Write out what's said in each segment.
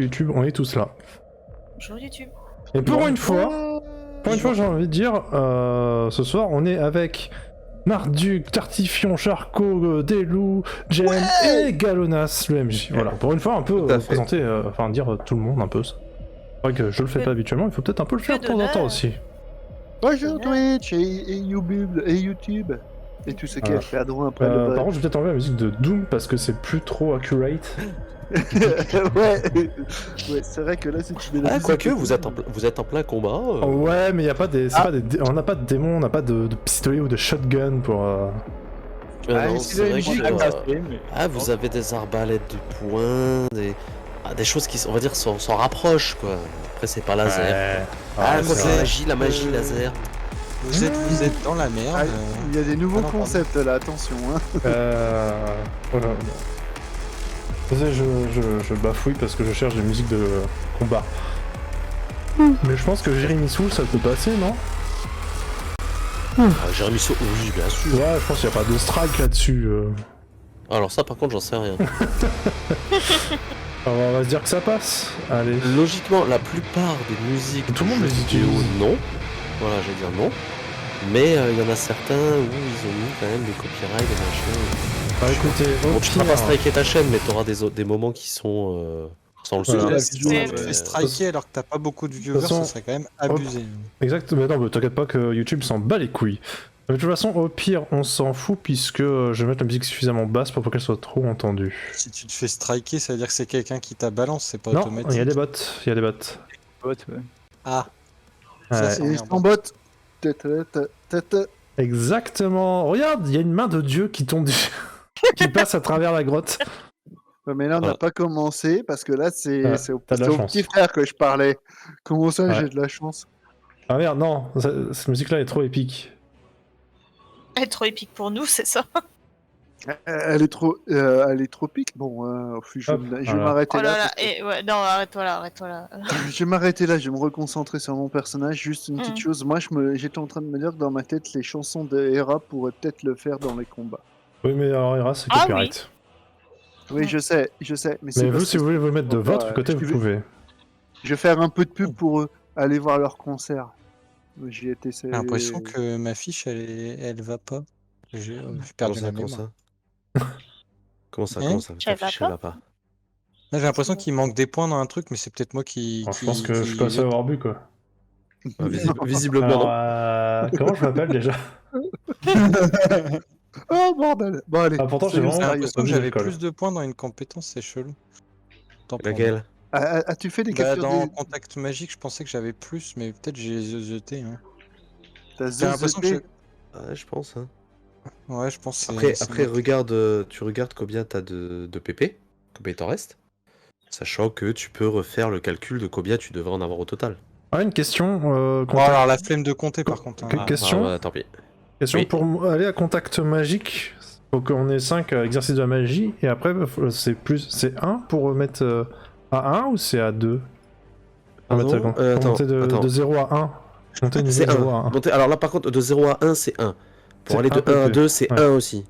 YouTube, on est tous là. Bonjour YouTube. Et pour une fois, j'ai envie de dire, ce soir, on est avec Marduk, Tartifion, Charcot, Delou, Jen et Galonas, le MJ. Voilà, pour une fois, un peu présenter, dire tout le monde un peu. C'est vrai que je le fais pas habituellement, il faut peut-être un peu le faire de temps en temps aussi. Bonjour Twitch et YouTube et tout ce qui est perdront après le Par contre, je vais peut-être enlever la musique de Doom parce que c'est plus trop accurate. ouais, c'est vrai que là c'est une quoique vous êtes en plein combat. Ouais, mais y a pas des, on n'a pas de démons, on n'a pas de pistolet ou de shotgun pour. Non, c'est vrai que, vous avez des arbalètes de poing, des choses qui, on va dire, s'en rapprochent quoi. Après c'est pas laser. La magie laser. Vous êtes dans la merde. Il y a des nouveaux concepts là, attention. Voilà. Je bafouille parce que je cherche des musiques de combat. Mais je pense que Jérémy Soul ça peut passer, non? Jérémy Soul, oui, bien sûr. Ouais, je pense qu'il n'y a pas de strike là-dessus. Alors ça par contre j'en sais rien. Alors, on va se dire que ça passe. Allez. Logiquement, la plupart des musiques tout le monde les vidéo, utilise. non. Voilà, je vais dire non. Mais il y en a certains où ils ont mis quand même des copyrights, des machins. Bah écoutez, bon, tu peux pas striker ta chaîne, mais t'auras des moments qui sont sans le Voilà. Si tu fais striker alors que t'as pas beaucoup de viewers, ça serait quand même abusé. Exactement, non, mais t'inquiète pas que YouTube s'en bat les couilles. Mais de toute façon, au pire, on s'en fout puisque je vais mettre la musique suffisamment basse pour pas qu'elle soit trop entendue. Si tu te fais striker, ça veut dire que c'est quelqu'un qui t'a balance, c'est pas Non, automatique. il y a des bots, Ah. Ouais. Et sans bot. Exactement. Regarde, il y a une main de Dieu qui tombe qui passe à travers la grotte. Ouais, mais là on n'a pas commencé parce que là c'est au chance. petit frère que je parlais. Comment ça Ouais. j'ai de la chance? Ah merde, non, cette musique-là est trop épique. Elle est trop épique pour nous, c'est ça. Elle est trop pique. Bon, je vais m'arrêter Oh là là. là, et ouais, non, arrête-toi là. Je vais m'arrêter là, je vais me reconcentrer sur mon personnage. Juste une petite chose, moi j'étais en train de me dire que dans ma tête, les chansons de Hera pourraient peut-être le faire dans les combats. Oui, mais alors Hera, c'est copyright. Oui, je sais. Mais vous, si vous voulez vous mettre de votre côté, vous pouvez. Je vais faire un peu de pub pour eux, aller voir leur concert. J'ai l'impression que ma fiche, elle va pas. J'ai perdu la mémoire. Comment ça Elle va pas. Là, j'ai l'impression qu'il manque des points dans un truc, mais c'est peut-être moi qui... Je pense que je suis pas seul à avoir bu, quoi. Visiblement, alors, comment je m'appelle déjà? Oh bordel. Bon allez. Pourtant, j'ai vraiment l'impression que j'avais plus de points dans une compétence, c'est chelou. Laquelle? As-tu fait des captures dans Contact Magique, je pensais que j'avais plus, mais peut-être j'ai jeté. Hein. T'as l'impression que Ouais, je pense. Hein. Ouais, je pense. Après tu regardes combien t'as de PP, combien il t'en reste, sachant que tu peux refaire le calcul de combien tu devrais en avoir au total. Ah, une question. Alors la flemme de compter par contre. Hein. Question. Tant pis. Question Oui. pour aller à contact magique. Faut qu'on ait 5 exercices de la magie et après c'est 1 pour mettre à 1 ou c'est à 2? Monter de 0 à 1. Monter de 0 à 1. Alors là par contre de 0 à 1 c'est 1. Pour aller de 1 à 2 c'est 1 aussi.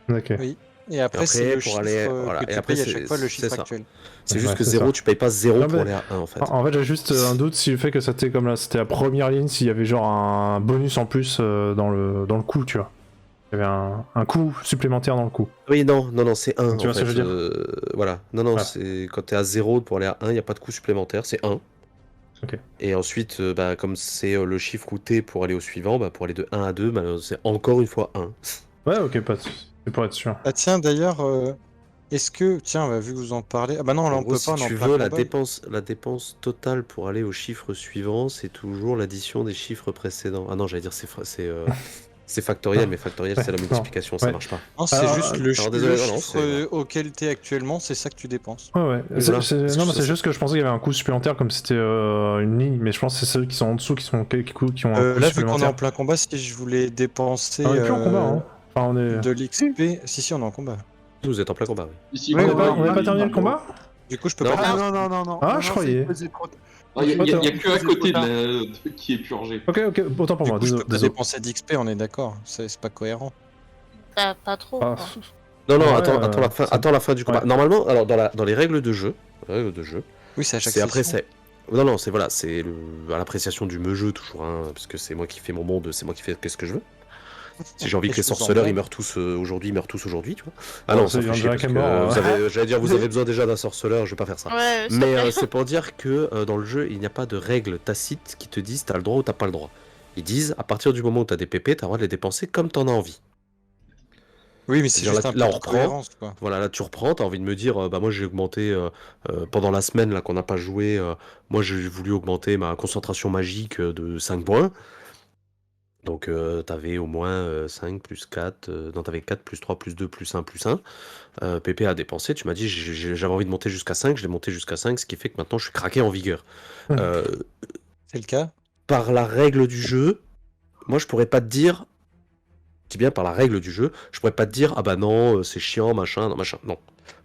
Ok. Oui. Et après c'est le pour chiffre aller, que tu payes à chaque fois le chiffre actuel. C'est juste que 0 tu payes pas 0 pour aller à 1 en fait. En fait j'ai juste un doute si le fait que c'était comme là, c'était la première ligne, s'il y avait genre un bonus en plus dans le coup, tu vois. Il y avait un coût supplémentaire dans le coup. Oui, non, c'est 1. Tu vois ce que je veux dire? Voilà. Non, c'est quand t'es à 0 pour aller à 1, il n'y a pas de coût supplémentaire, c'est 1. Ok. Et ensuite, comme c'est le chiffre routé pour aller au suivant, pour aller de 1 à 2, c'est encore une fois 1. Ouais, ok, pas de soucis. C'est pour être sûr. Ah tiens, d'ailleurs, est-ce que... Tiens, vu que vous en parlez... Ah bah non, là on peut pas, si tu veux, la dépense totale pour aller au chiffre suivant, c'est toujours l'addition des chiffres précédents. Ah non, j'allais dire c'est factoriel, mais factoriel c'est la multiplication, ça marche pas. Non, c'est juste le désolé, chiffre auquel t'es actuellement, c'est ça que tu dépenses. Ouais. Voilà. Non, mais c'est juste que je pensais qu'il y avait un coût supplémentaire comme c'était une ligne, mais je pense que c'est ceux qui sont en dessous qui ont un coût là, vu qu'on est en supplémentaire. plein combat, si je voulais dépenser On est plus en combat, hein. Enfin, on est... de l'XP... Si, on est en combat. Vous êtes en plein combat, oui. On n'a pas terminé le combat? Du coup, je peux pas... Non. Ah, je croyais. Il y a que à côté de qui est purgé. Ok, autant pour moi. Du coup, je peux pas Désolé. dépenser d'XP, on est d'accord. C'est pas cohérent. Pas trop. Ah, quoi. Non, Ouais, attends la fin du combat. ouais. Normalement, alors dans les règles de jeu, Oui, c'est à chaque C'est après, session. c'est. Non, c'est voilà, c'est à l'appréciation du jeu toujours, hein, parce que c'est moi qui fais mon monde, c'est moi qui fais ce que je veux. Si j'ai envie que les sorceleurs ils meurent tous aujourd'hui, ils meurent tous aujourd'hui, tu vois. Ah non, ça fait chier, parce que j'allais dire, vous avez besoin déjà d'un sorceleur, je vais pas faire ça. Ouais, Mais c'est pour dire que dans le jeu, il n'y a pas de règles tacites qui te disent t'as le droit ou t'as pas le droit. Ils disent, à partir du moment où t'as des PP, t'as le droit de les dépenser comme t'en as envie. Oui, mais c'est juste un peu là, on de reprend. cohérence, quoi. Voilà, là tu reprends, t'as envie de me dire, bah moi j'ai augmenté pendant la semaine là qu'on n'a pas joué, moi j'ai voulu augmenter ma concentration magique de 5 points. Donc t'avais au moins 5 plus 4, non t'avais 4 plus 3 plus 2 plus 1 plus 1. PP a dépensé, tu m'as dit j'avais envie de monter jusqu'à 5, je l'ai monté jusqu'à 5, ce qui fait que maintenant je suis craqué en vigueur. C'est le cas? Par la règle du jeu, moi je pourrais pas te dire, je dis bien par la règle du jeu, je pourrais pas te dire ah bah non c'est chiant machin, non machin, non.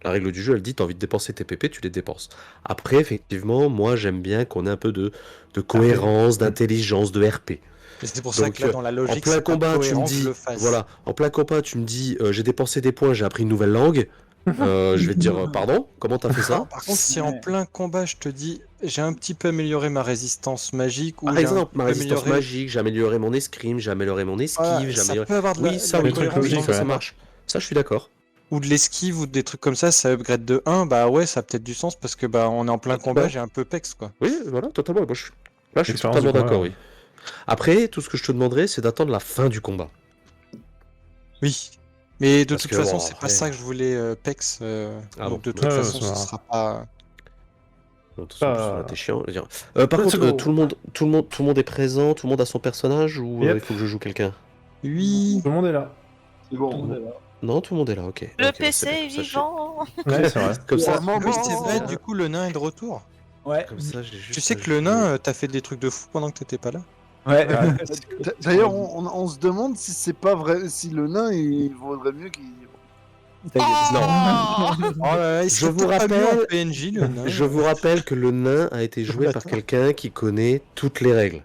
La règle du jeu elle dit t'as envie de dépenser tes PP, tu les dépenses. Après effectivement moi j'aime bien qu'on ait un peu de cohérence, d'intelligence, de RP. Et c'est pour ça que là, dans la logique, en plein c'est pas combat, tu me cohérent que dis, je le fasse. voilà, en plein combat, tu me dis, j'ai dépensé des points, j'ai appris une nouvelle langue. Je vais te dire, pardon, comment t'as fait ça? Par contre, si en plein combat, je te dis, j'ai un petit peu amélioré ma résistance magique, ou Par exemple, ma résistance magique, j'ai amélioré mon escrime, j'ai amélioré mon esquive, j'ai amélioré. Ça peut avoir de oui, ça, oui, ça marche. Ça, je suis d'accord. Ou de l'esquive ou des trucs comme ça upgrade de 1, bah ouais, ça a peut-être du sens parce que bah on est en plein combat, j'ai un peu pex quoi. Oui, voilà, totalement. Moi, là, je suis totalement d'accord, oui. Après, tout ce que je te demanderais, c'est d'attendre la fin du combat. Oui. Mais de toute façon, c'est pas ça que je voulais pex. Donc de toute façon, ce sera pas. T'es chiant. Par contre, tout le monde est présent, tout le monde a son personnage ou il faut que je joue quelqu'un? Oui. Tout le monde est là. C'est bon. Non, tout le monde est là, ok. Le PC est vivant. Ouais, c'est vrai. Comme ça. Oui, c'est vrai. Du coup, le nain est de retour. Ouais. Comme ça, j'ai juste. Tu sais que le nain, t'as fait des trucs de fou pendant que t'étais pas là. Ouais. D'ailleurs, on se demande si c'est pas vrai, si le nain il vaudrait mieux qu'il. Oh Je vous rappelle, PNJ, le nain. je vous rappelle que le nain a été joué par quelqu'un qui connaît toutes les règles.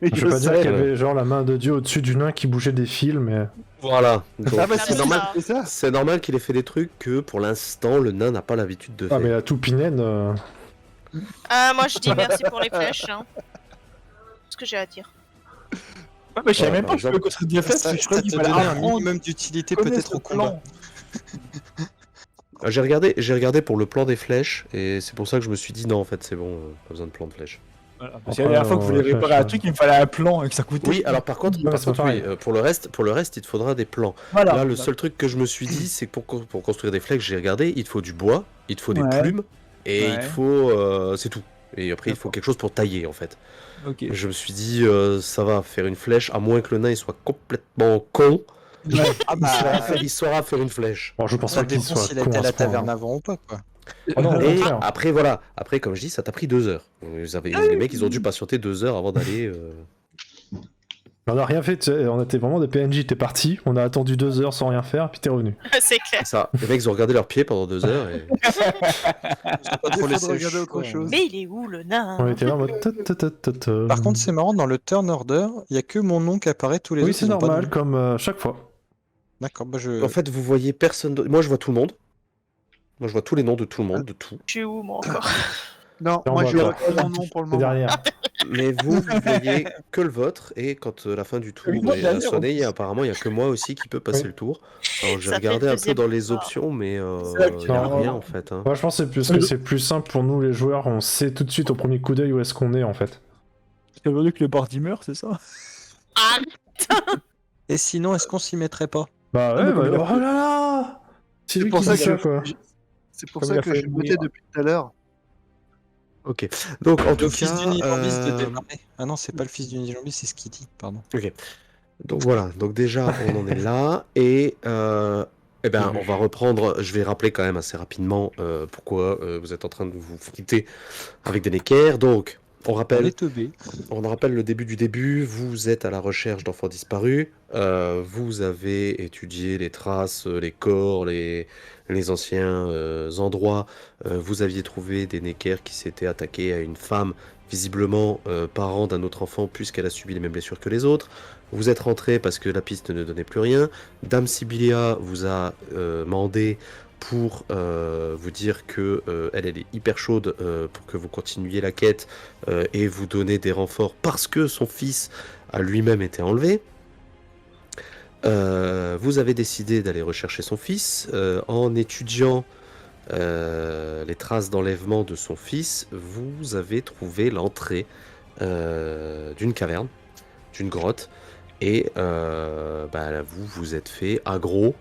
Je veux pas dire qu'il y avait genre la main de Dieu au-dessus du nain qui bougeait des fils, mais. Voilà. Donc, c'est normal. C'est normal qu'il ait fait des trucs que pour l'instant le nain n'a pas l'habitude de faire. Ah, mais la Toupinaine. Moi je dis merci pour les flèches. Hein. Ce que j'ai à dire. Ouais, mais je savais même pas que je pouvais construire des flèches, Ça je crois qu'il te fallait donnait un apprendre. minimum d'utilité peut-être au combat. J'ai regardé pour le plan des flèches et c'est pour ça que je me suis dit non en fait c'est bon, pas besoin de plan de flèches. Voilà. Parce que la dernière fois que vous voulez réparer un truc, il me fallait un plan et que ça coûtait. Oui, alors par contre, oui, pour le reste, il te faudra des plans. Voilà. Là, le seul truc que je me suis dit, c'est que pour construire des flèches, j'ai regardé, il te faut du bois, il te faut des plumes, et il te faut... c'est tout. Et après, il faut quelque chose pour tailler, en fait. Ok. Je me suis dit, ça va, faire une flèche, à moins que le nain il soit complètement con, il saura faire une flèche. Bon, je pense pas qu'il soit s'il a été à la taverne avant ou pas, quoi. Et après, voilà. Après, comme je dis, ça t'a pris 2 heures. Les mecs, ils ont dû patienter 2 heures avant d'aller... On a rien fait, tu sais, on était vraiment des PNJ, t'es parti, on a attendu 2 heures sans rien faire, puis t'es revenu. C'est clair. Ça, les mecs, ils ont regardé leurs pieds pendant 2 heures et... Pas trop laissé regarder autre chose. Mais il est où le nain? On était là en mode... Par contre, c'est marrant, dans le turn order, il y a que mon nom qui apparaît, tous les Oui, autres. c'est ils ont pas de normal, nom. comme chaque fois. D'accord, bah je. En fait, vous voyez personne d'autre. Moi, je vois tout le monde. Moi, je vois tous les noms de tout le monde, de tout. Je suis où moi encore? Non, Non, moi bah, j'ai bah, mon nom pour le C'est moment. derrière. Mais vous voyez que le vôtre, et quand la fin du tour moi, est derrière, sonné, apparemment, il n'y a que moi aussi qui peut passer Oui. le tour. Alors, j'ai Ça regardé fait un peu dans les deuxième options, mais C'est vrai que il n'y a non, rien non. en fait. Hein. Moi, je pense que c'est plus que c'est plus simple pour nous, les joueurs, on sait tout de suite au premier coup d'œil où est-ce qu'on est, en fait. Parce que veut que le parti meurt, c'est ça? Ah, Et sinon, est-ce qu'on s'y mettrait pas? Bah ouais, mais bah, il a- oh là là. C'est lui pour qui ça dit ça, que quoi. C'est pour Comme ça il a que fallu je mourir. votais depuis tout à l'heure. Ok. Donc, en tout Le fils cas... du Nilambis de démarrer. Ah non, c'est pas le fils du Nilambis, c'est ce qu'il dit, pardon. Donc voilà, donc déjà on en est là et eh ben on va reprendre, je vais rappeler quand même assez rapidement pourquoi vous êtes en train de vous friter avec des néckers. Donc on Elle rappelle, est teubée. on rappelle le début du début, vous êtes à la recherche d'enfants disparus, vous avez étudié les traces, les corps, les anciens endroits, vous aviez trouvé des néckers qui s'étaient attaqués à une femme visiblement parent d'un autre enfant puisqu'elle a subi les mêmes blessures que les autres. Vous êtes rentré parce que la piste ne donnait plus rien. Dame Sibylla vous a mandé pour vous dire que elle est hyper chaude pour que vous continuiez la quête et vous donner des renforts parce que son fils a lui-même été enlevé. Vous avez décidé d'aller rechercher son fils en étudiant les traces d'enlèvement de son fils. Vous avez trouvé l'entrée d'une caverne, d'une grotte, et vous vous êtes fait aggro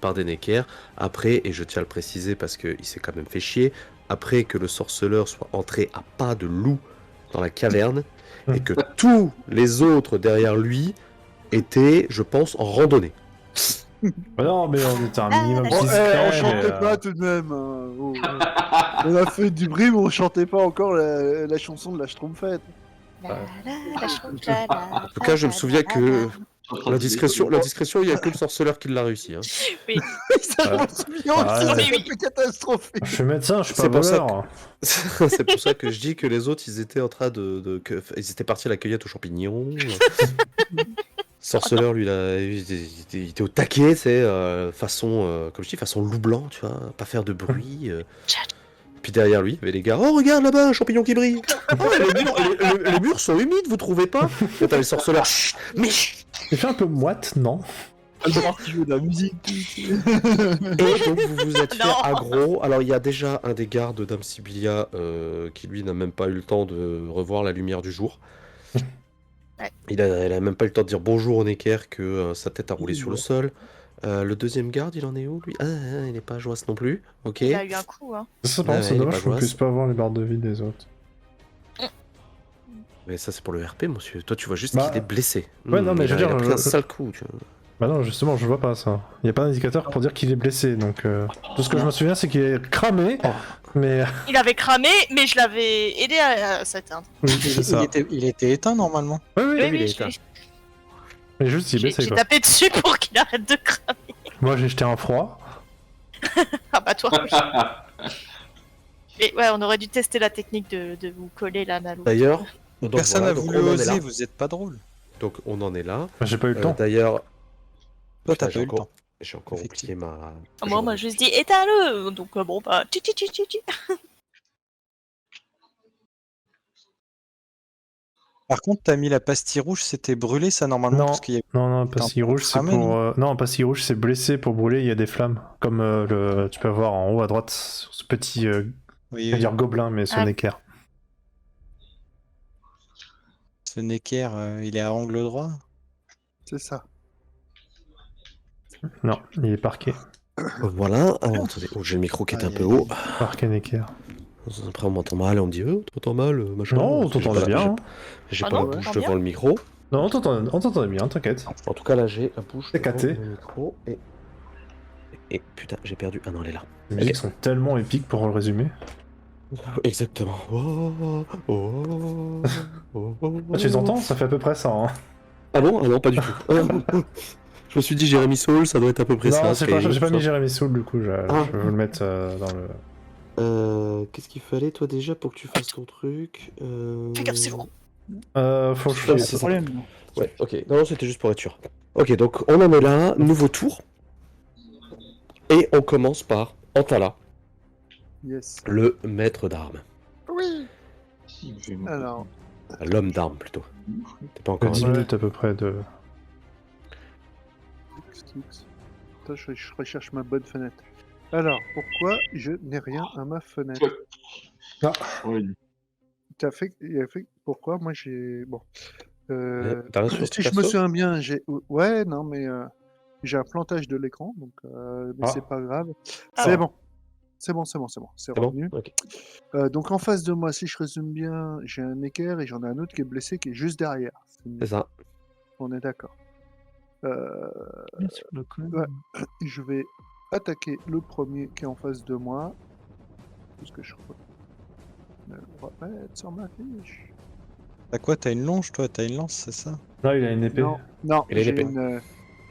par des Neckers. Après, et je tiens à le préciser parce qu'il s'est quand même fait chier, après que le sorceleur soit entré à pas de loup dans la caverne et que tous les autres derrière lui étaient, je pense, en randonnée. Bah non, mais on était un minimum discret. On chantait pas tout de même. On a fait du bruit, mais on chantait pas encore la chanson de la Schtroumpfette. En tout cas, je me souviens que la discrétion, il n'y a que le sorceleur qui l'a réussi. Hein. Oui. Ça, je me souviens aussi, c'est un peu catastrophique. Je suis médecin, je suis pas C'est pour ça voleur. C'est pour ça que je dis que les autres, ils étaient en train ils étaient partis à la cueillette aux champignons. Sorceleur, lui, là, il était au taquet, c'est façon, comme je dis, façon loup blanc, tu vois, pas faire de bruit. Puis derrière lui, il y avait les gars, oh regarde là-bas, un champignon qui brille. Oh, les murs sont humides, vous trouvez pas? Et t'as les sorceleurs, chut, mais chut. Il fait un peu moite, non? qui joue de la musique. Et donc vous vous êtes fait Non. aggro. Alors il y a déjà un des gardes Dame Sibylla qui lui n'a même pas eu le temps de revoir la lumière du jour. Ouais. Il a même pas eu le temps de dire bonjour au Necker que sa tête a roulé sur le sol. Le deuxième garde, il en est où lui? Il n'est pas joasse non plus. Ok. Il a eu un coup, hein. Ça, par contre, c'est il est dommage pas qu'on joasse. puisse pas voir les barres de vie des autres. Mais ça c'est pour le RP, monsieur. Toi tu vois juste Bah, qu'il est blessé. ouais, non, mais il je veux a dire, pris un sale coup. Tu vois. Bah non, justement, je vois pas ça. Il y a pas d'indicateur pour dire qu'il est blessé, donc... Tout ce que je me souviens, c'est qu'il est cramé, mais... Il avait cramé, mais je l'avais aidé à s'éteindre. Oui, c'est ça. Il était éteint normalement. Oui, oui, Oui, il est oui, éteint. mais juste il est j'ai blessé, quoi. tapé dessus pour qu'il arrête de cramer. Moi, j'ai jeté un froid. Ah bah toi, oui. Et ouais, on aurait dû tester la technique de vous coller l'un à l'autre. D'ailleurs, donc Personne n'a voilà, donc voulu on en est oser, là. vous êtes pas drôle. Donc on en est là. J'ai pas eu le temps. D'ailleurs, Toi, putain, t'as pas eu le temps. j'ai encore oublié ma. Moi, on m'a juste dit éteins-le. Donc bon, bah, tchi. Par contre, t'as mis la pastille rouge, c'était brûlé ça normalement Non. parce qu'il y a... Non, pastille rouge, c'est cramé, pour... Non, pastille rouge, c'est blessé pour brûler, il y a des flammes. Comme tu peux voir en haut à droite, sur ce petit... Oui, je veux dire gobelin, mais son Ah. équerre. Ce Necker, il est à angle droit. C'est ça. Non, il est parqué. Voilà. Alors, attendez, j'ai le micro qui est un Aïe, peu aïe, haut. Parqué Necker. Après, on m'entend mal, on me dit, t'entends mal, machin. Non, on Parce que j'ai t'entendait pas- bien. hein. J'ai Ah pas non, la bouche t'entends devant bien le micro. Non, on t'entendait bien, t'inquiète. En tout cas, là, j'ai la bouche C'est devant caté. le micro. Et putain, j'ai perdu. Ah non, elle est là. Les musiques sont tellement épiques pour le résumer. Exactement. Ah, tu les entends? Ça fait à peu près ça. Hein. Ah bon? Ah non, pas du tout. Je me suis dit Jérémy Soul, ça doit être à peu près ça. Non, j'ai pas Skyrim, mis ça. Jérémy Soul, du coup, je vais vous le mettre dans le... Qu'est-ce qu'il fallait, toi, déjà, pour que tu fasses ton truc Fais gaffe, c'est lourd. Faut que Ouais, je... c'est ça. Problème. Ouais, ok. Non, c'était juste pour être sûr. Ok, donc on en est là, nouveau tour. Et on commence par Antala, Yes. le maître d'armes. Oui. Alors, L'homme d'armes, plutôt. T'es pas encore 10 un- minutes à peu près de... Attends, je recherche ma bonne fenêtre. Alors, pourquoi je n'ai rien à ma fenêtre? Oui. Il a fait pourquoi moi j'ai bon. T'as rien sur Si ton je me perso souviens bien, j'ai ouais non mais j'ai un plantage de l'écran donc mais c'est pas grave. Ah. C'est bon. C'est bon, c'est C'est bon revenu. Ok. Donc en face de moi, si je résume bien, j'ai un équerre et j'en ai un autre qui est blessé qui est juste derrière. C'est ça. On est d'accord. Sur le coup. Ouais. Je vais attaquer le premier qui est en face de moi. Parce que je crois. On va mettre sur ma fiche. T'as quoi? T'as une longe toi? T'as une lance, c'est ça? Là, il a une épée. Non, Il a j'ai l'épée. une.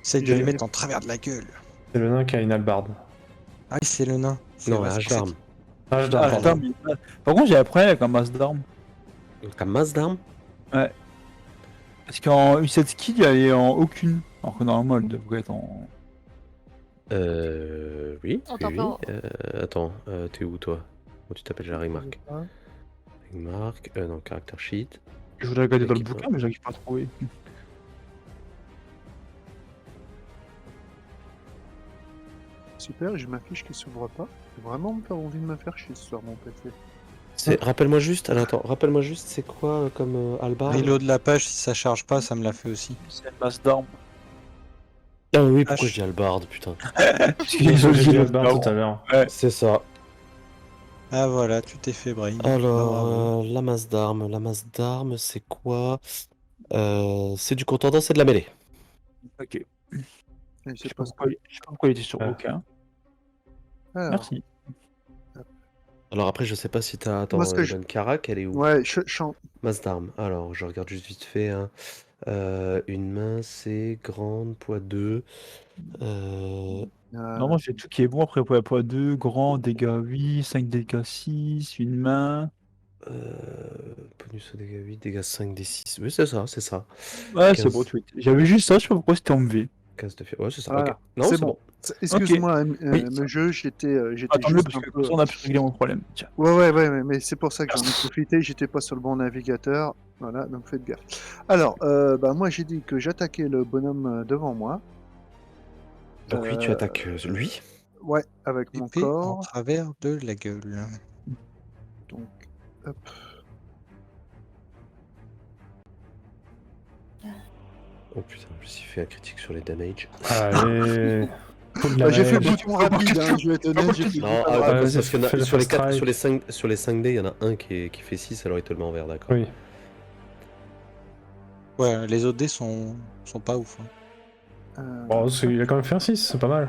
Essaye de J'ai- les mettre en travers de la gueule. C'est le nain qui a une hallebarde. Ah oui, c'est le nain. C'est Non, vrai, un c'est pour ça d'armes. Ah, je Ah, dois attends, mais- Par contre, j'ai un problème avec un masse d'armes. Ta masse d'armes Parce qu'en U7 Skid, elle est en aucune. Alors que normalement, elle devrait être en. Oui. On oui, t'entend. oui. Attends, t'es où toi? Comment tu t'appelles? J'ai Ringmark. Ringmark, non, caractère sheet. Je voulais regarder dans le Équipement. bouquin, mais j'arrive pas à trouver. Super, j'ai ma fiche qui s'ouvre pas. J'ai vraiment pas envie de me faire chier sur mon PC. Rappelle-moi juste, rappelle-moi juste, c'est quoi comme hallebarde? Reload la page, si ça charge pas, ça me l'a fait aussi. C'est une masse d'armes. Ah oui, pourquoi H. je dis hallebarde, putain. J'ai dit la barre tout à l'heure. C'est ça. Ah voilà, tu t'es fait brain. Alors, la masse d'armes, c'est quoi? C'est du contendant, c'est de la mêlée. Ok. Et Je c'est sais pas pas pourquoi il était sur Ah. aucun. Alors, Merci. Alors après, je sais pas si t'as... Attends, Moi, ce que je- Evan Karak, elle est où? ouais, je Masse d'armes. Alors, je regarde juste vite fait, hein. Une main, c'est grande, poids 2. Non, moi j'ai tout qui est bon. Après, poids 2, grand, dégâts 8, 5 dégâts 6, une main. Bonus au dégâts 8, dégâts 5 des 6. Oui, c'est ça, c'est ça. Ouais, 15. c'est bon, j'avais juste ça, je sais pas pourquoi c'était enlevé. 15 de fièvre. Ouais, c'est ça. Voilà. Ok. Non, C'est c'est bon. bon. Excuse-moi, Oui. le jeu, j'étais Attends, mieux juste parce un que peu. comme ça, on a pu régler mon problème. Tiens. Ouais, mais c'est pour ça que j'en ai profité, j'étais pas sur le bon navigateur. Voilà, donc faites gaffe. Alors, moi j'ai dit que j'attaquais le bonhomme devant moi. Donc oui, tu attaques lui. Ouais, avec mon Épée en corps. travers de la gueule. Donc, hop. Oh putain, en plus il fait un critique sur les damage. Allez. Faut de la Bah, j'ai fait le neige. bouton rapide, hein, je vais être honnête. j'ai fait le Non, bouton ah, rapide. vas-y, parce que fais le sur les first 4, strike. sur les 5 dés, il y en a un qui fait 6, alors il te le met en vert, d'accord. Oui. Ouais, les autres dés sont pas ouf. Hein. Bon, il a quand même fait un 6, c'est pas mal.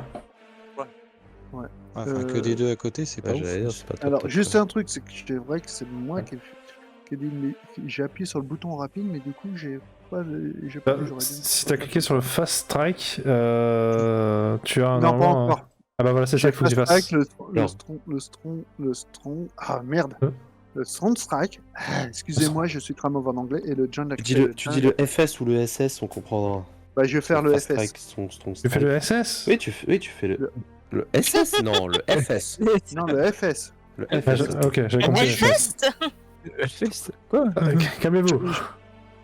Enfin, que des deux à côté, c'est pas Ouais, j'allais dire, ouf. c'est pas top, Alors, top, juste quoi. un truc, c'est que c'est vrai que c'est moi qui ai dit, mais j'ai appuyé sur le bouton rapide, mais du coup, j'ai pas. J'aurais dû. Si t'as cliqué sur le fast strike, tu as Non, pas normalement. encore. Ah bah voilà, c'est ça qu'il faut que tu Fast fasses. strike, Non. le strong. Ah merde. Hein Le strong strike. Ah, excusez-moi, je suis très mauvais en anglais. Et le John Tu dis le FS ou le SS, on comprendra. Bah, je vais faire le Fast FS. strike, strong Tu strike. fais le SS? Oui, tu fais le SS. Non, le FS. Non, le FS. Le Ah, FS. ok, j'avais compris. Hellfest. Quoi Calmez-vous.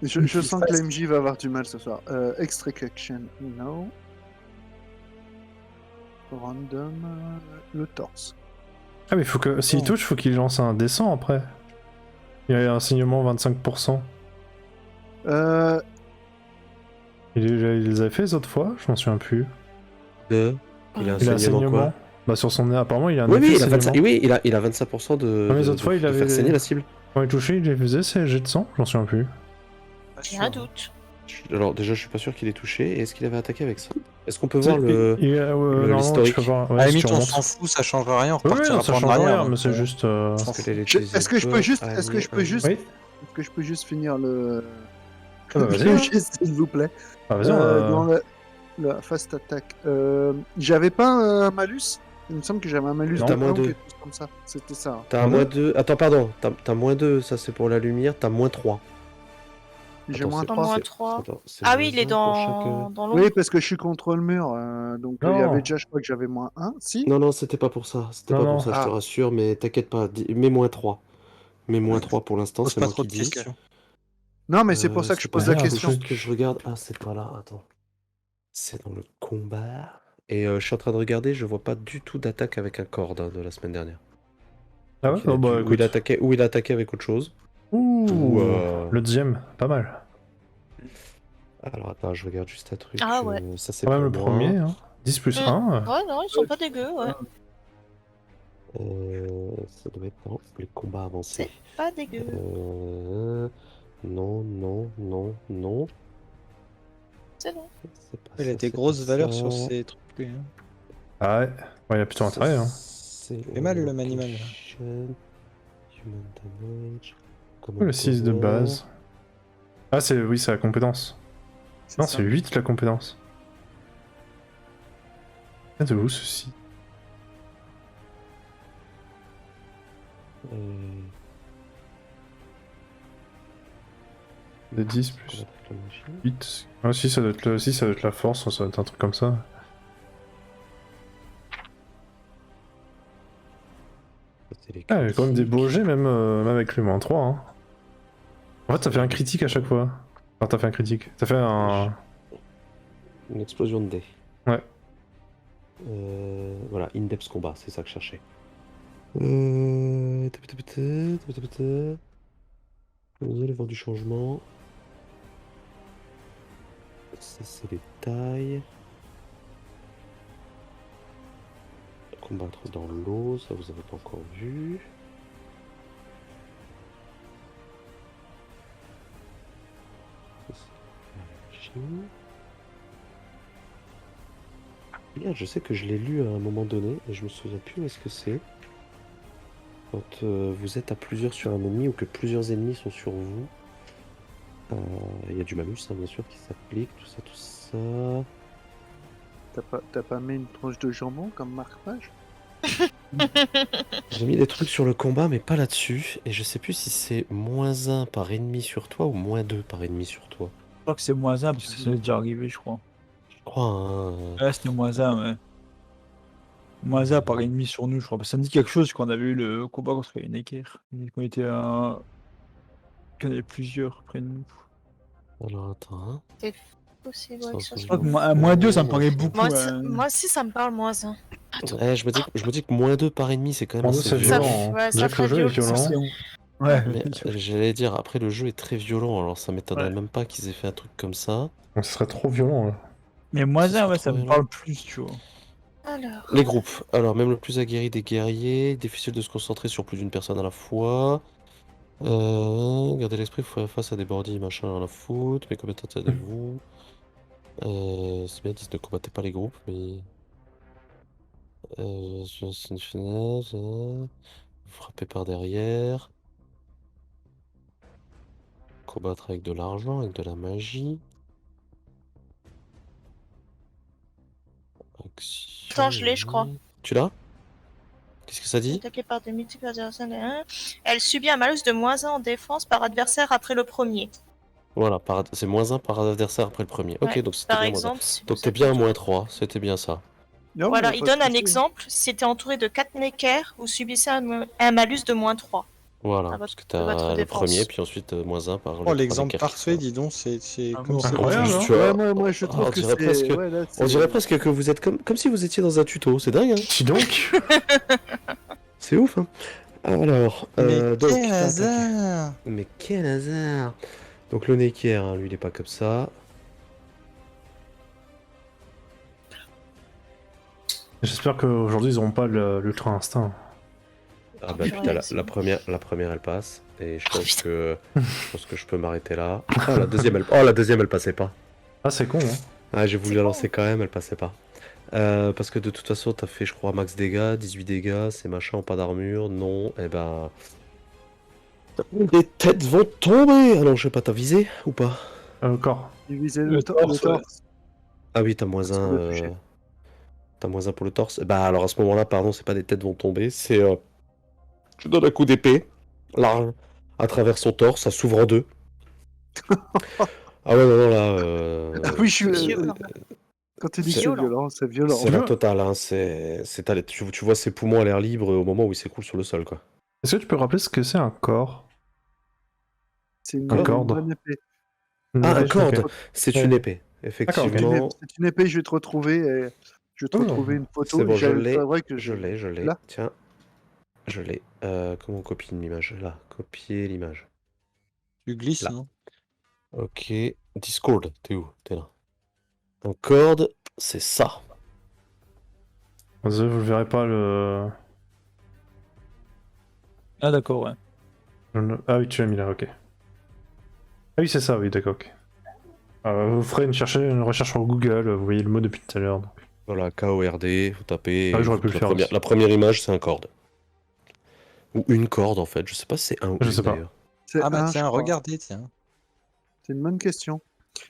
Je sens que l'MJ va avoir du mal ce soir. Extraction, no. Random, le torse. Ah mais faut que s'il touche, faut qu'il lance un descend après. Il y a un saignement 25%. Il les avait fait les autres fois, je m'en souviens plus. Il a un Il a un saignement saignement. quoi? Bah sur son nez, apparemment il a un Oui, effet il a 25, saignement. oui, il a 25% de, Non, les de- autres fois, de il avait- faire saigner la cible. Quand il touchait, il faisait ses jets de sang, j'en souviens plus. J'ai un doute. Alors déjà, je suis pas sûr qu'il ait touché. Et est-ce qu'il avait attaqué avec ça? Est-ce qu'on peut voir le... normalement, l'historique. tu peux voir. À Ouais, la si limite, tu on remontes. s'en fout, ça changera rien. On Oui, repartira non, ça pas en change arrière. rien, donc, mais c'est juste. Est-ce qu'elle utilise Est-ce que je peux juste, est-ce que je peux juste, Oui. est-ce que je peux juste finir le, Ah bah, vas-y, le hein. geste, s'il vous plaît. Ah, vas-y, on a- Dans la fast attack, j'avais pas un malus. Il me semble que j'avais un malus Non, de t'as moins 1 ou deux. quelque chose comme ça. C'était ça. hein. T'as un moins 2... Attends, pardon. T'as moins 2, ça c'est pour la lumière. T'as moins 3. J'ai Attends, moins c'est- 3. Moins c'est- 3. attends, c'est Ah moins oui, il est un pour chaque- dans l'ombre. Oui, parce que je suis contre le mur. Donc il y Non. avait déjà, je crois que j'avais moins 1. Si. Non, c'était pas pour ça. C'était Non, pas non. pour ça, je te Ah. rassure. Mais t'inquiète pas. Mets moins 3. Mets moins 3 pour l'instant, Pose c'est pas moi trop qui de dis. questions. Non, mais c'est pour ça que je c'est pose pas la ça, question. faut juste que je regarde. Ah, c'est pas là. Attends. C'est dans le combat. Et je suis en train de regarder, je vois pas du tout d'attaque avec un corde hein, de la semaine dernière. Ah ouais, Donc, il a oh, bah, dû- ou, écoute. il a attaqué avec autre chose. Ouh, Ou, le deuxième, pas mal. Alors attends, je regarde juste un truc. Ah ouais. Ça c'est Quand même pour le moi. premier, hein. 10 plus Mm. 1. Ouais, non, ils sont pas dégueux, ouais. Ça doit être dans les combats avancés. C'est pas dégueu. Non, non, non, non. C'est bon. C'est pas Il ça, a des c'est grosses pas valeurs ça. sur ces trucs. Lui, hein. Ah ouais, il a plutôt intérêt. Hein. C'est fait mal, le manimal, là. location, Human damage. Oui, le 6 de base. Ah, oui, c'est la compétence. Non, c'est 8 la compétence. Ah, de où ceci? De 10 plus 8. Ah si, ça doit être la force, ça doit être un truc comme ça. Ah, il y a quand même des beaux jets, même avec le -3. Hein. En fait, t'as fait un critique à chaque fois. Enfin, t'as fait un critique. T'as fait un. Une explosion de dés. Ouais. Voilà, in-depth combat, c'est ça que je cherchais. Vous allez voir du changement. Ça, c'est les tailles. Combattre dans l'eau, ça vous avez pas encore vu. Ça, c'est magie. Merde, je sais que je l'ai lu à un moment donné et je me souviens plus où est-ce que c'est. Quand vous êtes à plusieurs sur un ennemi ou que plusieurs ennemis sont sur vous. Il y a du malus, hein, bien sûr, qui s'applique, tout ça. T'as pas mis une tranche de jambon comme marque-page? J'ai mis des trucs sur le combat, mais pas là-dessus. Et je sais plus si c'est -1 par ennemi sur toi ou -2 par ennemi sur toi. Je crois que c'est -1 parce que ça est déjà arrivé, je crois. Je crois, hein. Ouais, c'était -1, ouais. -1 par ennemi sur nous, je crois. Ça me dit quelque chose quand on avait eu le combat contre les Necker. Qu'on était à. Qu'il y en avait plusieurs près de nous. Alors attends, hein. Possible, ouais, que ça Je soit- crois que -2, ça me paraît beaucoup. Moi aussi, ça me parle -1. Je me dis que -2 par ennemi, c'est quand même -2, assez c'est violent. violent. ouais, Déjà ça que le fait jeu est violent. violent. Ouais. Mais j'allais dire, après le jeu est très violent, alors ça m'étonnerait Ouais. même pas qu'ils aient fait un truc comme ça. Donc ce serait trop violent là. Mais Ça -1, serait ouais, trop ça me violent. parle plus, tu vois. Alors, Les groupes. Alors, même le plus aguerri des guerriers, difficile de se concentrer sur plus d'une personne à la fois. Gardez l'esprit face à des bandits, machin, à la foot. Mais combien de temps avez-vous? C'est bien, ils disent ne combattez pas les groupes, mais. C'est une fenêtre. Vous frappez par derrière. Combattre avec de l'argent, avec de la magie. Action. Attends, je l'ai, je crois. Tu l'as? Qu'est-ce que ça dit? attaquée par des multiples adversaires. Elle subit un malus de -1 en défense par adversaire après le premier. Voilà, c'est -1 par adversaire après le premier. Ok, Ouais, donc c'était Par bien -1. exemple, si Donc vous t'es êtes bien à autour- -3, c'était bien ça. Non, Voilà, mais il pas donne de un souci. exemple. Si t'es entouré de 4 Necker, vous subissez un malus de -3. Voilà, À parce que de votre t'as le défense. premier, puis ensuite -1 par Oh, les l'exemple trois parfait, dis donc, c'est Ah comme bon, c'est incroyable, bon. hein. Tu vois, moi je trouve on que dirait c'est. presque- Ouais, là, On dirait presque que vous êtes comme si vous étiez dans un tuto, c'est dingue, hein. Si donc. C'est ouf, hein. Alors, Mais donc, quel tac, tac. hasard! Mais quel hasard. Donc le Necker, hein, lui, il est pas comme ça. J'espère qu'aujourd'hui ils auront pas l'ultra instinct. Ah bah purée, putain, c'est la première elle passe, et je pense que je peux m'arrêter là. Ah, la deuxième elle passait pas. Ah, c'est con, hein. Ah, j'ai voulu C'est la con. lancer quand même, elle passait pas. Parce que de toute façon, t'as fait, je crois, max dégâts, 18 dégâts, c'est machin, en pas d'armure, non, et ben. Les têtes vont tomber! Ah non, je sais pas, t'as visé ou pas? Corps. Diviser Le le torse, torse. Ah oui, t'as -1. Parce que le toucher. T'as -1 pour le torse. Bah alors à ce moment-là, pardon, c'est pas des têtes vont tomber, c'est. Tu donnes un coup d'épée, large, à travers son torse, ça s'ouvre en deux. Ah ouais, non, là. Ah oui, je suis. Violent. Quand tu dis que c'est Violent. violent, c'est violent. C'est la totale, hein. Tu vois ses poumons à l'air libre au moment où il s'écoule sur le sol, quoi. Est-ce que tu peux rappeler ce que c'est un corps? C'est une Un corde. bonne épée. Ah, un Ok. corde! C'est Ouais. une épée, effectivement. C'est une épée, je vais te retrouver. Je vais te Oh. retrouver une photo. C'est bon, je J'avais- l'ai. c'est vrai que Je l'ai. Là. Tiens. Je l'ai. Comment on copie une image? Là, copier l'image. Tu glisses, Là. non? Ok. Discord, t'es où? T'es là. En corde, c'est ça. Vous le verrez pas le. Ah, d'accord, ouais. Ah oui, tu l'as mis là, ok. Ah oui, c'est ça, oui, d'accord, ok. Vous ferez une recherche sur Google, vous voyez le mot depuis tout à l'heure. donc. Voilà, KORD, vous tapez. Ah, j'aurais pu le faire aussi. La première image, c'est un corde. Ou une corde, en fait. Je sais pas si c'est un ou Je une, sais pas. d'ailleurs. c'est Ah bah un, je tiens, crois. regardez, tiens. C'est une bonne question.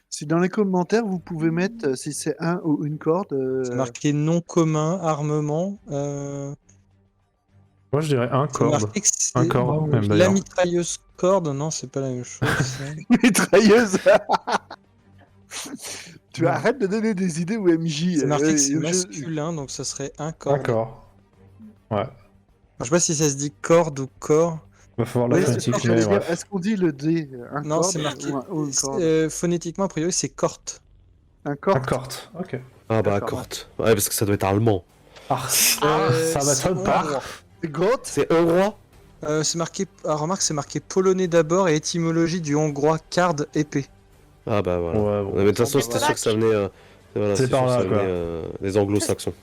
Si dans les commentaires vous pouvez mettre si c'est un ou une corde. C'est marqué non commun, armement. Moi, je dirais un C'est corde. marqué que c'est Un corde, même la d'ailleurs. mitrailleuse corde. Non, c'est pas la même chose. ça. Mitrailleuse. Tu arrêtes de donner des idées au MJ. C'est marqué que c'est je- masculin, donc ça serait un Un corde. corps. Ouais. Je sais pas si ça se dit corde ou corps. Va falloir la Oui, c'est phonétique, ce que j'allais mais dire. bref. Est-ce qu'on dit le D un Non, corde c'est marqué. ou une corde Phonétiquement, a priori, c'est corte. Un Un corde corte, ok. Ah bah, D'accord. corte. Ouais, parce que ça doit être allemand. Ah, c'est ça m'étonne pas. hongrois. C'est grotte C'est hongrois? C'est marqué. Ah, remarque, c'est marqué polonais d'abord et étymologie du hongrois card épée. Ah bah voilà. Ouais, bon. Mais de toute façon, Mais c'était c'est sûr que ça venait, voilà, C'est sûr par que là, ça quoi. venait des anglo-saxons.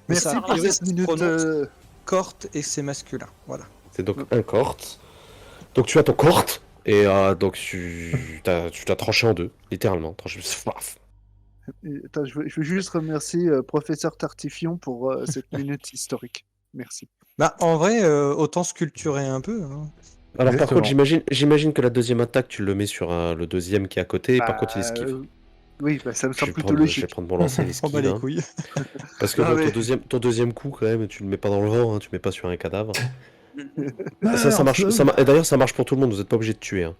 Mais Merci ça, pour a priori, cette ça se minute. prononce corte et c'est masculin. Voilà. C'est donc un corte. Donc tu as ton corte, et donc tu t'as tranché en deux, littéralement. Tranché. Paf. Attends, je veux juste remercier professeur Tartifion pour cette minute historique. Merci. Bah, en vrai, autant sculpturer un peu. Hein. Alors par Exactement. contre, j'imagine que la deuxième attaque, tu le mets sur le deuxième qui est à côté, et par contre il esquive. Oui, bah, ça me Je semble vais plutôt prendre, je vais logique. prendre mon lancer, il On bat esquive. les Hein. couilles. Parce que Ah bon, ouais. ton deuxième coup, quand même, tu le mets pas dans le vent, hein, tu mets pas sur un cadavre. Merde, Ça marche, et d'ailleurs, ça marche pour tout le monde, vous n'êtes pas obligé de tuer. Hein.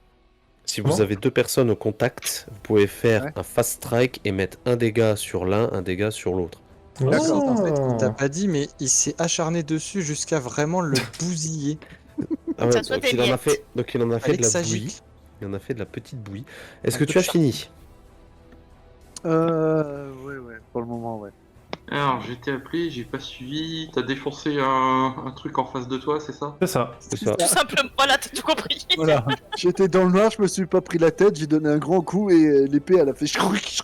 Si vous Comment avez deux personnes au contact, vous pouvez faire Ouais. un fast strike et mettre un dégât sur l'un, un dégât sur l'autre. D'accord. En fait, Oh. il t'a pas dit, mais il s'est acharné dessus jusqu'à vraiment le bousiller. Ah ouais, Ça soit donc des il en a miettes. fait, donc il en a fait Fallait de que la ça bouillie. gicle. Il en a fait de la petite bouillie. Est-ce Un que peu tu as de fini? Ouais, pour le moment, ouais. Alors, j'ai été appelé, j'ai pas suivi. T'as défoncé un truc en face de toi, c'est ça? C'est ça. C'est ça. Tout simplement, voilà, t'as tout compris. Voilà. J'étais dans le noir, je me suis pas pris la tête, j'ai donné un grand coup et l'épée, elle a fait chrouic.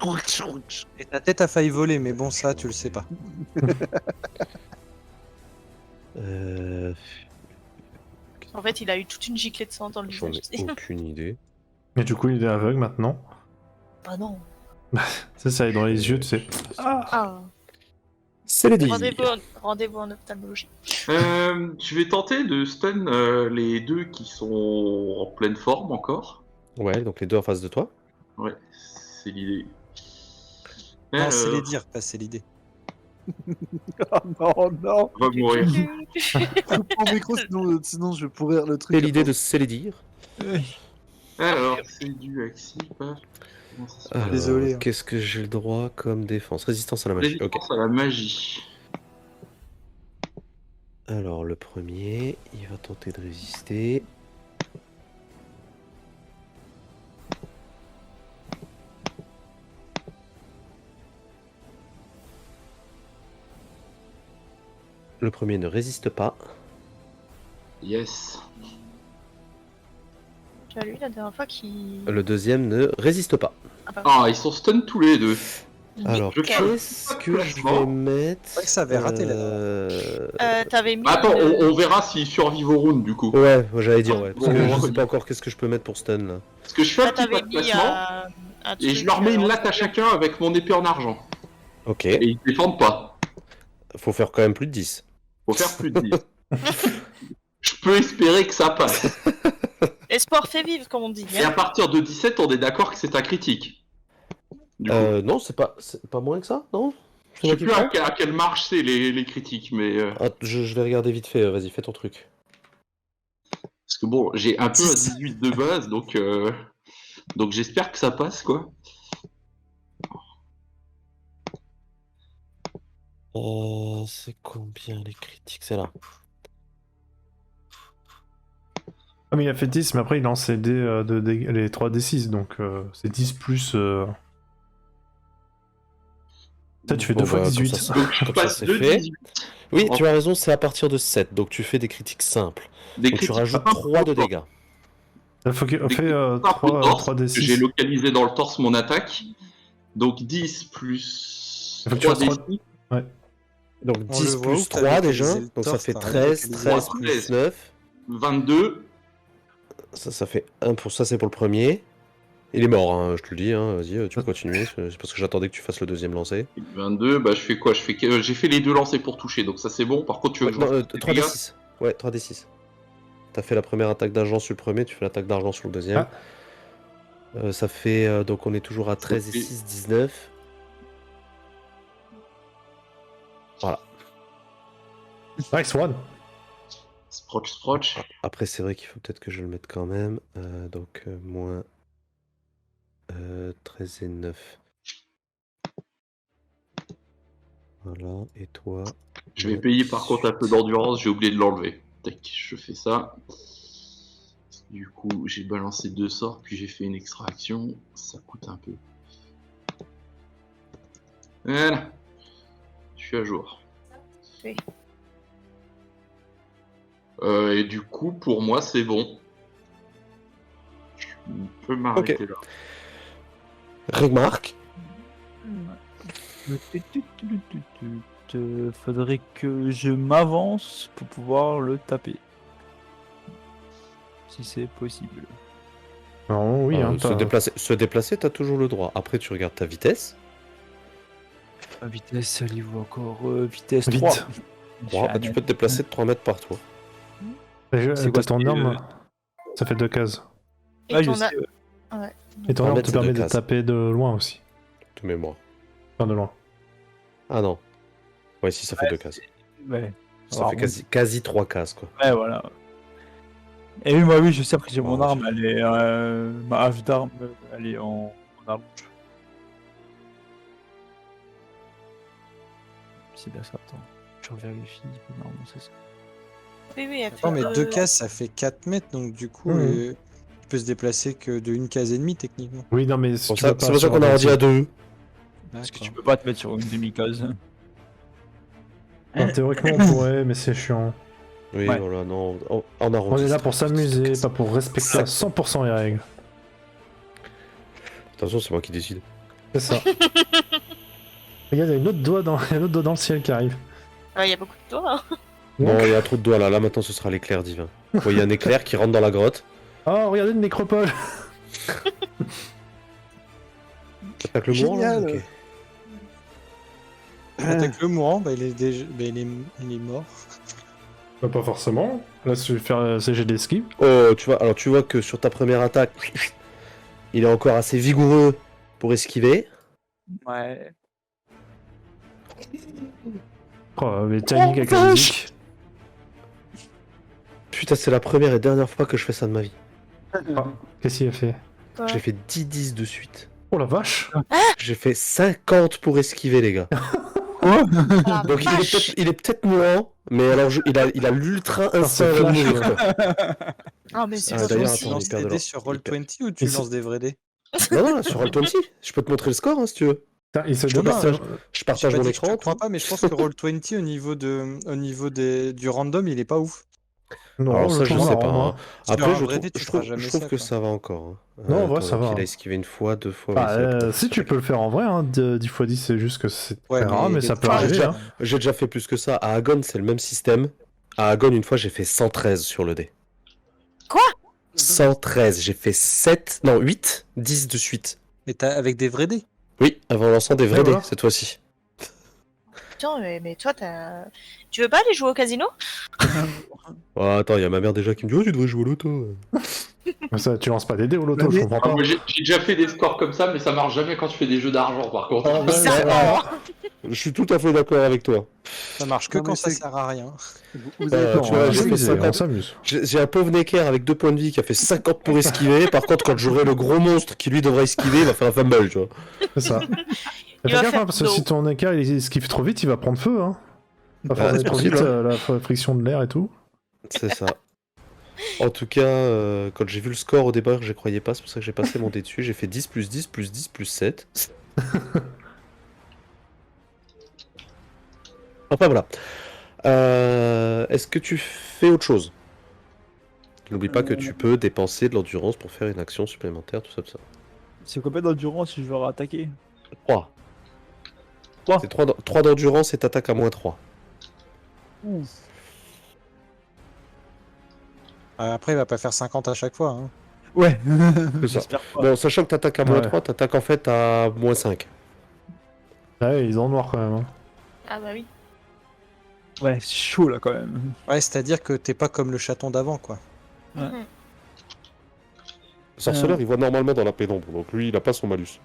Et ta tête a failli voler, mais bon, ça, tu le sais pas. Euh, En fait, il a eu toute une giclée de sang dans le J'en visage. ai aucune idée. Et du coup, il est aveugle maintenant. Bah non. C'est ça, il est dans les yeux, tu sais. Ah. C'est les Rendez-vous en ophtalmologie. Je vais tenter de stun les deux qui sont en pleine forme encore. Ouais, donc les deux en face de toi. Ouais, c'est l'idée. Non, c'est les dire, pas c'est l'idée. Oh non On va mourir. Coupe mon micro, sinon je vais pourrir le truc. C'est l'idée de se les dire. Alors, c'est du axi, pas. Comment ça se passe? Alors, Désolé, hein. Qu'est-ce que j'ai le droit comme défense? Résistance à la magie. Ok. Résistance à la magie. Alors le premier, il va tenter de résister. Le premier ne résiste pas. Yes. Tu as lu la dernière fois qui. Le deuxième ne résiste pas. Ah, bah, Ah, ils sont stun tous les deux. Alors Je fais un qu'est-ce que je vais mettre? C'est vrai que ça avait raté T'avais mis. Bah, attends, on verra s'ils survivent au round du coup. Ouais, j'allais dire ouais. Parce que Bon, je sais bon. pas encore qu'est-ce que je peux mettre pour stun là. Parce que je fais un Là, petit pas t'avais de mis placement un et truc, je leur mets une en latte à dessous. chacun avec mon épée en argent. Ok. Et ils défendent pas. Faut faire quand même plus de 10. Faut faire plus de 10. Je peux espérer que ça passe. Espoir fait vivre, comme on dit. Et à Hein. partir de 17, on est d'accord que c'est un critique. Du coup. Non, c'est pas moins que ça, non? Je sais plus à quelle marge c'est les critiques, mais. Ah, je vais regarder vite fait, vas-y, fais ton truc. Parce que bon, j'ai un peu à 18 de base, donc j'espère que ça passe, quoi. C'est combien les critiques? C'est là. Ah, mais il a fait 10, mais après il lance les, les 3d6, donc c'est 10 plus. Ça, tu fais Bon, 2 fois bah, 18. comme ça, Donc je comme ça, passe c'est de fait. 18. Oui, tu as raison, c'est à partir de 7, donc tu fais des critiques simples. Des Donc tu critiques rajoutes simples 3 de au torse. dégâts. Il faut qu'il Des fait critiques simples au torse, parce que J'ai 3d6. localisé dans le torse mon attaque. Donc 10 plus Il faut que tu fasses 3 3. d Ouais. Donc On 10 le voit où plus t'as 3 localisé déjà, le donc ça torse, fait t'as 13, localisé 13 le plus 9. 22. Ça fait 1 pour ça, c'est pour le premier. Il est mort, hein, je te le dis, hein, vas-y, tu peux continuer, c'est parce que j'attendais que tu fasses le deuxième lancer. 22, bah je fais quoi? J'ai fait les deux lancers pour toucher, donc ça c'est bon. Par contre, tu veux que je Non, fasse des 3d6. Ouais, 3d6. T'as fait la première attaque d'argent sur le premier, tu fais l'attaque d'argent sur le deuxième. Ça fait, donc on est toujours à 13 et 6, 19. Voilà. Nice one. Sproch. Après, c'est vrai qu'il faut peut-être que je le mette quand même. Donc, moins 13 et 9. Voilà, et toi. Je vais payer par contre un peu d'endurance, j'ai oublié de l'enlever. Tac, je fais ça. Du coup, j'ai balancé 2 sorts, puis j'ai fait une extraction. Ça coûte un peu. Voilà. Je suis à jour. Oui. Et du coup, pour moi, c'est bon. Je peux m'arrêter là. Remarque. Faudrait que je m'avance pour pouvoir le taper. Si c'est possible. Non, oui, hein, Se déplacer, t'as toujours le droit. Après, tu regardes ta vitesse. La vitesse, elle y voit encore vitesse Vite. 3. Bah, tu peux te déplacer de 3 mètres par toi. C'est quoi, ton c'est, arme, ça fait 2 cases. Et Ouais, je ton sais, a- Ouais. Et ton 3 arme mètres, te c'est permet 2 de cases. taper de loin aussi. De mémoire. Enfin, de loin. Ah non. Ouais, si, ça fait 2 cases. Ouais. Ça Alors, fait quasi 3 cases, quoi. Ouais, voilà. Et oui, moi, oui, je sais, après, j'ai mon Ouais, arme, elle est. Ma hache d'arme, elle est en allonge. C'est bien ça, attends. Je vérifie. Non, c'est ça. Oui, oui, elle fait Non, mais 2 deux- cases, ça fait 4 mètres, donc du coup, tu peux se déplacer que de 1 case et demie, techniquement. Oui, non, mais C'est tu peux pas pour ça sur qu'on a un rendu à 2. Parce que tu D'accord. peux pas te mettre sur une demi-case. Enfin, théoriquement, on pourrait, mais c'est chiant. Oui, Ouais. voilà, non. En On arrondi. est là pour s'amuser, pas pour respecter à 100% les règles. Attention, c'est moi qui décide. C'est ça. Regarde, il y a une autre doigt dans, il y a un autre doigt dans le ciel qui arrive. Ouais, il y a beaucoup de doigts. Hein. Non, il y a trop de doigts là. Là, maintenant, ce sera l'éclair divin. Vous voyez un éclair qui rentre dans la grotte. Oh, regardez une nécropole. T'attaques le mourant, là. Génial. Ok. Attaque le mourant, bah, il est mort. Bah, pas forcément. Là, je vais faire CG d'esquive. Oh, tu vois que sur ta première attaque, il est encore assez vigoureux pour esquiver. Ouais. Oh, mais timing avec la musique. Putain, c'est la première et dernière fois que je fais ça de ma vie. Qu'est-ce qu'il a fait? Quoi J'ai fait 10-10 de suite. Oh la vache. J'ai fait 50 pour esquiver, les gars. Ah, Donc vache. il est peut-être mourant, mais alors il a l'ultra instinct c'est de flash. mourir, quoi. Ah, mais c'est Ah, pas d'ailleurs, possible. Tu lances attends, des il perd de dés l'or. sur Il Roll20 ou tu Et c'est- lances des vrais dés? Non, non, sur Roll20, je peux te montrer le score hein, si tu veux. Putain, il se Je te donne partage, je J'ai partage pas mon dit que je te écran. crois pas, mais je pense que Roll20 au niveau du random, il est pas ouf. Non, Alors ça, je trouve sais marrant, pas. moi. Hein. Sur Après, un je vrai trouve, dé, tu je feras trouve, jamais je trouve ça, que quoi. ça va encore. Hein. Non, en vrai, étant ça donné va. qu'il a esquivé une fois, 2 fois. Bah, oui, c'est peut-être si tu peux le faire en vrai, hein, 10 x 10, c'est juste que c'est Ouais, très rare, mais les ça peut trois, arriver. déjà- Hein. J'ai déjà fait plus que ça. À Agon, c'est le même système. À Agon, une fois, j'ai fait 113 sur le dé. Quoi 113. J'ai fait 7, non 8, 10 de suite. Mais avec des vrais dés. Oui, avant lançant des vrais Ouais, dés, voilà. cette fois-ci. Putain, mais toi, tu veux pas aller jouer au casino? Oh, attends, il y a ma mère déjà qui me dit « Oh, tu devrais jouer au loto !» Ça, tu lances pas des dés au loto, Mais- je comprends Ah, pas. moi, j'ai déjà fait des scores comme ça, mais ça marche jamais quand tu fais des jeux d'argent par contre. Ah, ouais, Bizarrement. Je suis tout à fait d'accord avec toi. Ça marche que Non, mais quand ça c'est- sert à rien. Vous Euh, avez Non, pas tu vois, on j'ai fait s'amuse, 50. on s'amuse. J'ai un pauvre Necker avec 2 points de vie qui a fait 50 pour esquiver. Par contre, quand j'aurai le gros monstre qui lui devra esquiver, il va faire un fumble, tu vois. C'est ça. Il Fais va gaffe, faire hein, parce que dos. si ton écart il esquive trop vite, il va prendre feu. Hein. Pas Bah, forcer c'est trop vite, possible, la friction de l'air et tout. C'est ça. En tout cas, quand j'ai vu le score au départ, je croyais pas, c'est pour ça que j'ai passé mon dé dessus. J'ai fait 10 plus 10 plus 10 plus 7. Enfin voilà. Est-ce que tu fais autre chose? N'oublie pas que tu peux dépenser de l'endurance pour faire une action supplémentaire, tout ça, tout ça. C'est combien d'endurance si je veux attaquer? 3. Trois. C'est 3 d'endurance et t'attaques à moins 3. Après, il va pas faire 50 à chaque fois. Hein. Ouais. C'est ça. J'espère pas. Bon, sachant que t'attaques à moins Ouais. 3, t'attaques en fait à moins 5. Ouais, ils ont noir quand même. Hein. Ah bah oui. Ouais, c'est chaud là quand même. Ouais, c'est-à-dire que t'es pas comme le chaton d'avant, quoi. Ouais. Mhm. Le sorceleur, il voit normalement dans la pénombre, donc lui, il a pas son malus.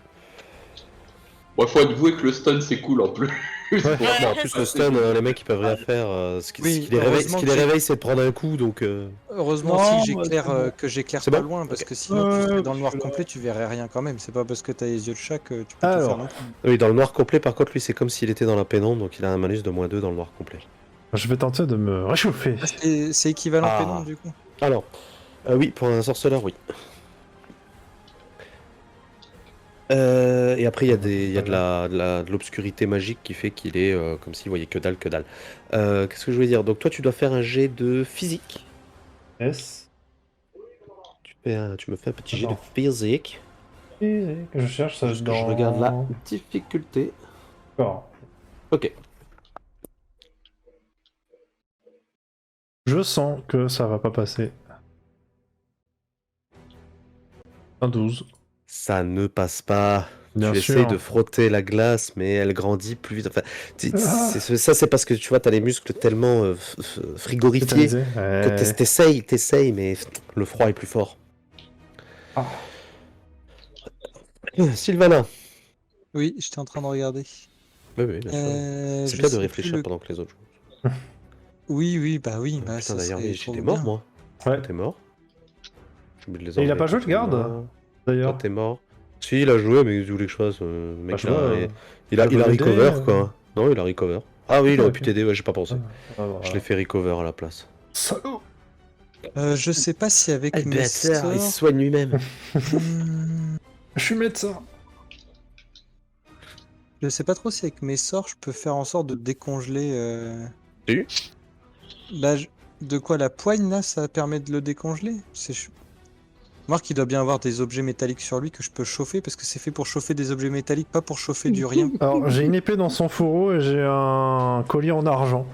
Bon, faut avouer que le stun c'est cool en plus. Ouais. Bon, en plus, le stun, les mecs ils peuvent rien faire. Ce qui Oui, les réveille, heureusement que c'est de prendre un coup, donc. Heureusement Non, aussi moi, j'éclaire c'est bon. que j'éclaire C'est pas bon loin, parce Ok. que sinon tu Ouais, serais dans le noir parce que complet, tu verrais rien quand même. C'est pas parce que t'as les yeux de chat que tu peux tout Alors. faire non plus. Oui, dans le noir complet, par contre, lui, c'est comme s'il était dans la pénombre, donc il a un malus de -2 dans le noir complet. Je vais tenter de me réchauffer. C'est équivalent Ah. pénombre du coup. Alors, oui, pour un sorceleur, oui. Et après, il y a de l'obscurité magique qui fait qu'il est comme s'il voyait que dalle, que dalle. Qu'est-ce que je voulais dire? Donc, toi, tu dois faire un jet de physique. Yes. Tu me fais un petit jet de Attends. physique. Et je cherche ça Juste que dans... je regarde la difficulté. D'accord. Ok. Je sens que ça va pas passer. Un 12. Ça ne passe pas. Bien Tu sûr. essaies de frotter la glace, mais elle grandit plus vite. Enfin, Ah. ça, c'est parce que tu vois, t'as les muscles tellement frigorifiés Tétanisé. que t'essayes, mais le froid est plus fort. Ah. Sylvana. Oui, j'étais en train de regarder. Oui, bien sûr. C'est Je bien de sais plus réfléchir le- pendant que les autres jouent. Oui, bah oui, bah Putain, ça d'ailleurs, serait j'étais trop mort, bien. moi. Ouais. T'es mort. J'ai oublié de les Et il a enlever, pas joué le garde, Toi, d'ailleurs. t'es mort. Si, il a joué, mais tu voulais que je fasse. Le mec, je vois, il a t'as pas recover, d'idée, quoi. Non, il a recover. Ah oui, il aurait Ok. pu t'aider, ouais, j'ai pas pensé. Ah, voilà. Je l'ai fait recover à la place. Salaud. Je sais pas si avec Ah, le mes bâtard, il se sorts... soigne lui-même. Hmm, Je suis médecin. je sais pas trop si avec mes sorts je peux faire en sorte de décongeler... Tu Là, de quoi la poigne là, ça permet de le décongeler? Remarque qu'il doit bien avoir des objets métalliques sur lui que je peux chauffer, parce que c'est fait pour chauffer des objets métalliques, pas pour chauffer du rien. Alors, j'ai une épée dans son fourreau et j'ai un collier en argent.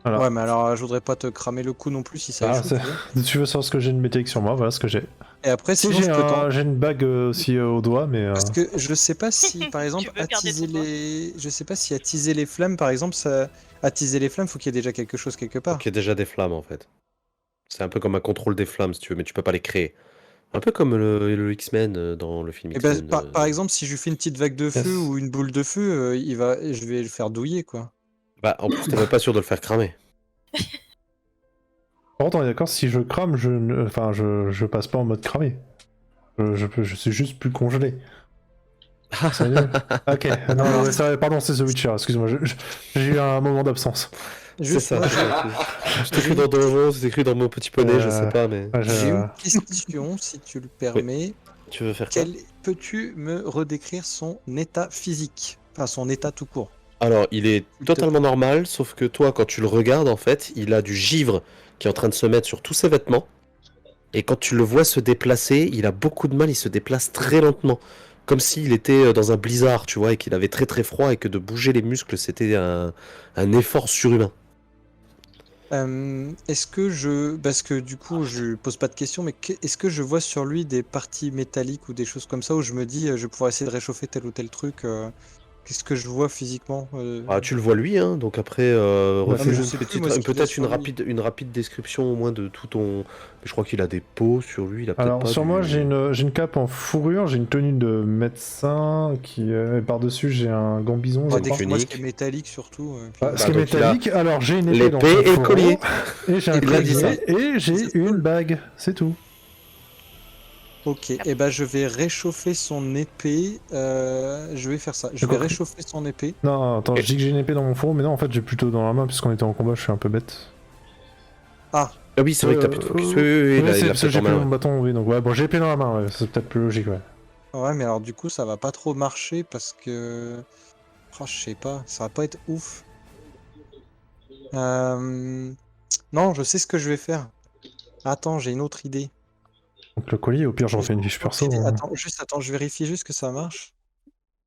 Voilà. Ouais, mais alors je voudrais pas te cramer le cou non plus si ça Ah, échoue. tu vois. tu veux savoir ce que j'ai de métallique sur moi, voilà ce que j'ai. Et après, Si sinon, je peux j'ai une bague aussi au doigt, mais... Parce que je sais pas si, par exemple, veux garder attiser ton doigt. je sais pas si attiser les flammes, par exemple, ça... attiser les flammes, faut qu'il y ait déjà quelque chose quelque part. Ok, déjà des flammes en fait. C'est un peu comme un contrôle des flammes si tu veux, mais tu peux pas les créer. Un peu comme le X-Men dans le film Et ben, X-Men. par exemple, si je lui fais une petite vague de feu Yes. ou une boule de feu, je vais le faire douiller, quoi. Bah, en plus, t'es même pas sûr de le faire cramer. Par contre, on est d'accord, si je crame, je passe pas en mode cramé. Je suis juste plus congelé. Ça y est. Ok, non, ouais, pardon, c'est The Witcher, excuse-moi, j'ai eu un moment d'absence. C'est Juste, ça. moi, C'est écrit dans Donjon, c'est écrit dans mon petit poney, je sais pas, mais. Ouais, j'ai une question, si tu le permets. Tu veux faire quoi? Peux-tu me redécrire son état physique? Enfin, son état tout court. Alors, il est totalement normal, sauf que toi, quand tu le regardes, en fait, il a du givre qui est en train de se mettre sur tous ses vêtements. Et quand tu le vois se déplacer, il a beaucoup de mal, il se déplace très lentement. Comme s'il était dans un blizzard, tu vois, et qu'il avait très très froid, et que de bouger les muscles, c'était un effort surhumain. Est-ce que parce que du coup, je pose pas de questions, mais est-ce que je vois sur lui des parties métalliques ou des choses comme ça où je me dis, je vais pouvoir essayer de réchauffer tel ou tel truc qu'est-ce que je vois physiquement Ah, tu le vois lui, hein, donc après, refais mais je une sais plus, petite- moi, ce qu'il y a peut-être sur lui. une rapide description au moins de tout ton... Je crois qu'il a des peaux sur lui, il a peut-être Alors, pas sur du- moi, j'ai une cape en fourrure, j'ai une tenue de médecin, et par-dessus, j'ai un gambison, je Moi, crois. moi, ce unique. qui est métallique surtout. Ah, ce qui est donc, il a métallique, alors j'ai une épée dans l'épée son et le fourreau, collier. et j'ai un Il a dit collier, et j'ai une bague, c'est tout. Ok, et ben je vais réchauffer son épée. Je vais faire ça. Je vais D'accord. réchauffer son épée. Non, attends, Ok. je dis que j'ai une épée dans mon fourreau, mais non, en fait, j'ai plutôt dans la main, puisqu'on était en combat, je suis un peu bête. Ah, Ah oui, c'est vrai que t'as plus de focus. Oui, Oui, il a c'est il a parce que peut-être j'ai en plus main, mon ouais. bâton, oui, donc ouais, bon, j'ai épée dans la main, ouais, c'est peut-être plus logique, ouais. ouais, mais alors du coup, ça va pas trop marcher parce que. Oh, je sais pas, ça va pas être ouf. Non, je sais ce que je vais faire. Attends, j'ai une autre idée. Donc le collier, au pire, j'en fais une fiche perso. hein. Attends, je vérifie juste que ça marche.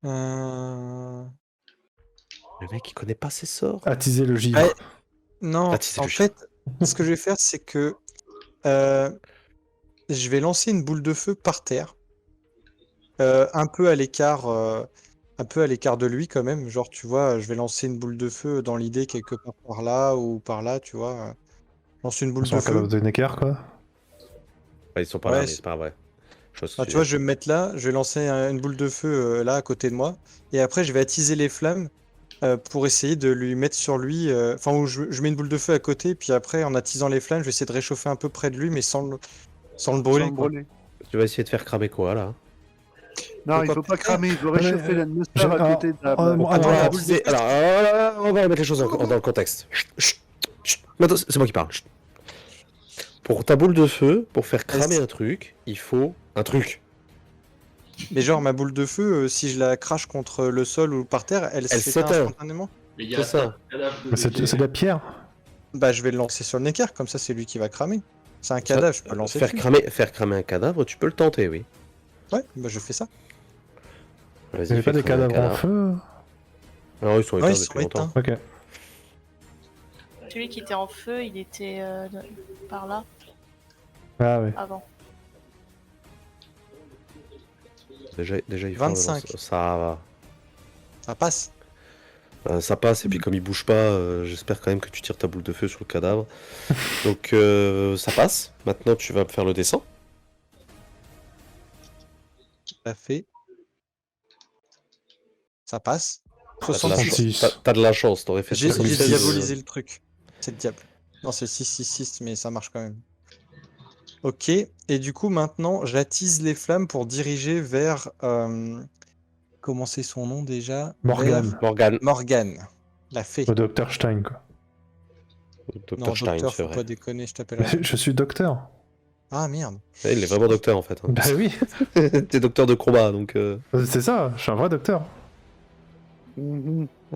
Le mec, il connaît pas ses sorts. Attiser le givre. Ouais. Non, Attiser en le chien. fait, ce que je vais faire, c'est que je vais lancer une boule de feu par terre, un peu à l'écart, de lui quand même. Genre, tu vois, je vais lancer une boule de feu dans l'idée quelque part par là ou par là, tu vois. Lance une boule Sur de la Call feu. of the Necker, quoi. Ouais, ils sont pas Ouais, là, mais c'est- c'est pas vrai. Tu vois, je vais me mettre là, je vais lancer une boule de feu là à côté de moi, et après je vais attiser les flammes pour essayer de lui mettre sur lui. Enfin, où je mets une boule de feu à côté, puis après en attisant les flammes, je vais essayer de réchauffer un peu près de lui, mais sans le brûler. Sans quoi. brûler. Tu vas essayer de faire cramer quoi là? Non, il faut pas cramer, il faut réchauffer l'atmosphère à côté de la alors, On va remettre les choses dans le contexte. Chut. Maintenant, c'est moi qui parle. Chut. Pour ta boule de feu, pour faire cramer un truc, il faut un truc. Mais genre, ma boule de feu, si je la crache contre le sol ou par terre, elle s'éteint s'éteint. instantanément. Mais il y C'est a ça. Mais c'est de la pierre. Bah, je vais le lancer sur le Neckar, comme ça c'est lui qui va cramer. C'est un cadavre, je peux le lancer Faire dessus. cramer un cadavre, tu peux le tenter, oui. Ouais, bah je fais ça. Il n'y avait pas des cadavres en feu. Non, ils sont éteints Ouais, ils depuis sont longtemps. éteints. Ok. Celui qui était en feu, il était par là, Ah ouais. avant. Déjà, il faut 25. ça va. Ça passe. Ça passe, et puis comme il bouge pas, j'espère quand même que tu tires ta boule de feu sur le cadavre. Donc ça passe. Maintenant tu vas faire le dessin. Ça fait. Ça passe. T'as de la 66. chance. T'as de la chance, t'aurais fait J'ai 66, diabolisé le truc. C'est le diable. Non, c'est 666, mais ça marche quand même. Ok, et du coup maintenant j'attise les flammes pour diriger vers... Comment c'est son nom déjà? Morgane. Vers Morgane. Morgane, la fée. Le docteur Stein, quoi. Non, Dr Stein, docteur, c'est faut vrai. pas déconner, je t'appellerai. Je suis docteur. Ah merde. Ouais, il est vraiment docteur en fait. Hein. Bah oui. T'es docteur de combat donc. C'est ça, je suis un vrai docteur.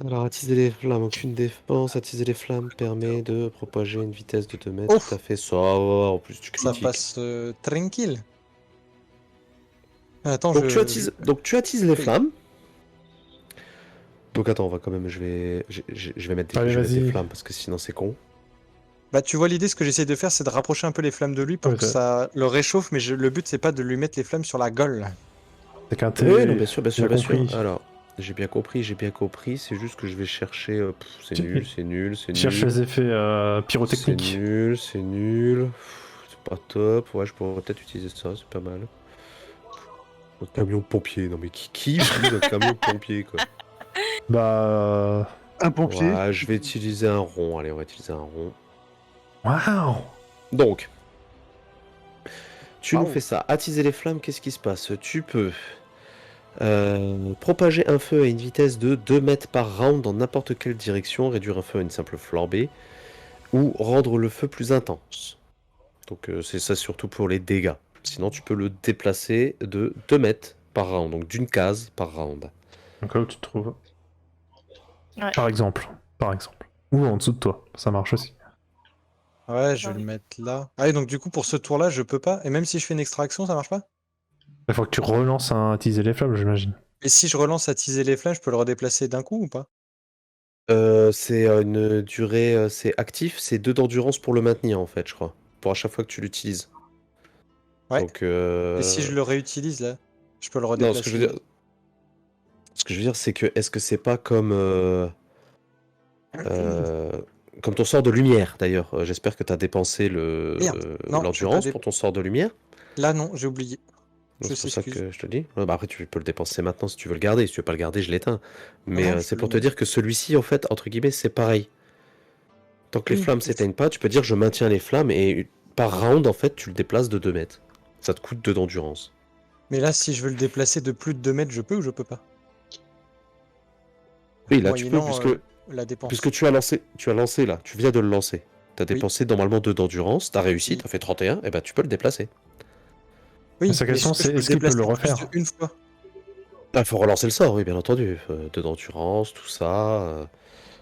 Alors, attiser les flammes, aucune défense. Attiser les flammes permet de propager une vitesse de 2 mètres. Ouf. Tout à fait, ça va. En plus, tu Ça critiques. passe tranquille. Attends, Donc, tu attises les flammes. Donc, attends, on va quand même. Je vais mettre Allez, je vais mettre des vas-y. flammes parce que sinon, c'est con. Bah tu vois l'idée, ce que j'essaie de faire, c'est de rapprocher un peu les flammes de lui pour Ok. que ça le réchauffe, mais le but c'est pas de lui mettre les flammes sur la gueule. C'est qu'un thé. Oui, non, bien sûr, bien sûr, j'ai bien sûr. compris. Alors, j'ai bien compris. C'est juste que je vais chercher. C'est Tu- nul. Cherche les effets pyrotechniques. C'est nul. C'est pas top. Ouais, je pourrais peut-être utiliser ça, c'est pas mal. Un camion de pompier. Non, mais qui utilise un camion de pompier, quoi? Bah. Un pompier. Ouais, je vais utiliser un rond. Allez, on va utiliser un rond. Waouh! Donc, tu nous Waouh. fais ça. Attiser les flammes, qu'est-ce qui se passe? Tu peux propager un feu à une vitesse de 2 mètres par round dans n'importe quelle direction, réduire un feu à une simple flambée, ou rendre le feu plus intense. Donc c'est ça surtout pour les dégâts. Sinon tu peux le déplacer de 2 mètres par round, donc d'une case par round. Donc là où tu te trouves. Ouais. Par exemple. Ou en dessous de toi, ça marche aussi. Ouais, je vais le mettre là. Ah et donc du coup pour ce tour-là, je peux pas. Et même si je fais une extraction, ça marche pas? Il faut que tu relances un attiser les flammes, j'imagine. Et si je relance attiser les flammes, je peux le redéplacer d'un coup ou pas? C'est une durée, c'est actif, c'est 2 d'endurance pour le maintenir en fait, je crois. Pour à chaque fois que tu l'utilises. Ouais. Donc, Et si je le réutilise là, je peux le non, redéplacer. ce que je veux dire, c'est que est-ce que c'est pas comme comme ton sort de lumière d'ailleurs. J'espère que tu as dépensé Merde, non, l'endurance j'ai pas pour ton sort de lumière. Là non, j'ai oublié. Donc, Je c'est pour ça s'excuse. que je te dis. Ouais, bah après, tu peux le dépenser maintenant si tu veux le garder. Si tu veux pas le garder, je l'éteins. Mais Non, je c'est peux pour le te dire que celui-ci, en fait, entre guillemets, c'est pareil. Tant que les Oui, flammes c'est s'éteignent pas, tu peux dire je maintiens les flammes et par round, en fait, tu le déplaces de 2 mètres. Ça te coûte 2 d'endurance. Mais là, si je veux le déplacer de plus de 2 mètres, je peux ou je peux pas? Oui, là, tu peux, Moyennant, la dépense. puisque tu as lancé là, tu viens de le lancer. Tu as dépensé normalement 2 d'endurance, tu as réussi, Oui. tu as fait 31, et bah tu peux le déplacer. Oui, Sa mais question, est-ce que je c'est peux est-ce qu'il peut déplacer le plus refaire? de une fois? Il faut relancer le sort, oui, bien entendu. 2 d'endurance, tout ça.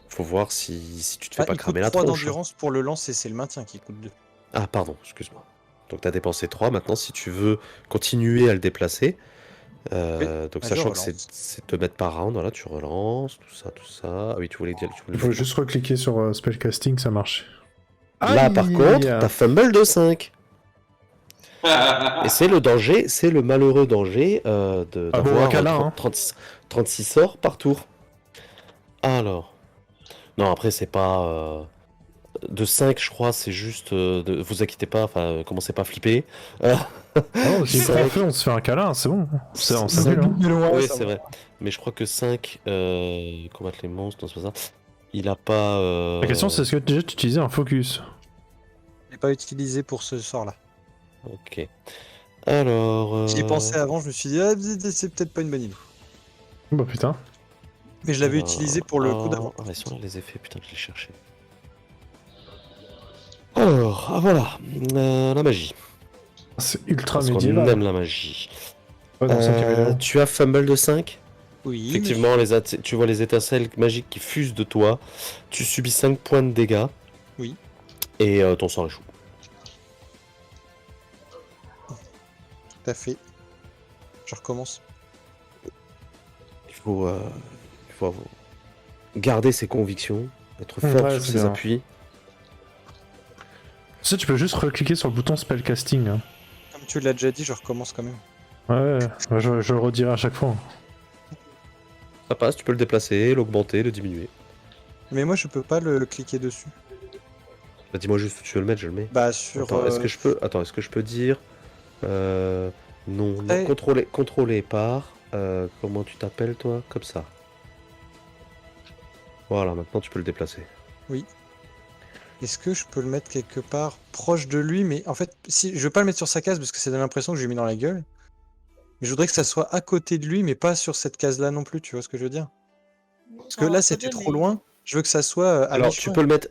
Faut voir si tu te fais Bah, pas il coûte cramer la 3 tronche. d'endurance pour le lancer, c'est le maintien qui coûte 2. Ah, pardon, excuse-moi. Donc tu as dépensé 3, maintenant si tu veux continuer à le déplacer, donc je sachant que relance. c'est 2 mètres par round, voilà, tu relances, tout ça. Ah oui, tu voulais dire. Il faut juste recliquer sur spellcasting, ça marche. Là, par Aïe. contre, t'as fumble de 5. Et c'est le danger, c'est le malheureux danger d'avoir câlin, hein. 36 sorts par tour. Alors. Non, après, c'est pas. De 5, je crois, c'est juste. Vous inquiétez pas, enfin, commencez pas à flipper. Non, si Cinq. on fait, on se fait un câlin, c'est bon. On Cinq. s'amuse, hein. Oui, c'est vrai. Mais je crois que 5, combattre les monstres, non, c'est pas ça. Il a pas. La question, c'est est-ce que déjà tu utilisais un focus? Je l'ai pas utilisé pour ce sort-là. Ok. Alors. J'y ai pensé avant, je me suis dit, ah, c'est peut-être pas une bonne idée. Bah putain. Mais je l'avais utilisé pour le coup d'avant. Ah, ils sont là les effets, putain, je les cherchais. Alors, voilà. La magie. C'est ultra Parce qu'on médiéval. aime la magie. Ouais, dans le 5 événement. Tu as Fumble de 5. Oui. Effectivement, tu vois les étincelles magiques qui fusent de toi. Tu subis 5 points de dégâts. Oui. Et ton sang échoue. Tout à fait. Je recommence. Il faut garder ses convictions, être fort Ouais, sur c'est ses bien. appuis. Tu sais, tu peux juste recliquer sur le bouton spellcasting. Hein. Comme tu l'as déjà dit, je recommence quand même. Ouais, je le redirai à chaque fois. Ça passe, tu peux le déplacer, l'augmenter, le diminuer. Mais moi, je peux pas le cliquer dessus. Bah, dis-moi juste, tu veux le mettre, je le mets. Bah, sur. Attends, est-ce que je peux dire non, Ouais. contrôler par comment tu t'appelles toi? Comme ça. Voilà, maintenant tu peux le déplacer. Est-ce que je peux le mettre quelque part proche de lui? Mais en fait, si je veux pas le mettre sur sa case parce que ça donne l'impression que je lui ai mis dans la gueule. Mais je voudrais que ça soit à côté de lui, mais pas sur cette case-là non plus, tu vois ce que je veux dire? Parce que là, c'était trop loin. Je veux que ça soit à Alors mi-chemin.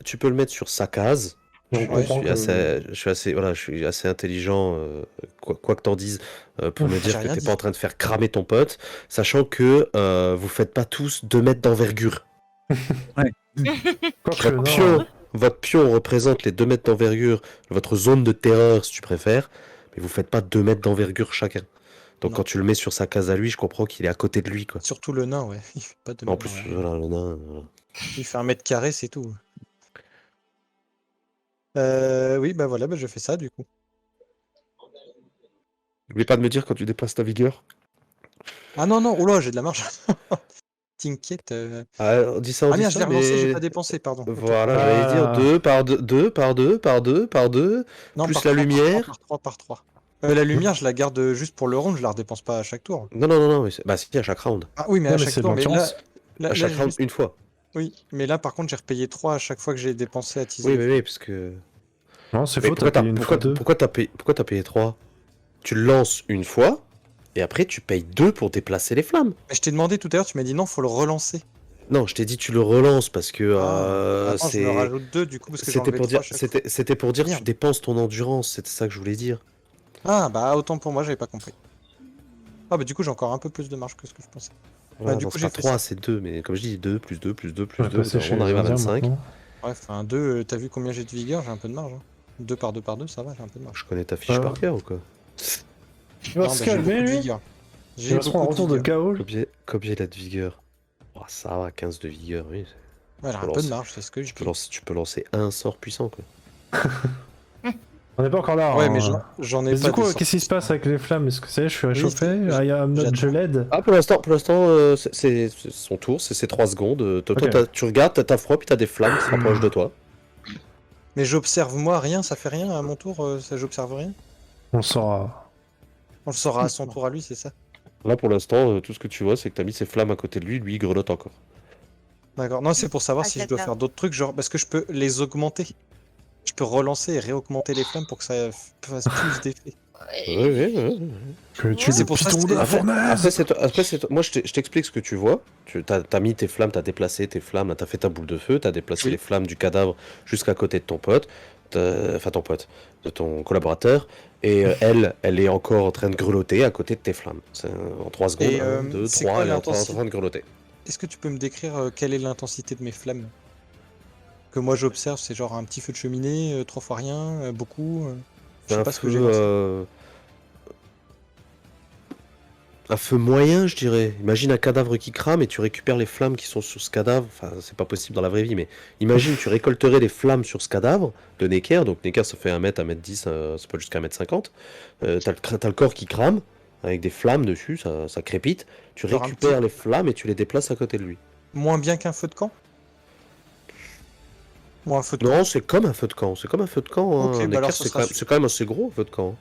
tu peux le mettre sur sa case. Donc, Ouais. Je suis assez intelligent, quoi que t'en dises, pour me J'ai dire que rien t'es dit. pas en train de faire cramer ton pote, sachant que vous faites pas tous 2 mètres d'envergure. Quoique, non. Votre pion représente les 2 mètres d'envergure, votre zone de terreur si tu préfères, mais vous faites pas 2 mètres d'envergure chacun. Donc Non. quand tu le mets sur sa case à lui, je comprends qu'il est à côté de lui, quoi. Surtout le nain, ouais. Il fait pas de En mètre, plus, ouais. voilà, le nain, voilà. Il fait 1 m², c'est tout. Oui, bah voilà, bah je fais ça du coup. N'oublie pas de me dire quand tu déplaces ta vigueur. Ah non, non, oula, j'ai de la marge. T'inquiète. Ah, dis ça, Ah merde, je l'ai relancé, j'ai pas dépensé, pardon. Ok. Voilà, j'allais dire 2 par 2, 2 par 2 par 2 par 2, Non, plus par la 3, lumière. Par 3, par 3. La lumière, je la garde juste pour le round, je la redépense pas à chaque tour. Non, mais bah si, à chaque round. Ah oui, mais Ouais, à mais chaque c'est de tour. Mais là, l'endurance. À chaque j'ai round, juste- une fois. Oui, mais là, par contre, j'ai repayé 3 à chaque fois que j'ai dépensé à teaser. Oui, parce que... Non, c'est Mais faux, t'as payé une fois deux. pourquoi t'as payé 3? Tu le lances une fois, et après tu payes 2 pour déplacer les flammes. Mais je t'ai demandé tout à l'heure, tu m'as dit non, faut le relancer. Non, je t'ai dit tu le relances parce que Attends, je me rajoute 2 du coup, parce que j'ai C'était enlevé pour 3 dire, à chaque fois. c'était pour dire tu Merde. dépenses ton endurance, c'était ça que je voulais dire. Ah bah autant pour moi, j'avais pas compris. Ah bah du coup, j'ai encore un peu plus de marge que ce que je pensais. Voilà, du non, coup, c'est j'ai pas fait 3, ça. c'est 2, mais comme je dis, 2 plus 2 plus 2 plus Ouais, 2, passer chez on arrive à les Indiens 25. maintenant. Bref, un 2, t'as vu combien j'ai de vigueur, j'ai un peu de marge. Hein. 2 par 2 par 2, ça va, j'ai un peu de marge. Je connais ta fiche par cœur ou quoi? Il va Non, se bah, j'ai beaucoup calmer, de lui. vigueur. Il J'ai va se prendre un beaucoup retour de vigueur. chaos. Combien il a de vigueur? Oh, ça va, 15 de vigueur, oui. Voilà, Tu un peux peu de lancer- marge, c'est ce que je dis. Tu peux lancer un sort puissant, quoi. On n'est pas encore là. Ouais, hein. mais j'en ai Mais pas. du coup, des sorts. qu'est-ce qui se passe avec les flammes? Est-ce que ça y est, je suis réchauffé? c'est- I am not j'attends. geled. Ah, pour l'instant, c'est son tour, c'est 3 secondes. Toi, Ok. tu regardes, t'as froid, puis t'as des flammes qui se rapprochent de toi. Mais j'observe moi rien, ça fait rien à mon tour, ça j'observe rien. On saura. On le saura à son tour à lui, c'est ça? Là, pour l'instant, tout ce que tu vois, c'est que t'as mis ses flammes à côté de lui, lui, il grelotte encore. D'accord. Non, c'est pour savoir Ah, si je dois caca. faire d'autres trucs, genre parce que je peux les augmenter. Je peux relancer et réaugmenter les flammes pour que ça fasse plus d'effet. Oui. Que tu C'est le pour ça que piton de c'est- la fournaise. Après, c'est toi. Moi, je t'explique ce que tu vois. T'as mis tes flammes, t'as déplacé tes flammes, là, t'as fait ta boule de feu, t'as déplacé Oui. les flammes du cadavre jusqu'à côté de ton pote, enfin ton pote, de ton collaborateur, et elle est encore en train de grelotter à côté de tes flammes. En 3 secondes, Et, 1, 2, c'est 3, quoi elle est en train l'intensité de grelotter. Est-ce que tu peux me décrire quelle est l'intensité de mes flammes? Que moi j'observe, c'est genre un petit feu de cheminée, 3 fois rien, beaucoup. Je sais Un pas ce que feu, j'ai lancé. un feu moyen, je dirais. Imagine un cadavre qui crame et tu récupères les flammes qui sont sur ce cadavre. Enfin, c'est pas possible dans la vraie vie, mais imagine, tu récolterais les flammes sur ce cadavre de Necker. Donc Necker, ça fait 1 m, 1m10, c'est pas jusqu'à 1m50. T'as le corps qui crame, avec des flammes dessus, ça crépite. Tu Genre un récupères les flammes et tu les déplaces à côté de lui. Moins bien qu'un feu de camp? Ou un feu de camp. Non, c'est comme un feu de camp. C'est comme un feu de camp. Hein. Ok, Un bah alors équerre, ce c'est sera quand même assez gros, un feu de camp.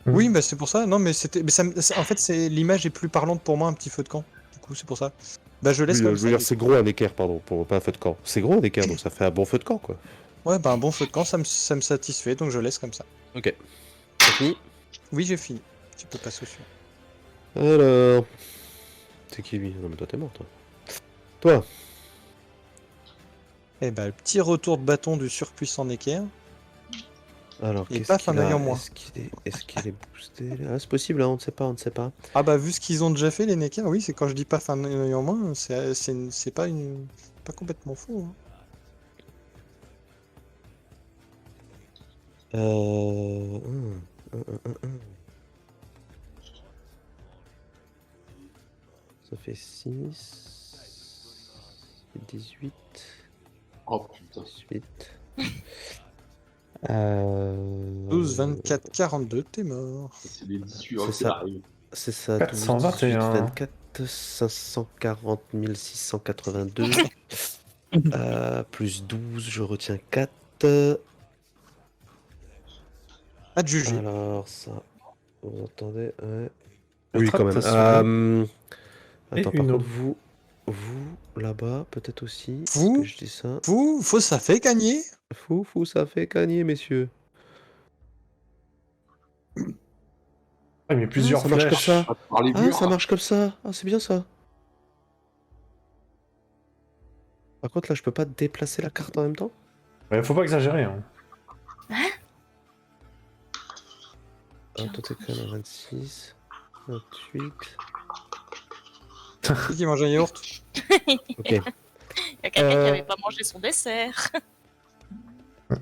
Oui, bah c'est pour ça. Non, mais c'était. En fait, c'est l'image est plus parlante pour moi, un petit feu de camp. Du coup, c'est pour ça. Bah, je laisse Oui, comme je ça. veux dire, du c'est coup. gros un équerre, pardon, pas un feu de camp. C'est gros un équerre, donc ça fait un bon feu de camp, quoi. Ouais, bah un bon feu de camp, ça me satisfait, donc je laisse comme ça. Ok. C'est fini. Oui, j'ai fini. Tu peux passer au suivant. Alors. C'est qui lui? Non, mais toi, t'es mort, toi. Toi. Eh bah, le petit retour de bâton du surpuissant équerre. Alors, Et qu'est-ce paf, un qu'il a? œil en moins. Est-ce qu'il est boosté là? Ah, c'est possible, hein, on ne sait pas, on ne sait pas. Ah bah, vu ce qu'ils ont déjà fait, les Neckers, oui, c'est quand je dis paf, un œil en moins, c'est pas une. Pas complètement faux. Hein. Ça fait 6... 18... Oh putain. 18... 12, 24, 42, t'es mort. C'est les 18 C'est qui ça. arrivent. C'est ça, 421. 24, 540 682. Plus 12, je retiens 4. Pas de juger. Alors, ça... Vous entendez? Ouais. Le Oui, quand même. traptation. Et Attends, par une contre, eau. vous là-bas, peut-être aussi. Vous Est-ce que je dis ça? Faut ça fait gagner. Fou, ça fait gagner, messieurs. Ah, mais plusieurs ça marche comme flèches. ça. Par les Ah, murs. ça marche comme ça. Ah, c'est bien ça. Par contre, là, je peux pas déplacer la carte en même temps. Ouais, faut pas exagérer. Hein. Ah, toi, t'es quand même à 26, 28. Qui mange un yaourt? Ok. Il y a quelqu'un qui avait pas mangé son dessert.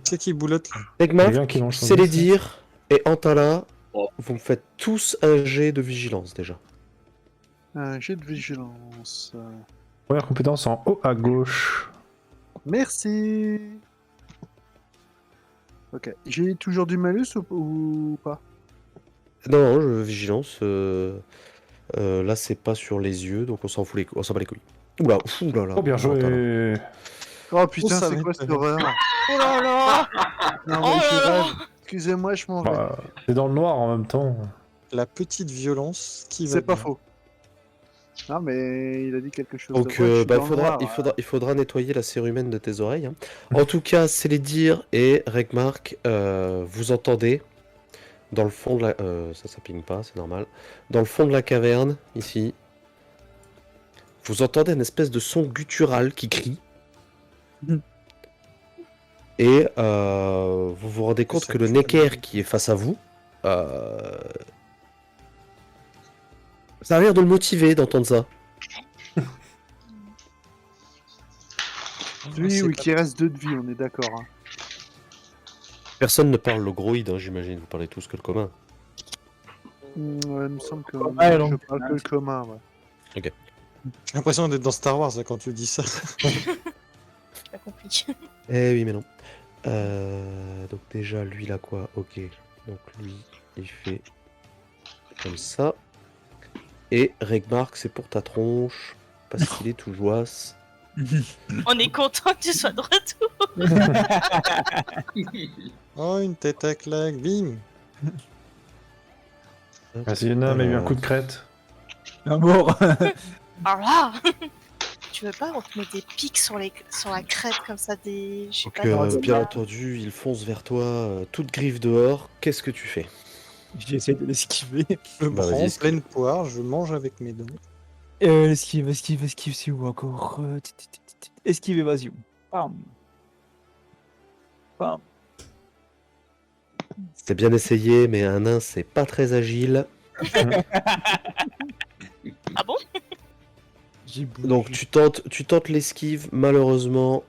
C'est qui boulotte là? Egma, Quelqu'un qui mange son c'est les dessert. dires et Antala, Oh. vous me faites tous un jet de vigilance déjà. Un jet de vigilance. Première compétence en haut à gauche. Merci. Ok. J'ai toujours du malus ou pas? Non, vigilance. Là, c'est pas sur les yeux, donc on s'en fout on s'en bat les couilles. Oula, oulala. Oh, bien joué. Oh putain, ça c'est va quoi être- cette horreur? Oh là là. Non, Oh mais je là là. rêve. Excusez-moi, je m'en vais. Bah, c'est dans le noir en même temps. La petite violence qui va C'est pas bien. faux. Non, mais il a dit quelque chose Donc, de vrai. Je suis bah, dans le noir. il faudra nettoyer la cérumène de tes oreilles. Hein. En tout cas, c'est les dires et Regmark, vous entendez dans le fond de la... ça ping pas, c'est normal. Dans le fond de la caverne, ici, vous entendez une espèce de son guttural qui crie. Et vous vous rendez compte Ça que le pue, Necker ça. qui est face à vous, ça a l'air de le motiver d'entendre ça. Lui, C'est oui, pas- qui reste 2 de vie, on est d'accord. Hein. Personne ne parle le groïde, hein, j'imagine. Vous parlez tous que le commun. Ouais, il me semble que Ouais, je donc. parle que le commun. Ouais. J'ai l'impression d'être dans Star Wars là, quand tu dis ça. Pas compris. Eh oui, mais non. Donc déjà, lui, là, quoi? Ok. Donc lui, il fait comme ça. Et Regmark, c'est pour ta tronche. Parce qu'il est tout joasse. On est content que tu sois de retour. Oh, une tête à claque, bim. Vas-y, Yana m'a eu un coup de crête. Un mort. Alors là, tu veux pas on te met des pics sur la crête comme ça, des... Je sais Donc, pas, des bien débats. entendu, il fonce vers toi, toute griffe dehors. Qu'est-ce que tu fais? J'essaie de l'esquiver. Je Bah, prends vas-y, pleine poire, je mange avec mes dents. Esquive, c'est où encore? Esquive, évasion. Bam. Bam. C'est bien essayé, mais un nain, c'est pas très agile. Ah bon? J'ai bougé. Donc tu tentes l'esquive, malheureusement,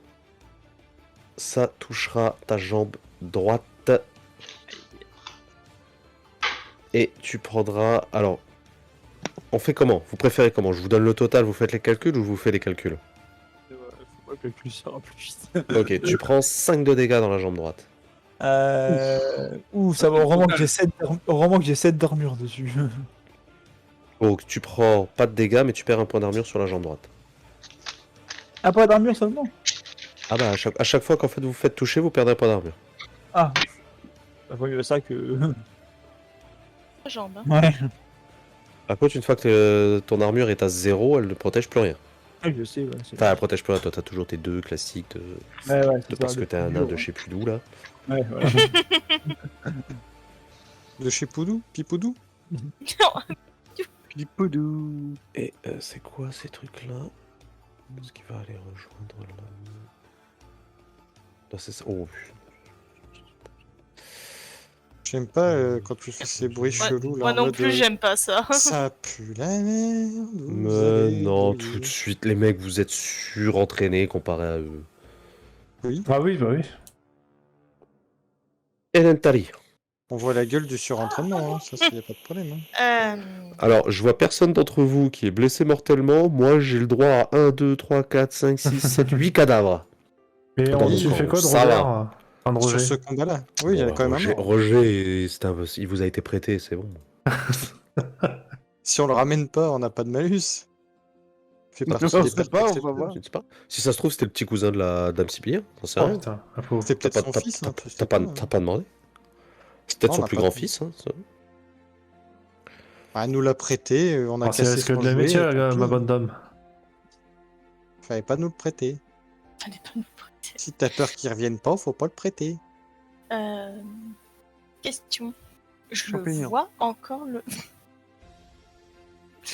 ça touchera ta jambe droite. Et tu prendras... Alors, on fait comment? Vous préférez comment? Je vous donne le total, vous faites les calculs ou je vous fais les calculs? Faut pas calculer ça plus vite. Ok, tu prends 5 de dégâts dans la jambe droite. Ouh, ça va vraiment que j'ai 7 d'armure dessus. Donc tu prends pas de dégâts, mais tu perds un point d'armure sur la jambe droite. Ah, pas d'armure seulement? Ah bah, à chaque fois qu'en fait vous vous faites toucher, vous perdrez pas d'armure. Ah, ça vaut mieux ça que. Jambe. Hein. Ouais, Par contre, une fois que ton armure est à 0, elle ne protège plus rien. je sais, ouais. Enfin, elle protège plus rien. Toi, t'as toujours tes 2 classiques Ouais, de parce que t'es un nain de je sais plus d'où là. Ouais, voilà. De chez Poudou Pipoudou Pipoudou. Et c'est quoi ces trucs-là? Est-ce qu'il va aller rejoindre là? Là, c'est ça. Oh, putain. J'aime pas quand tu fais ces bruits Ouais, chelous là. moi en non mode, plus, j'aime pas ça. Ça pue la merde. vous Mais allez non, brûler. tout de suite, les mecs, vous êtes surentraînés comparé à eux. Oui, Ah oui, bah oui. Elentari. on voit la gueule du surentraînement, hein. Ça, y a pas de problème. Hein. Alors, je vois personne d'entre vous qui est blessé mortellement. Moi, j'ai le droit à 1, 2, 3, 4, 5, 6, 7, 8 cadavres. Mais Dans tu mon fais camp, quoi de ça Robert va. Enfin, de Sur Roger ce combat-là. Oui, il y en a Bon, quand même Roger, un mort. Roger, il vous a été prêté, c'est bon. Si on le ramène pas, on n'a pas de malus. Il fait partie On des sait pertes pas, on va acceptées. voir. Je ne sais pas. Si ça se trouve, c'était le petit cousin de la dame Cyprien, j'en sais Oh rien. putain, la pauvre. C'était T'as peut-être pas, son fils. Hein, tu sais t'as pas demandé. C'est peut-être Non, on son n'a plus pas grand de- fils. Hein, ça. Ah, elle nous l'a prêté, on a Alors, c'est cassé risque de son la jouet, métier, tant pis. ma bonne dame. Fallait pas nous le prêter. Fallait pas nous prêter. Si t'as peur qu'il revienne pas, faut pas le prêter. Question. Je Champignon. le vois encore le.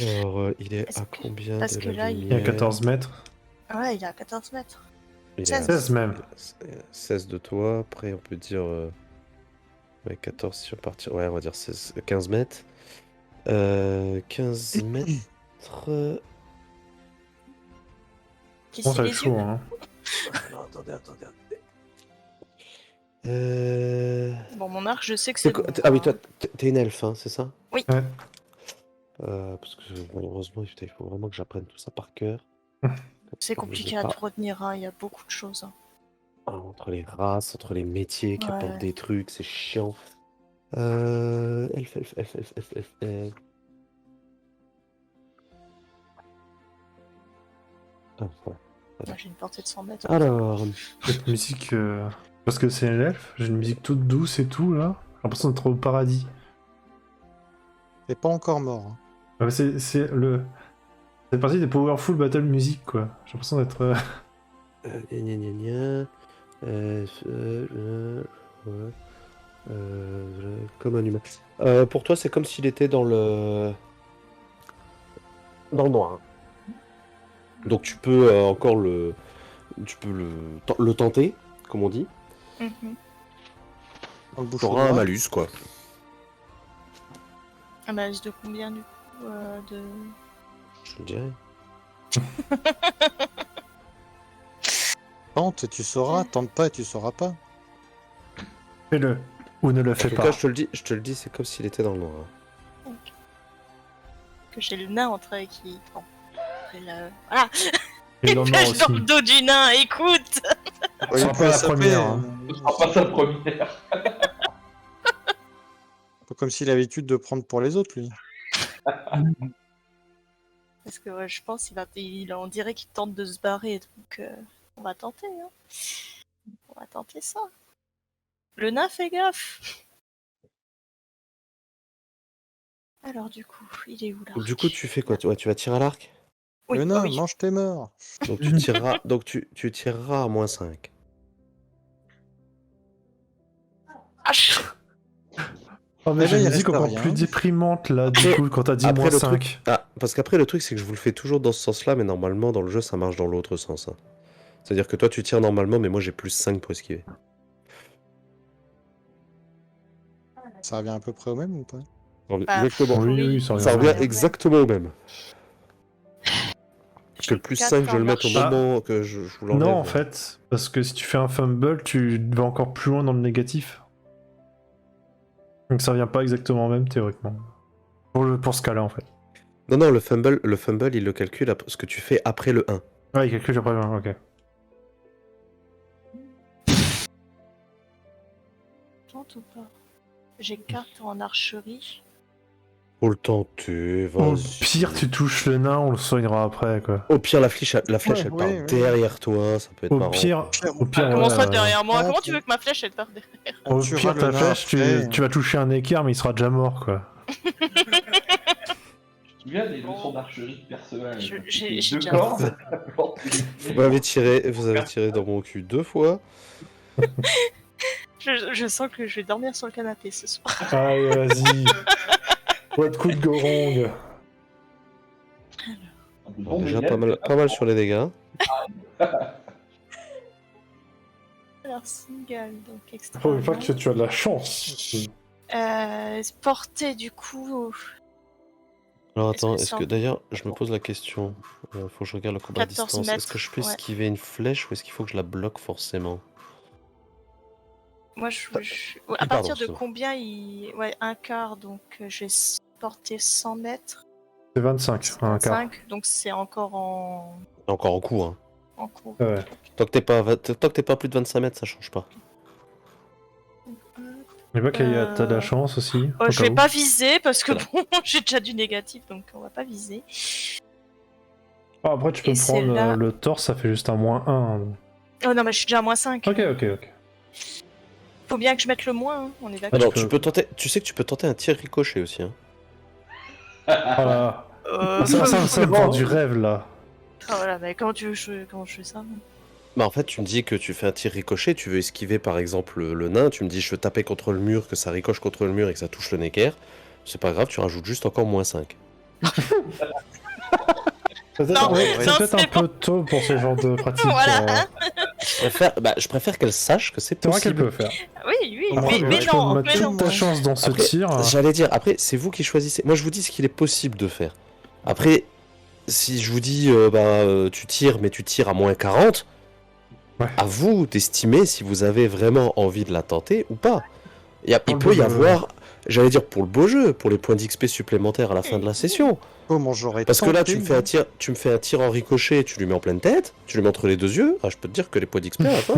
Alors, il est Est-ce à que- combien parce de que la là, Il y a lumière 14 mètres. Ouais, il est à 14 mètres. Il est 16. à 16 même. 16 de toi. Après, on peut dire. Ouais, 14 si on partir. Ouais, on va dire 16, 15 mètres. 15 mètres. Qui Bon, c'est ça va les être yeux chaud, hein. Non, attendez. Bon, mon arc, je sais que C'est c'est quoi- bon. Ah oui, hein. toi, t'es une elfe, hein, c'est ça? Oui. Ouais. Parce que malheureusement, putain, il faut vraiment que j'apprenne tout ça par cœur. C'est Comme compliqué j'ai à pas- tout retenir, hein, il y a beaucoup de choses. Hein. Entre les races, entre les métiers qui Ouais. apportent des trucs, c'est chiant. Elfe. Ah, voilà. Moi, j'ai une portée de 100 mètres. Alors, Cette musique, parce que c'est un elfe, j'ai une musique toute douce et tout, là. J'ai l'impression d'être au paradis. T'es pas encore mort. Hein. Ah, mais c'est le... C'est parti des Powerful Battle Music, quoi. J'ai l'impression d'être... gna, gna, gna, comme un humain. Pour toi, c'est comme s'il était dans le noir. Donc tu peux encore le tenter, comme on dit. Mhm. Dans le bouchon T'auras un noir. malus, quoi. Un malus de combien, du coup de... Je te le dirais. Tente, tu sauras. Tente pas, tu sauras pas. Fais-le. Ou ne le En fais tout pas. cas, je te le dis, c'est comme s'il était dans le noir. Que j'ai le nain entre qui... Bon. Après, là... Voilà. Et dans le noir Flèche dans le aussi. dos du nain, écoute. Ouais, sera il pas la peut s'appeler, première, hein. Ce sera pas sa première. Pas comme s'il avait l'habitude de prendre pour les autres, lui. Parce que ouais, je pense on dirait qu'il tente de se barrer, donc on va tenter. Hein. On va tenter ça. Le nain, fais gaffe. Alors du coup, il est où là? Du coup, tu fais quoi? Tu vas tirer à l'arc? Oui, Le nain, oui. mange tes morts. Donc tu tireras, tu tireras à -5. Ah, Oh, mais Eh j'ai ben, une il musique reste encore rien. plus déprimante, là, du Après- coup, quand t'as dit Après, le -5. truc... Ah, parce qu'après, le truc, c'est que je vous le fais toujours dans ce sens-là, mais normalement, dans le jeu, ça marche dans l'autre sens. Hein. C'est-à-dire que toi, tu tires normalement, mais moi, j'ai +5 pour esquiver. Ça revient à peu près au même ou pas? Bah, Exactement. Oui, oui, ça Ça revient. revient exactement au même. Parce que j'ai le +5, 4 je vais le mettre au en moment que je vous l'enlève. Non, en fait, parce que si tu fais un fumble, tu vas encore plus loin dans le négatif. Donc ça revient pas exactement au même, théoriquement. Pour ce cas-là, en fait. Non, le fumble, il le calcule ce que tu fais après le 1. Ouais, il calcule après, ok. Tente ou pas? J'ai 4 en archerie. Faut le tenter, Au vas-y. pire, tu touches le nain, on le soignera après, quoi. Au pire, la flèche, elle part ouais. derrière toi, ça peut être Au marrant. pire, Comment ça ouais, derrière moi? Ah, Comment tu tu- veux que ma flèche elle parte derrière? au Tu pire, auras ta le nain flèche, après. tu vas toucher un équerre, mais il sera déjà mort, quoi. Tu te souviens des leçons d'archerie de Perceval? J'ai Deux déjà- cordes. Vous avez tiré dans mon cul 2 fois. Je sens que je vais dormir sur le canapé ce soir. Allez, vas-y. Ouais, de coup de gorong. Bon, Déjà mais pas mal sur les dégâts. Alors, single, donc extra. Faut pas que tu as de la chance. Portée du coup. Alors Est-ce attends, que est-ce ça- que d'ailleurs, je me pose la question. Faut que je regarde le combat à 14 distance. Est-ce que je peux mètres, ouais. esquiver une flèche ou est-ce qu'il faut que je la bloque forcément? Moi, ouais, à Pardon, partir de excuse-moi. combien il. Ouais, un quart, donc je vais porter 100 mètres. C'est 25, un quart. 5, donc c'est encore Encore en cours, hein. en cours. Ouais. Tant que t'es pas à plus de 25 mètres, ça change pas. Mais pas qu'il y a t'as de la chance aussi. au Je cas vais où. pas viser parce que bon, j'ai déjà du négatif, donc on va pas viser. Ah, après, tu peux Et c'est prendre là- le torse, ça fait juste un -1. Oh non, mais je suis déjà à -5. Ok, ok, ok. Faut bien que je mette le moins, hein, on est d'accord. Alors, peux- tu sais que tu peux tenter un tir ricochet aussi, hein. Voilà. Ça me vend du rêve, là. Ah, voilà, mais comment je fais ça? Bah en fait, tu me dis que tu fais un tir ricochet, tu veux esquiver par exemple le nain, tu me dis je veux taper contre le mur, que ça ricoche contre le mur et que ça touche le néquer. C'est pas grave, tu rajoutes juste encore -5. C'est Non, peut-être c'est un peu tôt pour ce genre de pratique. Voilà. Je préfère qu'elle sache que c'est C'est vrai qu'elle possible. peut faire. Oui, Après, mais tu peux non, mettre mais non. toute ta chance dans ce Après, tir. J'allais dire, après, c'est vous qui choisissez. Moi, je vous dis ce qu'il est possible de faire. Après, si je vous dis, tu tires, mais tu tires à -40, Ouais. à vous d'estimer si vous avez vraiment envie de la tenter ou pas. Il Pour le peut beau y jeu. avoir, j'allais dire pour le beau jeu, pour les points d'XP supplémentaires à la fin de la session. Comment j'aurais Parce que là, tenté, tu me fais un tir en ricochet, tu lui mets en pleine tête, tu lui mets entre les deux yeux. Ah, je peux te dire que les points d'XP à la fin.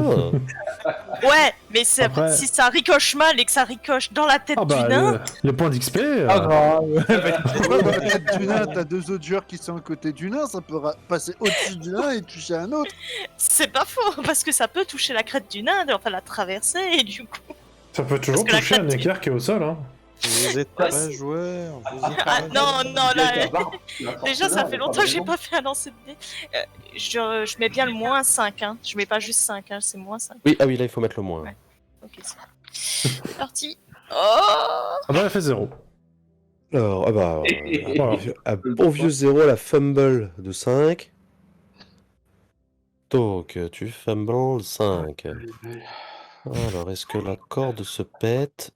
Ouais, mais Après- si ça ricoche mal et que ça ricoche dans la tête Ah bah, du nain, le point d'XP. Pas grave. Ouais, dans la tête du nain, t'as deux autres joueurs qui sont à côté du nain, ça peut passer au-dessus du nain et toucher un autre. c'est pas faux, parce que ça peut toucher la crête du nain, enfin la traverser, et du coup... Ça peut toujours Parce que la toucher un crête- équerre qui est au sol. Hein. Vous êtes Ouais, pas joueur. Vous êtes Ah pas non, non, là... Déjà, ça fait fait longtemps que j'ai pas fait un lancer de dés. Je mets bien le -5, hein. Je mets pas juste 5, hein, c'est -5. Oui, ah oui, là, il faut mettre le moins. Ouais. Ok, c'est parti. Oh Ah bah, elle fait 0. Alors, Voilà. un bon vieux 0, la fumble de 5. Donc, tu fumbles 5. Alors, est-ce que la corde se pète?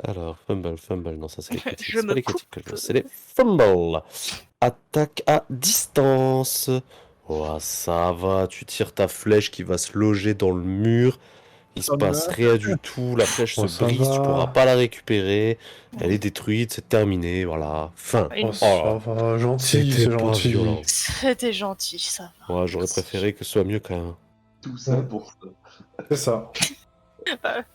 Alors, fumble, non, ça c'est les critiques. Je C'est me pas les coupe. critiques que je veux, c'est les fumbles. Attaque à distance. Oh, ça va, tu tires ta flèche qui va se loger dans le mur. Il se passe rien du tout, la flèche Oh, se ça brise, tu va. pourras pas la récupérer. Elle est détruite, c'est terminé, voilà. Fin. Une- Oh, ça va, gentil, C'était c'est pas gentil. violent. C'était gentil, ça va. Ouais, j'aurais préféré que ce soit mieux quand même. Tout ça pour ça. C'est ça.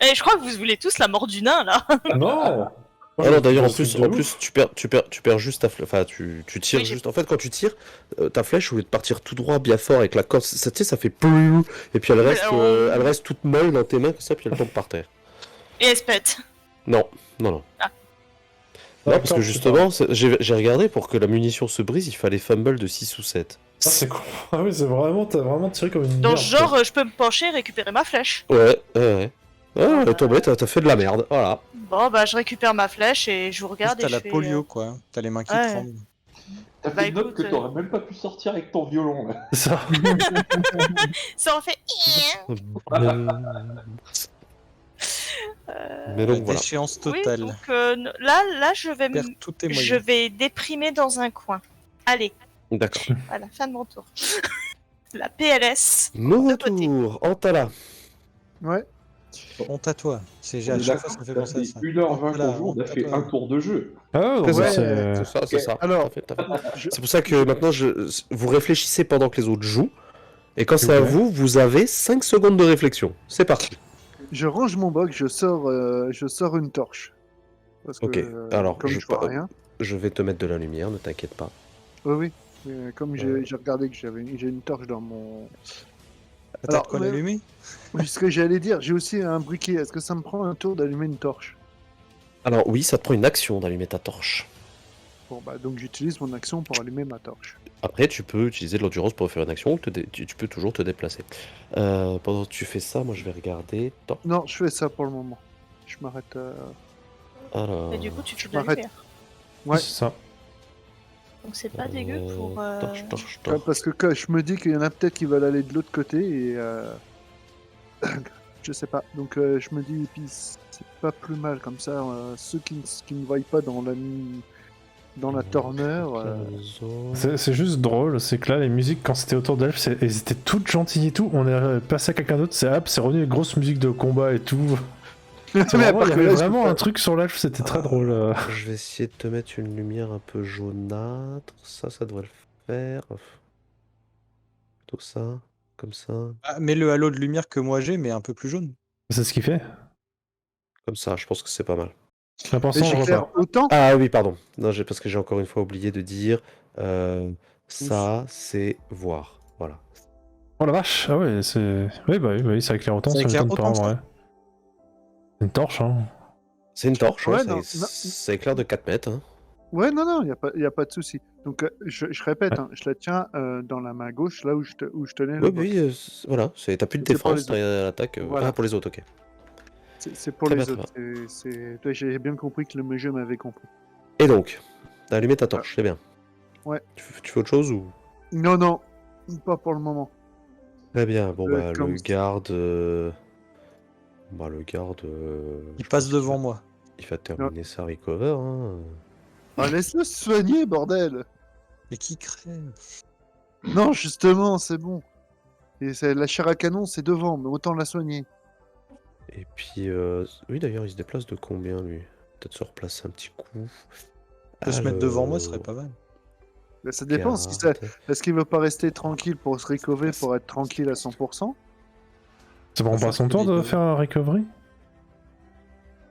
Et je crois que vous voulez tous la mort du nain, là. Non Ah non, d'ailleurs, en C'est plus, de ouf. tu perds juste ta flèche. Enfin, tu tires Oui, juste. En fait, quand tu tires, ta flèche, au lieu de partir tout droit, bien fort, avec la corde, ça, tu sais, ça fait plus. Et puis elle reste toute molle dans tes mains, comme ça, puis elle tombe par terre. Et elle se pète. Non. Ah. Non, parce que justement, j'ai regardé, pour que la munition se brise, il fallait fumble de 6 ou 7. Ah, c'est con. Ah oui, c'est vraiment, t'as vraiment tiré comme une Dans merde, ce genre, je peux me pencher et récupérer ma flèche. Ouais. Ah, elle est tombée, t'as fait de la merde, voilà. Bon, bah, je récupère ma flèche et je vous regarde et T'as je la fais... polio, quoi. T'as les mains qui Ouais. tremblent. T'as Bah, fait une note écoute, que t'aurais même pas pu sortir avec ton violon là. C'est ça. Ça en fait... Mais donc voilà. Déchéance Oui, totale. donc là, je vais Perds tous tes moyens. je vais déprimer dans un coin. Allez, D'accord. voilà, fin de mon tour. La PLS. Nouveau côté. tour, Antala. Ouais. Honte à toi. C'est à chaque fois ça me fait penser à ça. 1h20 Voilà, qu'on joue, on a fait honte à un toi. tour de jeu. Ah ouais, C'est ouais, ça, c'est... c'est ça. Alors, Tout à fait. Je- C'est pour ça que maintenant, vous réfléchissez pendant que les autres jouent. Et quand c'est à Ok. vous, vous avez 5 secondes de réflexion. C'est parti. Je range mon boc, je sors une torche. Parce que, Ok, alors comme je vois rien. je vais te mettre de la lumière, ne t'inquiète pas. Oui, oui. Comme j'ai regardé que j'ai une torche dans mon. Ah, t'as de quoi mais- l'allumer? Oui, ce que j'allais dire, j'ai aussi un briquet. Est-ce que ça me prend un tour d'allumer une torche? Alors oui, ça te prend une action d'allumer ta torche. Bon, bah, donc j'utilise mon action pour allumer ma torche. Après, tu peux utiliser de l'endurance pour faire une action, ou tu peux toujours te déplacer. Pendant que tu fais ça, moi je vais regarder. Attends. Non, je fais ça pour le moment. Je m'arrête. Alors... Et du coup, tu fais je de la m'arrête. lumière. Ouais. C'est ça. Donc c'est pas dégueu pour. Torche. Ouais, parce que je me dis qu'il y en a peut-être qui veulent aller de l'autre côté et. Je sais pas. Donc je me dis, et puis c'est pas plus mal comme ça. Ceux qui ne voient pas dans la torneur. C'est juste drôle, c'est que là, les musiques, quand c'était autour d'Elf, elles étaient toutes gentilles et tout. On est passé à quelqu'un d'autre, c'est revenu une grosse musique de combat et tout. Mais Il y à part que avait là, je vraiment peux un pas- truc sur l'Elf, c'était très drôle. Je vais essayer de te mettre une lumière un peu jaunâtre. Ça devrait le faire. Tout ça, comme ça, Ah, mets le halo de lumière que moi j'ai, mais un peu plus jaune. C'est ce qu'il fait. comme ça. Je pense que c'est pas mal. L'important, Mais je vois j'éclaire pas. autant. Ah oui, pardon. Non, parce que j'ai encore une fois oublié de dire. Ça, c'est voir. Voilà. Oh la vache, ah ouais, c'est. Oui, ça éclaire autant, Ça ça éclaire m'étonne pas en autant, ça vrai. C'est une torche, hein. C'est une torche, Ouais, hein, non, ça éclaire de 4 mètres. Hein. Ouais, non, y a pas de souci. Donc je répète, hein, je la tiens dans la main gauche, là où je tenais le Oui, box. oui, voilà. T'as plus de C'est pour défense, les t'as l'attaque. Voilà. Ah, pour les autres, ok. C'est pour Très les bien, autres. Toi, j'ai bien compris que le jeu m'avait compris. Et donc, t'as allumé ta torche, c'est bien. Ouais. Tu fais autre chose ou? Non, pas pour le moment. Très bien, bon bah comme- le garde. Il je passe pense devant moi. Il va terminer sa recover. Hein. Ah, laisse-le se soigner, bordel. Mais qui crève? Non, justement, c'est bon. Et la chair à canon, c'est devant, mais autant la soigner. Et puis, oui d'ailleurs, il se déplace de combien lui? Peut-être se replacer un petit coup. De se mettre devant moi, ce serait Alors, pas mal. Là, ça dépend. Si garde. Est-ce qu'il veut pas rester tranquille pour se recover, pour être tranquille à 100%? Ça prend pas son tour de faire un recovery?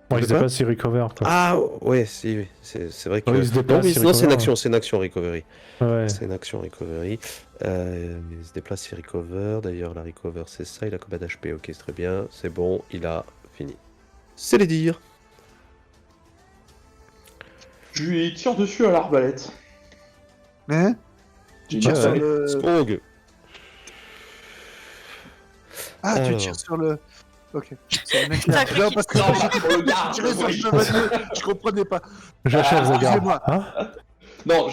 Bon, il se quoi déplace, il recover. Quoi. Ah ouais, si, oui. C'est vrai que. Oui, il se déplace, non, il non, c'est une recover. action, c'est une action recovery. Ouais. C'est une action recovery. Il se déplace, il recover. D'ailleurs, la recover, c'est ça. Il a combien d'HP? Ok, c'est très bien. C'est bon, il a fini. C'est les dire. Je lui tire dessus à l'arbalète. Hein? Tu tires Ouais, sur ouais. le... Sprog. Ah, tu Alors. tires sur le... Ok. Sur le mec. T'as cru Non, qu'il- parce que Non, j'ai regarde, tiré sur le oui. chevalier, je comprenais pas. J'achève, Zagar. excusez-moi. Hein? Non,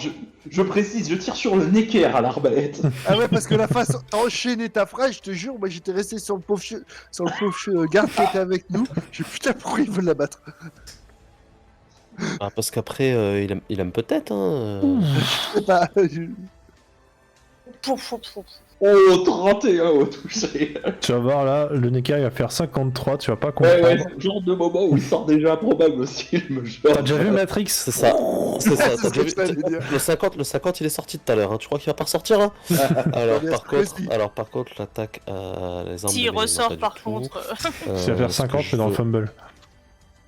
je précise, je tire sur le Necker à l'arbalète. Ah ouais, parce que la façon d'enchaîner ta phrase, je te jure, moi j'étais resté sur le pauvre, garde qui était avec nous. J'ai putain, pourquoi ils veulent la battre? Ah, parce qu'après, il aime peut-être. Hein. Je sais pas. Pouf, pouf, pouf. Oh, 31 au touché. Tu vas voir là, le Necker il va faire 53, tu vas pas comprendre. Ouais, c'est le genre de moment où il sort déjà improbable aussi, le jeu. T'as déjà vu Matrix? C'est ça. C'est ça. C'est T'as ce déjà que je t'allais vu- dire. le 50, il est sorti tout à l'heure. Hein. Tu crois qu'il va pas ressortir là bien par contre, l'attaque à les armes. S'il de mêlée, non, ressort pas du par tout. contre. Tu vas faire 50 mais dans le fumble.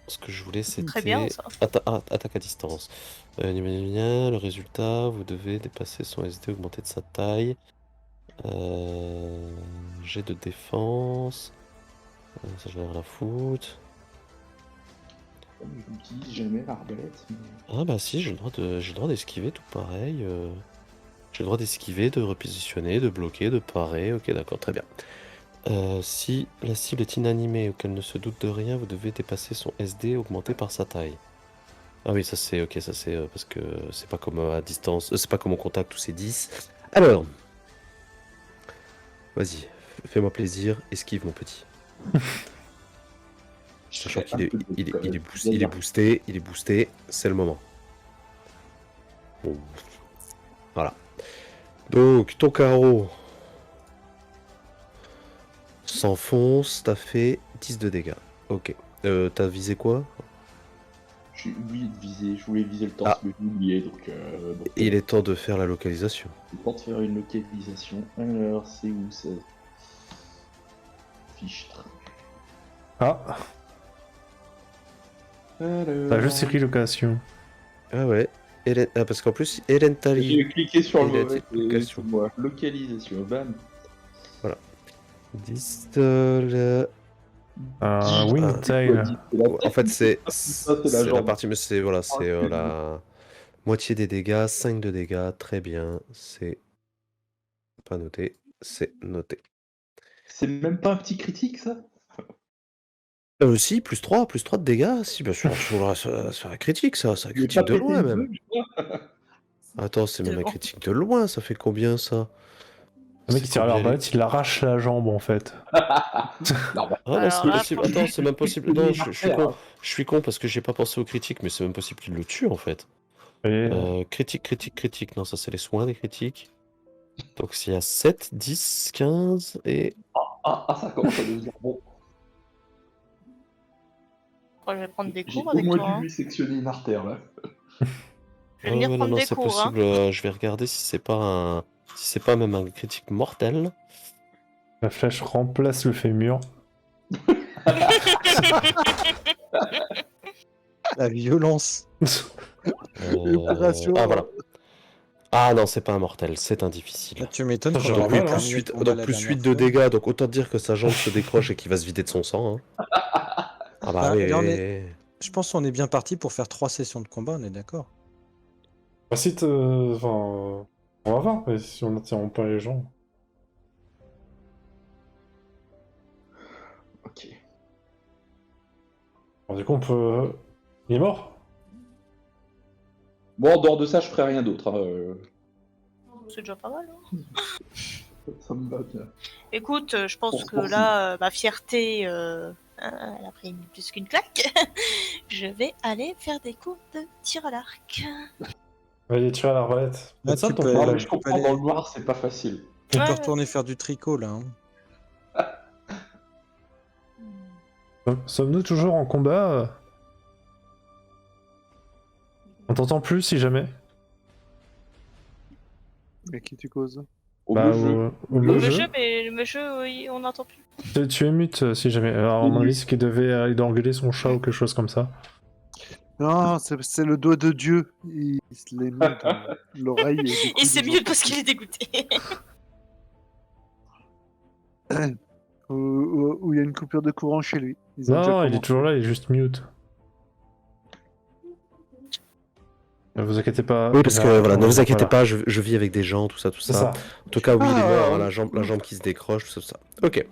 Ce que je voulais, c'était Très bien ça. attaque à distance. Le résultat, vous devez dépasser son SD, augmenter de sa taille. Jet de défense. Ça, je vais rien la foutre. Je n'utilise jamais l'arbalète. Ah bah si, j'ai le droit d'esquiver, tout pareil. J'ai le droit d'esquiver, de repositionner, de bloquer, de parer. Ok, d'accord, très bien. Si la cible est inanimée ou qu'elle ne se doute de rien, vous devez dépasser son SD augmenté par sa taille. Ah oui, ça c'est ok, ça c'est parce que c'est pas comme à distance, c'est pas comme au contact où c'est 10. Alors, vas-y, fais-moi plaisir, esquive mon petit. Sachant qu'il est, il est boosté, c'est le moment. Bon. Voilà. Donc, ton carreau s'enfonce, t'as fait 10 de dégâts. Ok. T'as visé quoi? J'ai oublié de viser, je voulais viser le torse, Ah. mais j'ai oublié, donc... Il est temps de faire la localisation. Il est temps de faire une localisation. Alors, c'est où ça? Fichtre. Ah, T'as juste écrit location. Ah ouais. Ah, parce qu'en plus, Elentali. J'ai cliqué sur Il a le dit location. localisation, bam. Distol. Wingtail. En fait, c'est la jambe. partie, mais c'est voilà, c'est la moitié des dégâts, 5 de dégâts, très bien. C'est pas noté, c'est noté. C'est même pas un petit critique, ça? Si, plus 3 de dégâts, si, bien sûr, c'est un critique, ça critique de loin même. Attends, c'est même un critique de loin, ça fait combien ça? Le mec qui tire à l'arbalète, il arrache la jambe en fait. Ah non, c'est possible. Attends, c'est même possible. Non, je suis con. Je suis con parce que j'ai pas pensé au critique, mais c'est même possible qu'il le tue en fait. Critique. Non, ça c'est les soins des critiques. Donc s'il y a 7, 10, 15 et... Ça commence à devenir bon. Je vais prendre des J'ai cours au avec moins toi. dû lui sectionner une artère, là. Je vais venir prendre non, des c'est cours. possible. Je vais regarder si c'est pas même un critique mortel. La flèche remplace le fémur. La violence. Opération. Ah voilà. Ah non, c'est pas un mortel, c'est un difficile. Là, tu m'étonnes. J'aurais quand pas on mal, a hein. perdu le combat la Plus dernière 8 de fois. dégâts, donc autant te dire que sa jambe se décroche et qu'il va se vider de son sang. Hein. Ah bah Bah, oui. là, je pense qu'on est bien parti pour faire 3 sessions de combat, on est d'accord. Bah, si on va voir, mais si on n'attirons pas les gens. Ok. Alors, du coup, on peut. Il est mort? Bon, en dehors de ça, je ferai rien d'autre. Hein. C'est déjà pas mal. Hein. Ça me va bien. Écoute, je pense que là, ma fierté, elle a pris plus qu'une claque. Je vais aller faire des cours de tir à l'arc. Allez, tire à l'arbalète. Là, C'est ça tu ton peux- problème. Je comprends, dans le noir, c'est pas facile. Tu peux Ouais. retourner faire du tricot là. Hein. Sommes-nous toujours en combat? On t'entend plus si jamais. Mais qui tu causes? Au Bah, jeu. au Le jeu. jeu, mais le jeu, oui, on n'entend plus. Tu es mute si jamais. Alors, à mon avis, c'est qu'il il doit engueuler son chat ou quelque chose comme ça. Non, c'est le doigt de Dieu. Il se les met dans l'oreille. Et, du coup, Et c'est ils mieux ont- parce qu'il est dégoûté. Où il y a une coupure de courant chez lui. Ils ont déjà Non, il est commencé. toujours là, il est juste mute. Ne vous inquiétez pas. Oui, parce que voilà, ne vous inquiétez Voilà. pas, je vis avec des gens, tout ça. C'est ça. En tout cas, oui, il est mort, Ah, hein, la jambe qui se décroche, tout ça. Ok.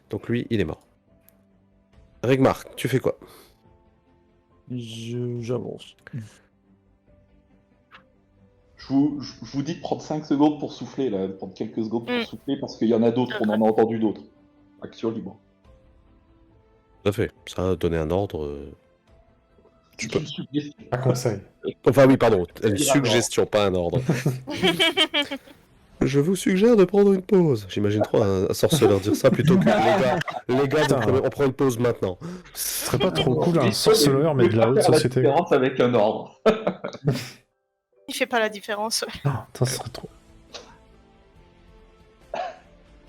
Donc lui, il est mort. Regmar, tu fais quoi? J'avance. Je vous dis de prendre 5 secondes pour souffler, là, de prendre quelques secondes pour Mm. souffler, parce qu'il y en a d'autres, on en a entendu d'autres. Action libre. Tout à fait. Ça a donné un ordre. Tu peux. Un conseil. Enfin oui, pardon, une suggestion, pas un ordre. Je vous suggère de prendre une pause. J'imagine trop un sorceleur dire ça plutôt que les gars, Putain. on prend une pause maintenant. Ce serait pas trop cool un sorceleur, mais de la haute société. La différence avec un ordre. Il fait pas la différence. Non, ça serait trop.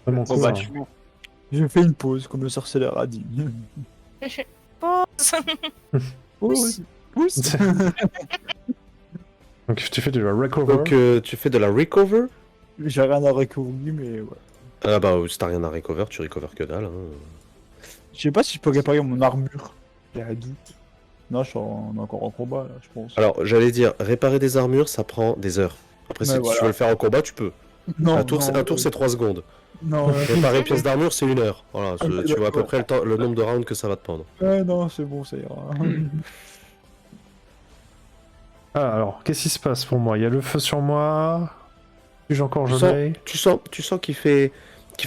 Vraiment Bon, cool. bah, hein. Je fais une pause, comme le sorceleur a dit. Pause. Pousse. Pousse. Donc tu fais de la recover. Donc tu fais de la recover? J'ai rien à recouvrir, mais ouais. Ah bah si t'as rien à recover, tu recover que dalle. Hein. Je sais pas si je peux réparer mon armure. J'ai un doute. Non, on est encore en combat là, je pense. Alors j'allais dire, réparer des armures, ça prend des heures. Après, Mais si voilà. tu veux le faire en combat, tu peux. Non, un tour, c'est 3 secondes. Non, Réparer une pièce d'armure, c'est 1 heure. Voilà, Ok, tu vois à peu d'accord. près le nombre de rounds que ça va te prendre. non, c'est bon, ça ira. Ah, alors, qu'est-ce qui se passe pour moi? Il y a le feu sur moi. Puis-je encore Tu gelé? sens qu'il fait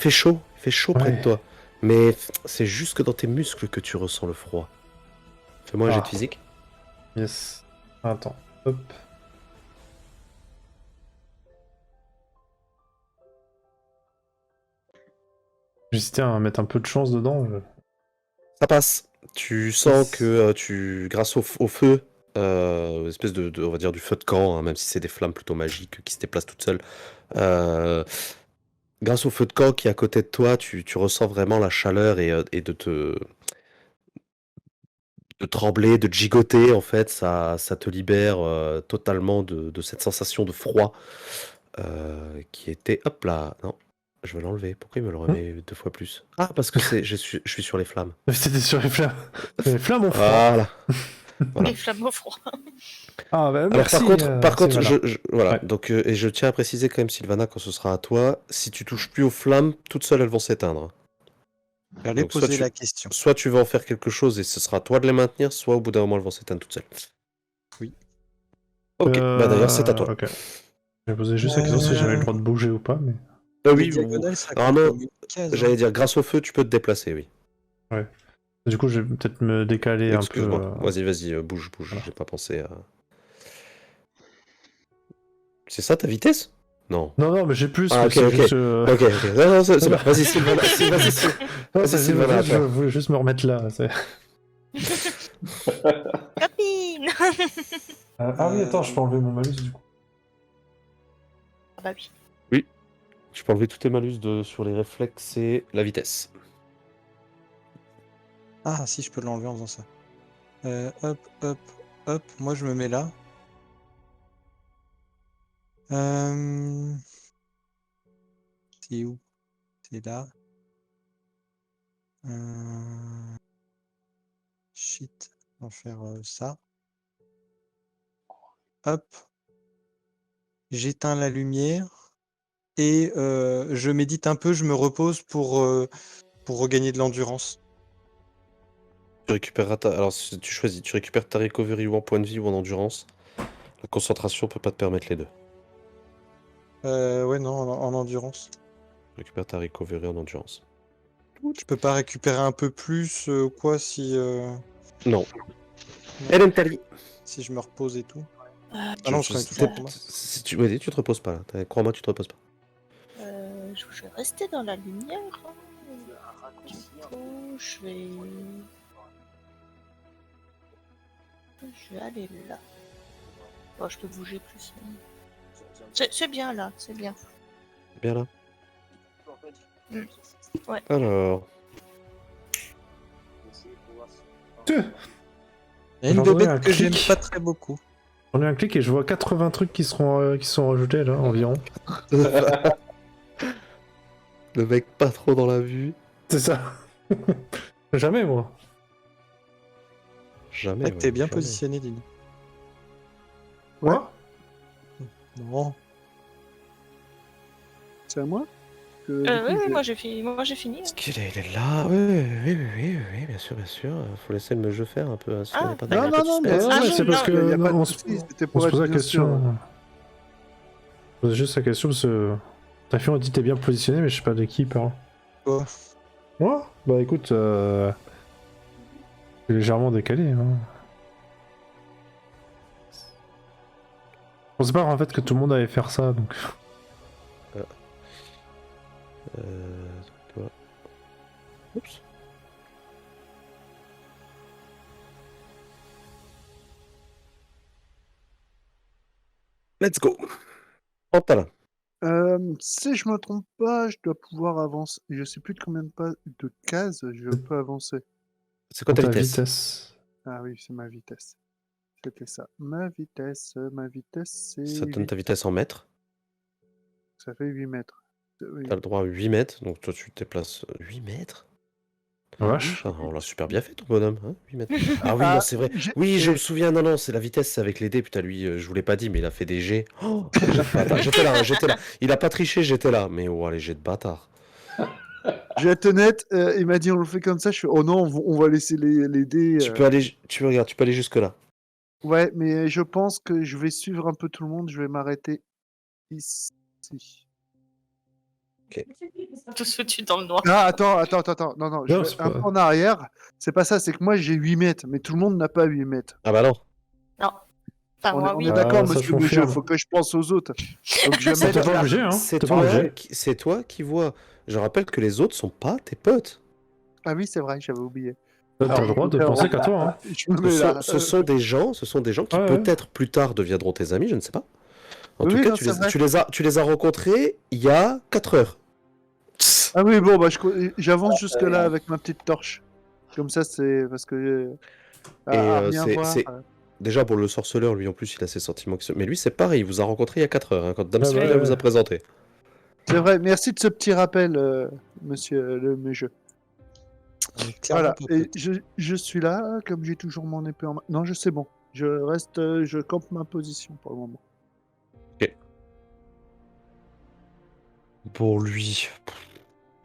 chaud. Il fait chaud près Ouais. de toi. Mais c'est juste que dans tes muscles que tu ressens le froid. Fais-moi un jet de physique. Yes. Attends. Hop. J'hésitais à mettre un peu de chance dedans. Ça passe. Tu sens que grâce au feu, espèce on va dire du feu de camp, hein, même si c'est des flammes plutôt magiques qui se déplacent toutes seules. Grâce au feu de camp qui est à côté de toi, tu ressens vraiment la chaleur et de de trembler, de gigoter, en fait, ça te libère totalement de cette sensation de froid qui était... Hop là, non, je vais l'enlever. Pourquoi il me le remet 2 fois plus? Ah, parce que je suis sur les flammes. C'était sur les flammes. Les flammes ont froid. Voilà. Voilà. Les flammes au froid. Ah, bah, Alors, merci. par contre, Sylvana. voilà. Ouais. Donc, et je tiens à préciser quand même, Sylvana, quand ce sera à toi, si tu touches plus aux flammes, toutes seules, elles vont s'éteindre. J'allais Donc, soit poser tu- la question. Soit tu vas en faire quelque chose et ce sera à toi de les maintenir, soit au bout d'un moment, elles vont s'éteindre toutes seules. Oui. Ok, bah d'ailleurs, c'est à toi. Ok. J'ai posé juste la question si j'avais le droit de bouger ou pas, mais. Ah Les oui, diagonales, ça Ah compte non, comme une case, hein. j'allais dire, grâce au feu, tu peux te déplacer, oui. Du coup, je vais peut-être me décaler un peu. Excuse-moi. Vas-y, bouge. Voilà. J'ai pas pensé à... C'est ça ta vitesse? Non. Non, mais j'ai plus. Ah, mais ok, c'est ok. juste, Ok. Non, c'est bon. Vas-y, Sylvana. Vas-y, Non, Vas-y, c'est Sylvana, juste, je voulais juste me remettre là. Copine. Ah oui, attends, je peux enlever mon malus du coup. Ah bah oui. Je peux enlever tous tes malus sur les réflexes et la vitesse. Ah, si, je peux l'enlever en faisant ça. Hop. Moi, je me mets là. C'est où? C'est là. Shit. On va faire ça. Hop. J'éteins la lumière. Et je médite un peu, je me repose pour regagner de l'endurance. Tu récupéreras ta... Alors, si tu choisis, tu récupères ta recovery ou en point de vie ou en endurance. La concentration peut pas te permettre les deux. Ouais, non, en endurance. Tu récupères ta recovery en endurance. Je peux pas récupérer un peu plus quoi si Non. Elementary. si je me repose et tout. Ah non, je connais toujours en combat. Si tu... Vas-y, tu te reposes pas là. Crois-moi, tu te reposes pas. Je vais rester dans la lumière. Du coup, je vais aller là. Bon, je peux bouger plus. C'est bien là, c'est bien. Bien là. Ouais. Alors... Il y a une J'en de ai un bête que j'aime clic. pas très beaucoup. On a un clic et je vois 80 trucs qui sont rajoutés là environ. Le mec pas trop dans la vue. C'est ça. Jamais moi. Jamais. T'es bien jamais. positionné, Lynn. Quoi? Non. C'est à moi que, Oui, moi j'ai fini. Est-ce qu'il est, il est là? Oui, bien sûr. Faut laisser le jeu faire un peu. Hein, si on est pas dans Non, un peu de non, mais- suspense. Ah, mais c'est non, parce non, que y a pas de on souci, c'était on pour se être pose la bien sûr. question. Je posais juste la question parce que Tafion a dit t'es bien positionné, mais je sais pas de qui il parle. Quoi? Moi? Bah écoute, c'est légèrement décalé. Hein. Je pensais pas en fait que tout le monde allait faire ça, donc. Toi. Oups. Let's go. Hop là. Si je me trompe pas, je dois pouvoir avancer. Je sais plus de combien de cases je peux avancer. C'est quoi ta Ta vitesse? Ah oui, c'est ma vitesse. C'était ça. Ma vitesse, c'est. Ça te donne ta 8. vitesse en mètres. Ça fait 8 mètres. Oui. T'as le droit à 8 mètres, donc toi tu te déplaces 8 mètres. Vache. Ah, on l'a super bien fait ton bonhomme, hein, 8 mètres. Ah oui, non, c'est vrai. Oui, je me souviens, non, c'est la vitesse, c'est avec les dés. Putain, lui, je vous l'ai pas dit, mais il a fait des jets. Oh, attends, j'étais là. Il a pas triché, j'étais là. Mais oh, les jets de bâtard. Je vais être honnête, il m'a dit on le fait comme ça. Je fais oh non, on va laisser les dés. Tu peux aller jusque là. Ouais, mais je pense que je vais suivre un peu tout le monde. Je vais m'arrêter ici. Tous foutus dans le noir. Ah, attends. Non, je Non, vais c'est un pas- peu en arrière. C'est pas ça, c'est que moi j'ai 8 mètres, mais tout le monde n'a pas 8 mètres. Ah bah non. Non. Enfin, On est, moi, on oui. est d'accord, Ah, ça, monsieur je Boucher, confirme. faut que je pense aux autres. Donc je vais T'es mettre pas la- obligé, hein. C'est T'es pas toi, obligé. c'est toi qui vois. Je rappelle que les autres sont pas tes potes. Ah oui, c'est vrai, j'avais oublié. T'as le Alors, droit de alors, penser qu'à toi, hein. Je me mets là. Ce sont des gens qui Ouais, ouais. peut-être plus tard deviendront tes amis, je ne sais pas. En Oui, tout cas, non, c'est vrai. tu les as rencontrés il y a 4 heures. Ah oui, bon, bah j'avance jusque là avec ma petite torche. Comme ça, c'est parce que Et rien voir. déjà pour le sorceleur, lui en plus, il a ses sentiments. Mais lui, c'est pareil, il vous a rencontré il y a 4 heures, hein, quand Dame Ouais, Sylvia ouais. vous a présenté. C'est vrai, merci de ce petit rappel, monsieur le jeu. Voilà, et je suis là, comme j'ai toujours mon épée en main. Non, c'est bon. Je reste, je campe ma position pour le moment. Pour lui,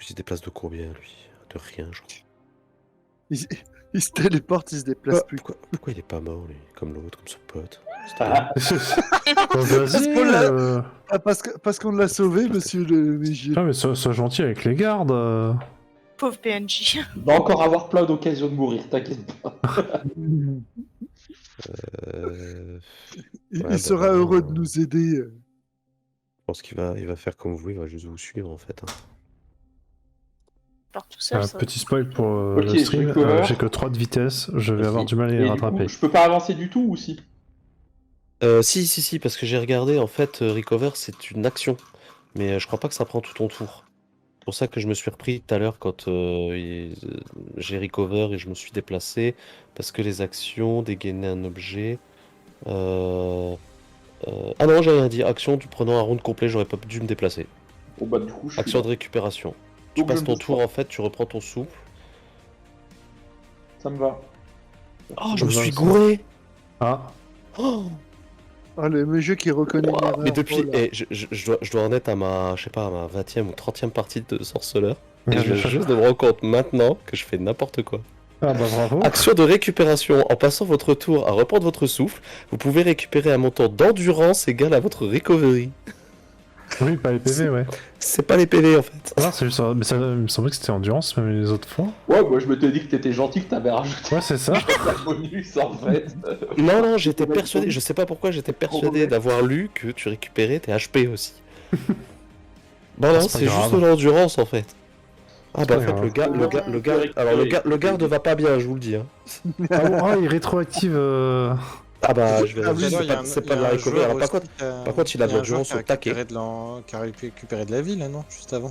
il se déplace de combien, lui? De rien, je crois. Il se téléporte, il se déplace plus. Pourquoi il est pas mort, lui? Comme l'autre, comme son pote. Bon, vas-y. Parce qu'on l'a sauvé, monsieur le MJ. Ah, mais sois gentil avec les gardes. Pauvre PNJ. Il va encore avoir plein d'occasions de mourir, t'inquiète pas. Il sera heureux de nous aider. Je pense qu'il va faire comme vous, il va juste vous suivre en fait. Hein. Alors, tout seul, ça. Petit spoil pour Ok, le stream, recover. j'ai que 3 de vitesse, je vais Merci. avoir du mal à les Et du rattraper. coup, je peux pas avancer du tout ou si? Si, parce que j'ai regardé, en fait, Recover c'est une action. Mais je crois pas que ça prend tout ton tour. C'est pour ça que je me suis repris tout à l'heure quand j'ai Recover et je me suis déplacé. Parce que les actions, dégainer un objet. Ah non, j'ai rien dit. Action, tu prenant un round complet, j'aurais pas dû me déplacer. Bon bah du coup, je suis Action là. de récupération. Tu Donc, passes je ton me tour sors. en fait, tu reprends ton souffle. Ça me va. Oh, je me Besoin suis de gouré! Ah, Oh Ah, le MJ qui reconnaît une erreur. mais depuis, Oh là. je dois en être à ma, je sais pas, à ma 20e ou 30e partie de sorceleur. Et Ouais, je viens je- juste de me rendre compte maintenant que je fais n'importe quoi. ah bah bravo. Action de récupération. En passant votre tour à reprendre votre souffle, vous pouvez récupérer un montant d'endurance égal à votre recovery. Oui, pas les PV, ouais. C'est pas les PV en fait. Non, c'est juste ça. Mais ça il me semblait que c'était endurance, même les autres fois. Ouais, moi je m'étais dit que t'étais gentil, que t'avais rajouté Ouais, c'est ça. un bonus en fait. Non, j'étais persuadé, je sais pas pourquoi, j'étais persuadé d'avoir lu que tu récupérais tes HP aussi. Bon, non, C'est pas c'est juste grave. de l'endurance en fait. Ah bah pas en fait, grave. le garde va pas bien, je vous le dis. Hein. Ah bon, ah, il rétroactive. Ah bah, je vais Ah oui, c'est pas de la recovery. Alors par contre, il a de l'endurance au taquet. Qui a récupéré de la vie là, non? Juste avant.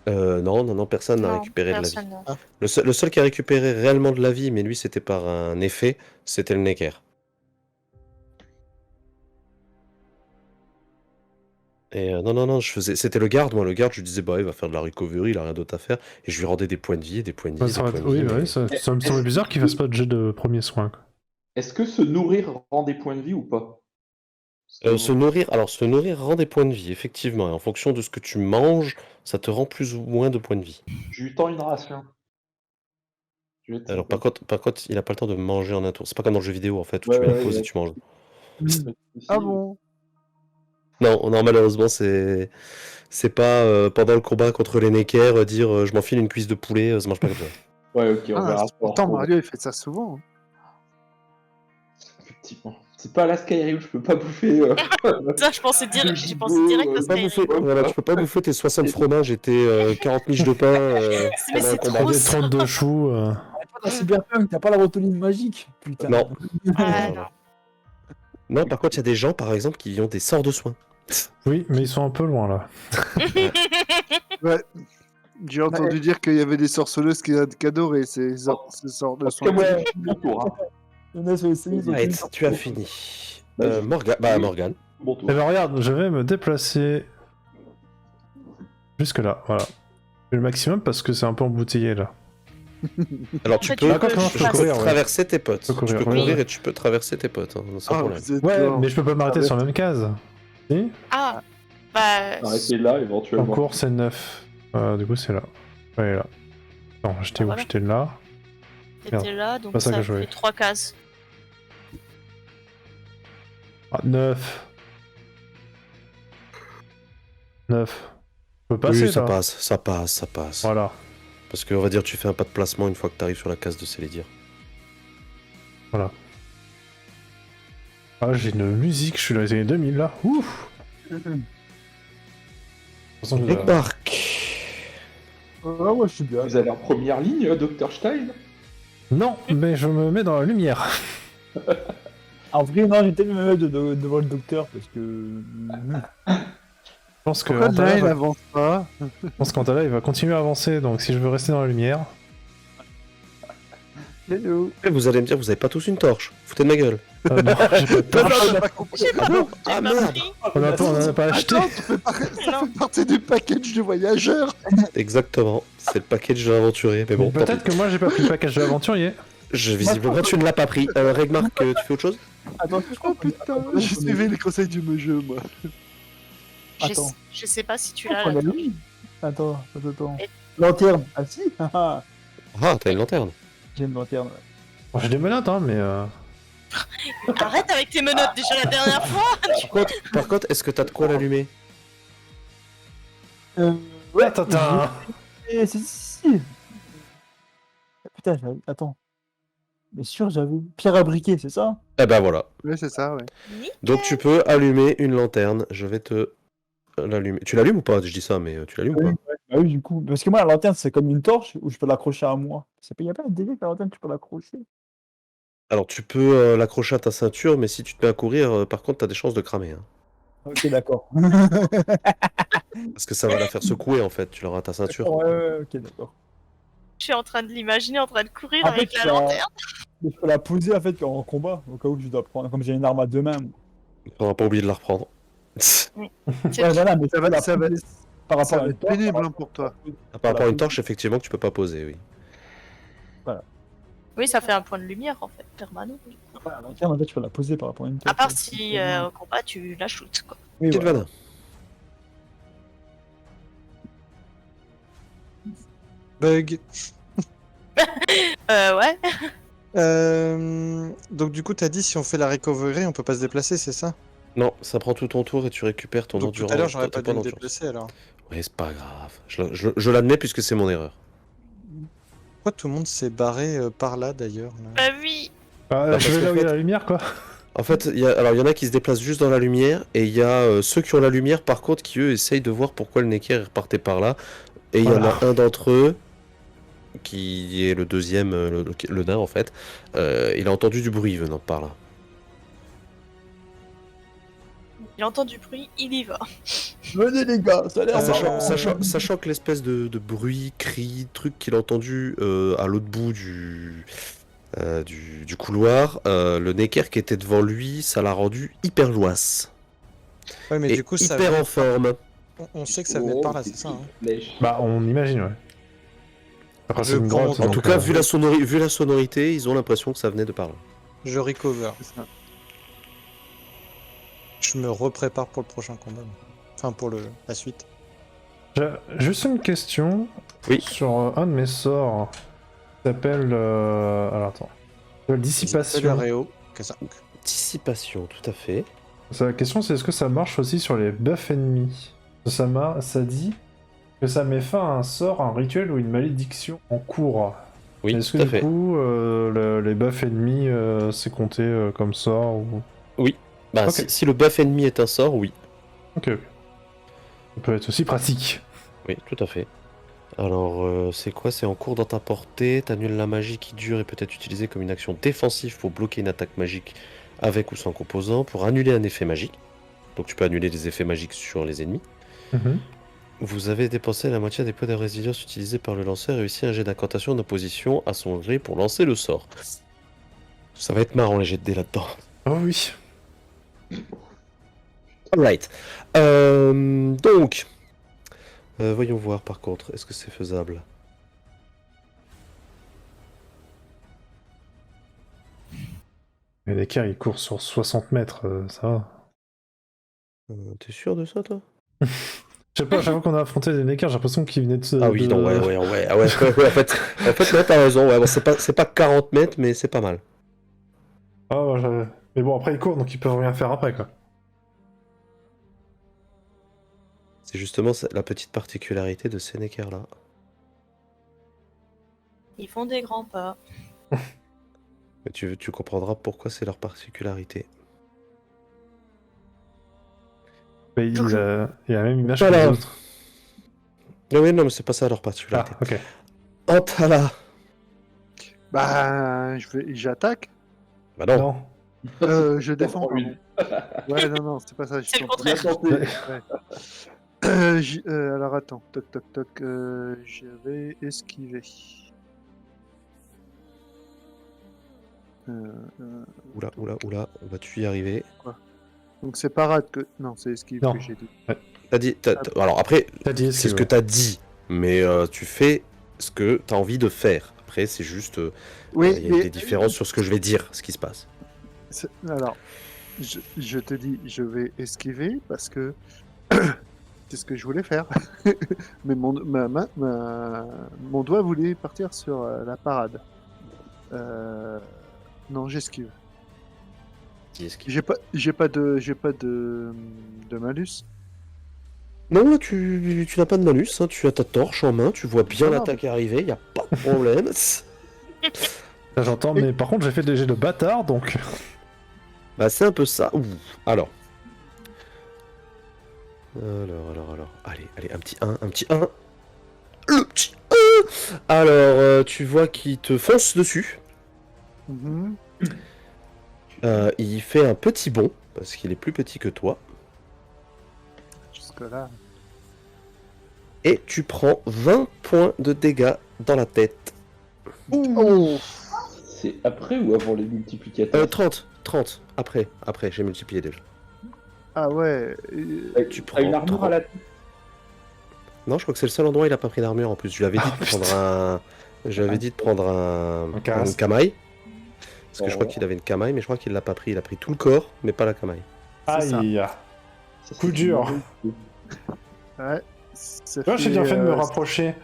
Non, personne n'a Non, récupéré de la vie. personne, non. Le seul qui a récupéré réellement de la vie, mais lui c'était par un effet, c'était le Necker. Et non, c'était le garde, moi le garde, je lui disais bah il va faire de la recovery, il a rien d'autre à faire, et je lui rendais des points de vie, des points de vie, Ouais, des ça va points être- de oui, vie, bah mais- oui, ça me semble bizarre qu'il fasse pas de jet de premier soin. Quoi. Est-ce que se nourrir rend des points de vie ou pas? Se nourrir rend des points de vie, effectivement, et en fonction de ce que tu manges, ça te rend plus ou moins de points de vie. Je lui tends une ration. Je vais te- Alors par contre, il a pas le temps de manger en un tour, c'est pas comme dans le jeu vidéo en fait, où Ouais, tu mets ouais, une pause ouais. et tu manges. Ah bon? Non, malheureusement, c'est pas pendant le combat contre les Necker dire je m'enfile une cuisse de poulet, ça marche pas comme ça. Ouais, ok, on verra. Pourtant, Mario, il fait ça souvent. Hein. Effectivement. C'est pas la Skyrim, je peux pas bouffer. Ça, j'ai pensé direct Tu à peux pas Skyrim. bouffer, voilà, tu peux pas bouffer tes 60 fromages et tes 40 miches de pain Mais pendant un c'est combat. trop Des ça. 32 choux. Dans Cyberpunk, t'as pas la rotoline magique, putain. Non. Ouais, Voilà. Non, par contre, il y a des gens, par exemple, qui ont des sorts de soins. Oui, mais ils sont un peu loin là. Ouais. J'ai entendu dire qu'il y avait des sorceleuses qui adoraient ces sortes de soins. Ouais, mon tour. Hein. Il y en a sur les séries, ils ont Ouais, plus- tu as fini. Vas-y. Morgane. Mon tour. Eh ben regarde, je vais me déplacer jusque là, voilà. Le maximum parce que c'est un peu embouteillé là. Alors, En tu fait, peux, tu peux courir, ouais. traverser tes potes. Tu peux courir, tu peux oui. courir et tu peux traverser tes potes, hein, sans Ah, problème. vous êtes Ouais, fort. mais je peux pas m'arrêter sur la même case. Si Ah, bah. Arrêtez là, En éventuellement. cours, c'est 9. Du coup, c'est là. Ouais, là. Non, j'étais où? Voilà. J'étais là. T'étais là, donc Pas ça ça que je fait voulais. 3 cases. Ah, 9. 9. Je peux passer Oui, ça là. passe, ça passe. Voilà. Parce que, on va dire, tu fais un pas de placement une fois que tu arrives sur la case de Célédir. Ah, j'ai une musique, je suis dans les années 2000 là. Ouf. De toute façon, Ah ouais, je suis bien. Vous allez en première ligne, Dr Stein? Non, mais je me mets dans la lumière. En vrai, non, j'ai tellement me mettre devant le docteur parce que. Je pense que Pourquoi Antala là, il va... avance pas? je pense qu'Antala, il va continuer à avancer, donc si je veux rester dans la lumière. Hello. Et vous allez me dire, vous avez pas tous une torche. Foutez de ma gueule. Non, j'ai pas de torche. J'ai pas compris. Ah bon J'ai Ah pas merde pris. On en a pas acheté. Attends, ça fait partie du package de voyageurs. Exactement, c'est le package de l'aventurier. Mais bon, tant Peut-être pis. que moi j'ai pas pris le package de l'aventurier. Visiblement, tu ne l'as pas pris. Regmark, tu fais autre chose? Attends, Oh putain, j'ai suivi les conseils du jeu, moi. Attends. Je sais pas si tu Oh, l'as on là. a mis. Attends. Et- Lanterne. Ah si haha. Ah, t'as une lanterne. J'ai une lanterne. Bon, j'ai des menottes, hein, mais. Arrête avec tes menottes déjà la dernière fois. Par contre, est-ce que t'as de quoi l'allumer? Ouais, Attends. si. Putain, attends. Mais sûr, j'avais pierre à briquet, c'est ça? Eh ben voilà. Oui, c'est ça, ouais. Donc tu peux allumer une lanterne. Je vais te l'allumer. Tu l'allumes ou pas? Je dis ça, mais tu l'allumes ou pas? Bah oui, du coup. Parce que moi, la lanterne, c'est comme une torche où je peux l'accrocher à moi. Il y a pas un délai que la lanterne, tu peux l'accrocher. Alors tu peux l'accrocher à ta ceinture, mais si tu te mets à courir, par contre, t'as des chances de cramer. Hein. Ok, d'accord. Parce que ça va la faire secouer en fait. Tu l'auras à ta ceinture. Ouais, ok, d'accord. Je suis en train de l'imaginer en train de courir En fait, avec la lanterne. Je peux la poser en fait en combat, au cas où je dois prendre. Comme j'ai une arme à deux mains. On va pas oublier de la reprendre. C'est- Ouais, voilà, mais Ça va, la ça va, poser par ça rapport à va une être torche, pénible hein, pour toi. Par rapport à une torche, effectivement, que tu peux pas poser, oui. Oui, ça fait un point de lumière en fait, permanent. Ouais, la lanterne, en fait, tu peux la poser par rapport à une torche. À part si au combat tu la shootes quoi. Oui, Petite voilà. vanne. Bug. Ouais. Donc du coup, t'as dit si on fait la recovery, on peut pas se déplacer, c'est ça? Non, ça prend tout ton tour et tu récupères ton Donc tout endurance. à l'heure, j'aurais pas t'as dû me d'endurance. déplacer alors. Ouais, c'est pas grave. Je l'admets puisque c'est mon erreur. Pourquoi tout le monde s'est barré par là d'ailleurs là Bah oui. Ah, je parce vais là qu'en où il y a fait- la lumière, quoi. En fait, il y en a qui se déplacent juste dans la lumière et il y a ceux qui ont la lumière par contre qui eux essayent de voir pourquoi le Necker est reparté par là. Et il y en Voilà. a un d'entre eux qui est le deuxième, le nain en fait. Il a entendu du bruit venant de par là. Il entend du bruit, il y va. Venez les gars, ça a l'air marrant. Sachant que l'espèce de bruit, cri, truc qu'il a entendu à l'autre bout du couloir, le Necker qui était devant lui, ça l'a rendu hyper joasse. Ouais, mais Et du coup, ça hyper en forme. on sait que ça venait de par là, c'est ça. Hein. Bah, on imagine, ouais. Après, c'est Je une prends grotte. mon- En donc, tout cas, vu la sonorité, ils ont l'impression que ça venait de par là. Je recover. C'est ça. Je me reprépare pour le prochain combat. Enfin, pour la suite. J'ai juste une question. Oui. Sur un de mes sorts. Qui s'appelle. Alors attends. Dissipation. Réo, Kazak. Dissipation, tout à fait. La question, c'est est-ce que ça marche aussi sur les buffs ennemis? Ça dit que ça met fin à un sort, un rituel ou une malédiction en cours. Oui, Est-ce tout que à du fait. coup, les buffs ennemis, c'est compté comme sort ou... Bah, Ok. si le buff ennemi est un sort, oui. Ok. Ça peut être aussi pratique. Oui, tout à fait. Alors, c'est quoi? C'est en cours dans ta portée, t'annules la magie qui dure et peut être utilisée comme une action défensive pour bloquer une attaque magique avec ou sans composant, pour annuler un effet magique. Donc tu peux annuler des effets magiques sur les ennemis. Mhm. Vous avez dépensé la moitié des points de résilience utilisés par le lanceur et réussi un jet d'incantation en opposition à son jet pour lancer le sort. Ça va être marrant les jets de dés là-dedans. Oh oui. Alright. Donc, voyons voir par contre, est-ce que c'est faisable? Mais l'équerre, il court sur 60 mètres, ça va. T'es sûr de ça, toi? Je sais pas, à chaque fois qu'on a affronté des équerres, j'ai l'impression qu'ils venaient de... Ah oui, de- non, ouais, ah ouais, en fait, là, t'as raison, ouais, bon, c'est pas 40 mètres, mais c'est pas mal. Ah ouais, mais bon, après ils courent, donc ils peuvent rien faire après, quoi. C'est justement la petite particularité de ces Neckers-là. Ils font des grands pas. Mais tu comprendras pourquoi c'est leur particularité. Mais il a même une image Voilà. que les autres. Non, mais non, mais c'est pas ça leur particularité. Ah, ok. Hop là. Bah, j'attaque. Bah non. Non. Je défends. pardon. Ouais, non, c'est pas ça. C'est le contraire. contraire. Alors attends, toc toc toc, j'avais esquivé. Oula, vas-tu y arriver? Donc c'est parade que... Non, c'est esquive Non. que j'ai dit. T'as dit... Alors après, T'as dit c'est ce que t'as dit, mais tu fais ce que t'as envie de faire. Après, c'est juste... Oui, il y a des différences sur ce que je vais dire, ce qui se passe. Alors, je te dis, je vais esquiver parce que c'est ce que je voulais faire. Mais mon doigt voulait partir sur la parade. Non, j'esquive. J'ai pas de malus. Non, là, tu n'as pas de malus, hein, tu as ta torche en main, tu vois bien Non, l'attaque arriver, y a pas de problème. Ça, j'entends, mais par contre, j'ai fait des jets de bâtard, donc. Bah, c'est un peu ça. Ouh. Alors. Allez, un petit 1, un petit 1. Le petit 1. Alors, tu vois qu'il te fonce dessus. Mhm. Il fait un petit bond, parce qu'il est plus petit que toi. Jusque-là. Et tu prends 20 points de dégâts dans la tête. Oh. C'est après ou avant les multiplicateurs 30, après, j'ai multiplié déjà. Ah ouais. Tu T'as une prends armure à la tête. Non, je crois que c'est le seul endroit où il a pas pris d'armure en plus. Je lui avais dit de prendre un... J'avais dit de prendre Un casque. une camaille. Parce que je crois Oh. qu'il avait une camaille, mais je crois qu'il l'a pas pris. Il a pris tout le corps, mais pas la camaille. Aïe. Ça, Coup c'est dur. Ouais. Ça Ouais, j'ai bien fait de me euh, rapprocher.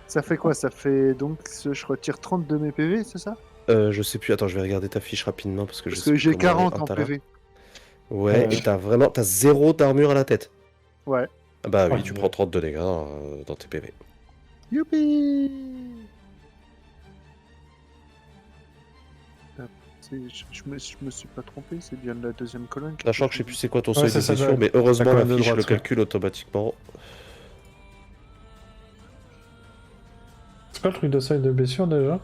Ça fait quoi? Ça fait donc je retire 30 de mes PV, c'est ça? Je sais plus, attends, je vais regarder ta fiche rapidement parce que je Parce sais que plus j'ai comment elle est. 40 en t'as là. PV. Ouais, et t'as 0 d'armure à la tête. Ouais. Ah bah oui, Ouais. tu prends 30 de dégâts dans tes PV. Youpi! Je me suis pas trompé, c'est bien de la deuxième colonne. Sachant que je sais plus c'est quoi ton Ouais, seuil ça, de ça blessure, doit- mais heureusement la la colonne de fiche droite, le ouais. calcule automatiquement. C'est quoi le truc de seuil de blessure déjà?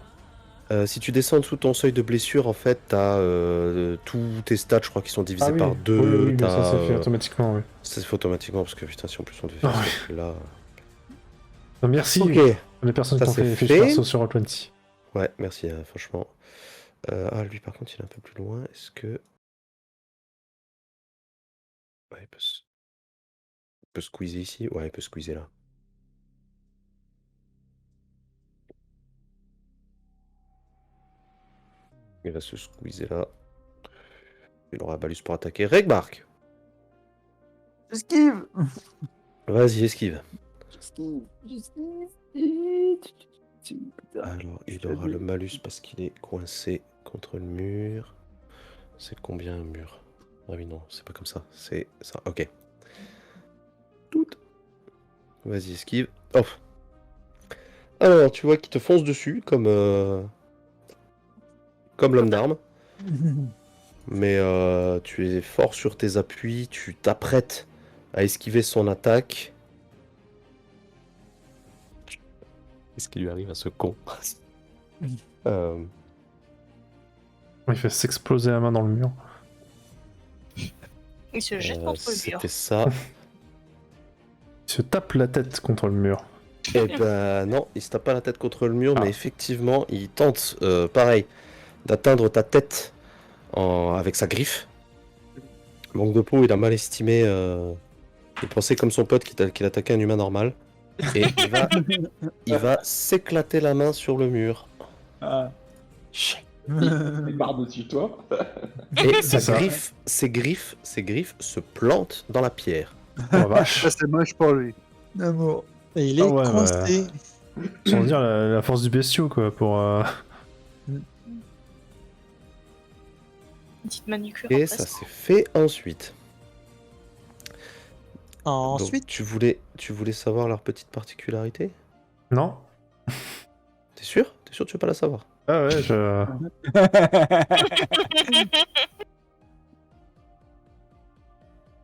Si tu descends sous ton seuil de blessure, en fait, t'as tous tes stats, je crois, qui sont divisés Ah oui, par 2. oui, mais ça c'est fait automatiquement, oui. Ça se fait automatiquement, parce que putain, si en plus on devait faire Ah ce truc-là... Non, merci Ok, les personnes ça, qui ont fait c'est les fiches fait. perso sur Roll20. ouais, merci, franchement. Lui, par contre, il est un peu plus loin. Est-ce que... Ouais, il peut squeezer ici. Ouais, il peut squeezer là. Il va se squeezer là. Il aura balus pour attaquer. Regmark! Esquive. Vas-y, esquive. J'esquive. Alors, il aura le malus parce qu'il est coincé contre le mur. C'est combien un mur? Ah oui, non, c'est pas comme ça. C'est ça, ok. Tout. Vas-y, esquive. Oh. Alors, tu vois qu'il te fonce dessus comme l'homme d'armes. Mais tu es fort sur tes appuis. Tu t'apprêtes à esquiver son attaque. Qu'est-ce qui lui arrive à ce con? Il fait s'exploser la main dans le mur. Il se jette contre le mur. C'était ça. Il se tape la tête contre le mur. Eh ben non, il se tape pas la tête contre le mur, Ah. mais effectivement, il tente, pareil, d'atteindre ta tête avec sa griffe. Manque de peau, il a mal estimé. Il pensait comme son pote qu'il attaquait un humain normal. Et il va s'éclater la main sur le mur. Ah. Il par-dessus toi. Et C'est ça. ses griffes se plantent dans la pierre. Oh la vache. Ça c'est moche pour lui. D'amour. Et il est Ah ouais, coincé. Sans dire la force du bestiau, quoi, pour... Une petite manucure Et en ça place. s'est fait ensuite. Ensuite, Donc, tu voulais savoir leur petite particularité? Non? T'es sûr? T'es sûr que tu veux pas la savoir? Ah ouais, je...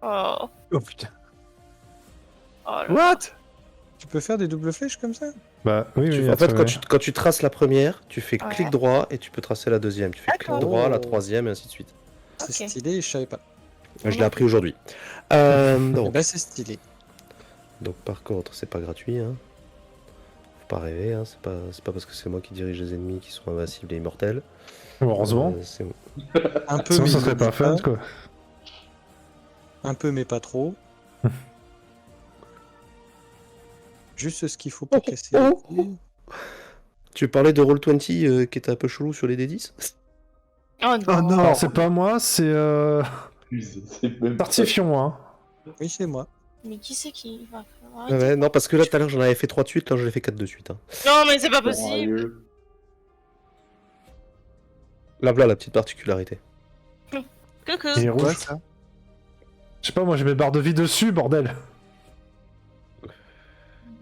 Oh, Oh putain. oh là là. What? tu peux faire des doubles flèches comme ça? Bah oui, oui, En fait, attends, quand tu traces la première, tu fais Ouais. clic droit et tu peux tracer la deuxième. Tu fais clic D'accord. droit, la troisième et ainsi de suite. C'est Ok. stylé et je savais pas. Je l'ai appris aujourd'hui. Eh Donc, ben, c'est stylé. par contre, c'est pas gratuit. Hein. pas rêver, hein. C'est pas parce que c'est moi qui dirige les ennemis qui sont invincibles et immortels. Heureusement. Un peu, Sinon, mais ça serait pas fun, quoi. un peu, mais pas trop. Juste ce qu'il faut pour casser. Tu parlais de Roll20 qui était un peu chelou sur les D10? Oh non. Oh non. Alors, c'est pas moi, c'est C'est même pas- Tartifion, hein. Oui, c'est moi. Mais qui c'est qui va Ouais, non, parce que là tout à l'heure j'en avais fait 3 de suite, là j'en ai fait 4 de suite. Hein. Non, mais c'est pas possible. Sérieux. Là, voilà la petite particularité. Coucou. Il est Ouais, rouge. ça. Je sais pas, moi j'ai mes barres de vie dessus, bordel.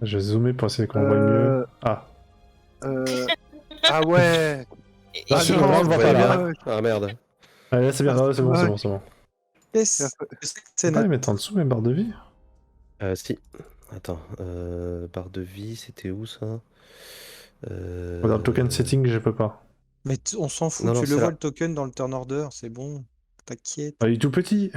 Je vais zoomer pour essayer qu'on voit mieux. Ah. Ah ouais. Ah, Et- non, on le voit pas, là. Ouais. Ah merde. Allez, là c'est bien, ouais, c'est bon, Ouais. c'est bon, c'est bon. Qu'est-ce que c'est C'est pas les mettre en dessous mes barres de vie? Si. Attends, barre de vie, c'était où ça Dans le token setting, je peux pas. Mais on s'en fout, Non, non, tu c'est le vois là. le token dans le turn order, c'est bon. T'inquiète. Ah, il est tout petit.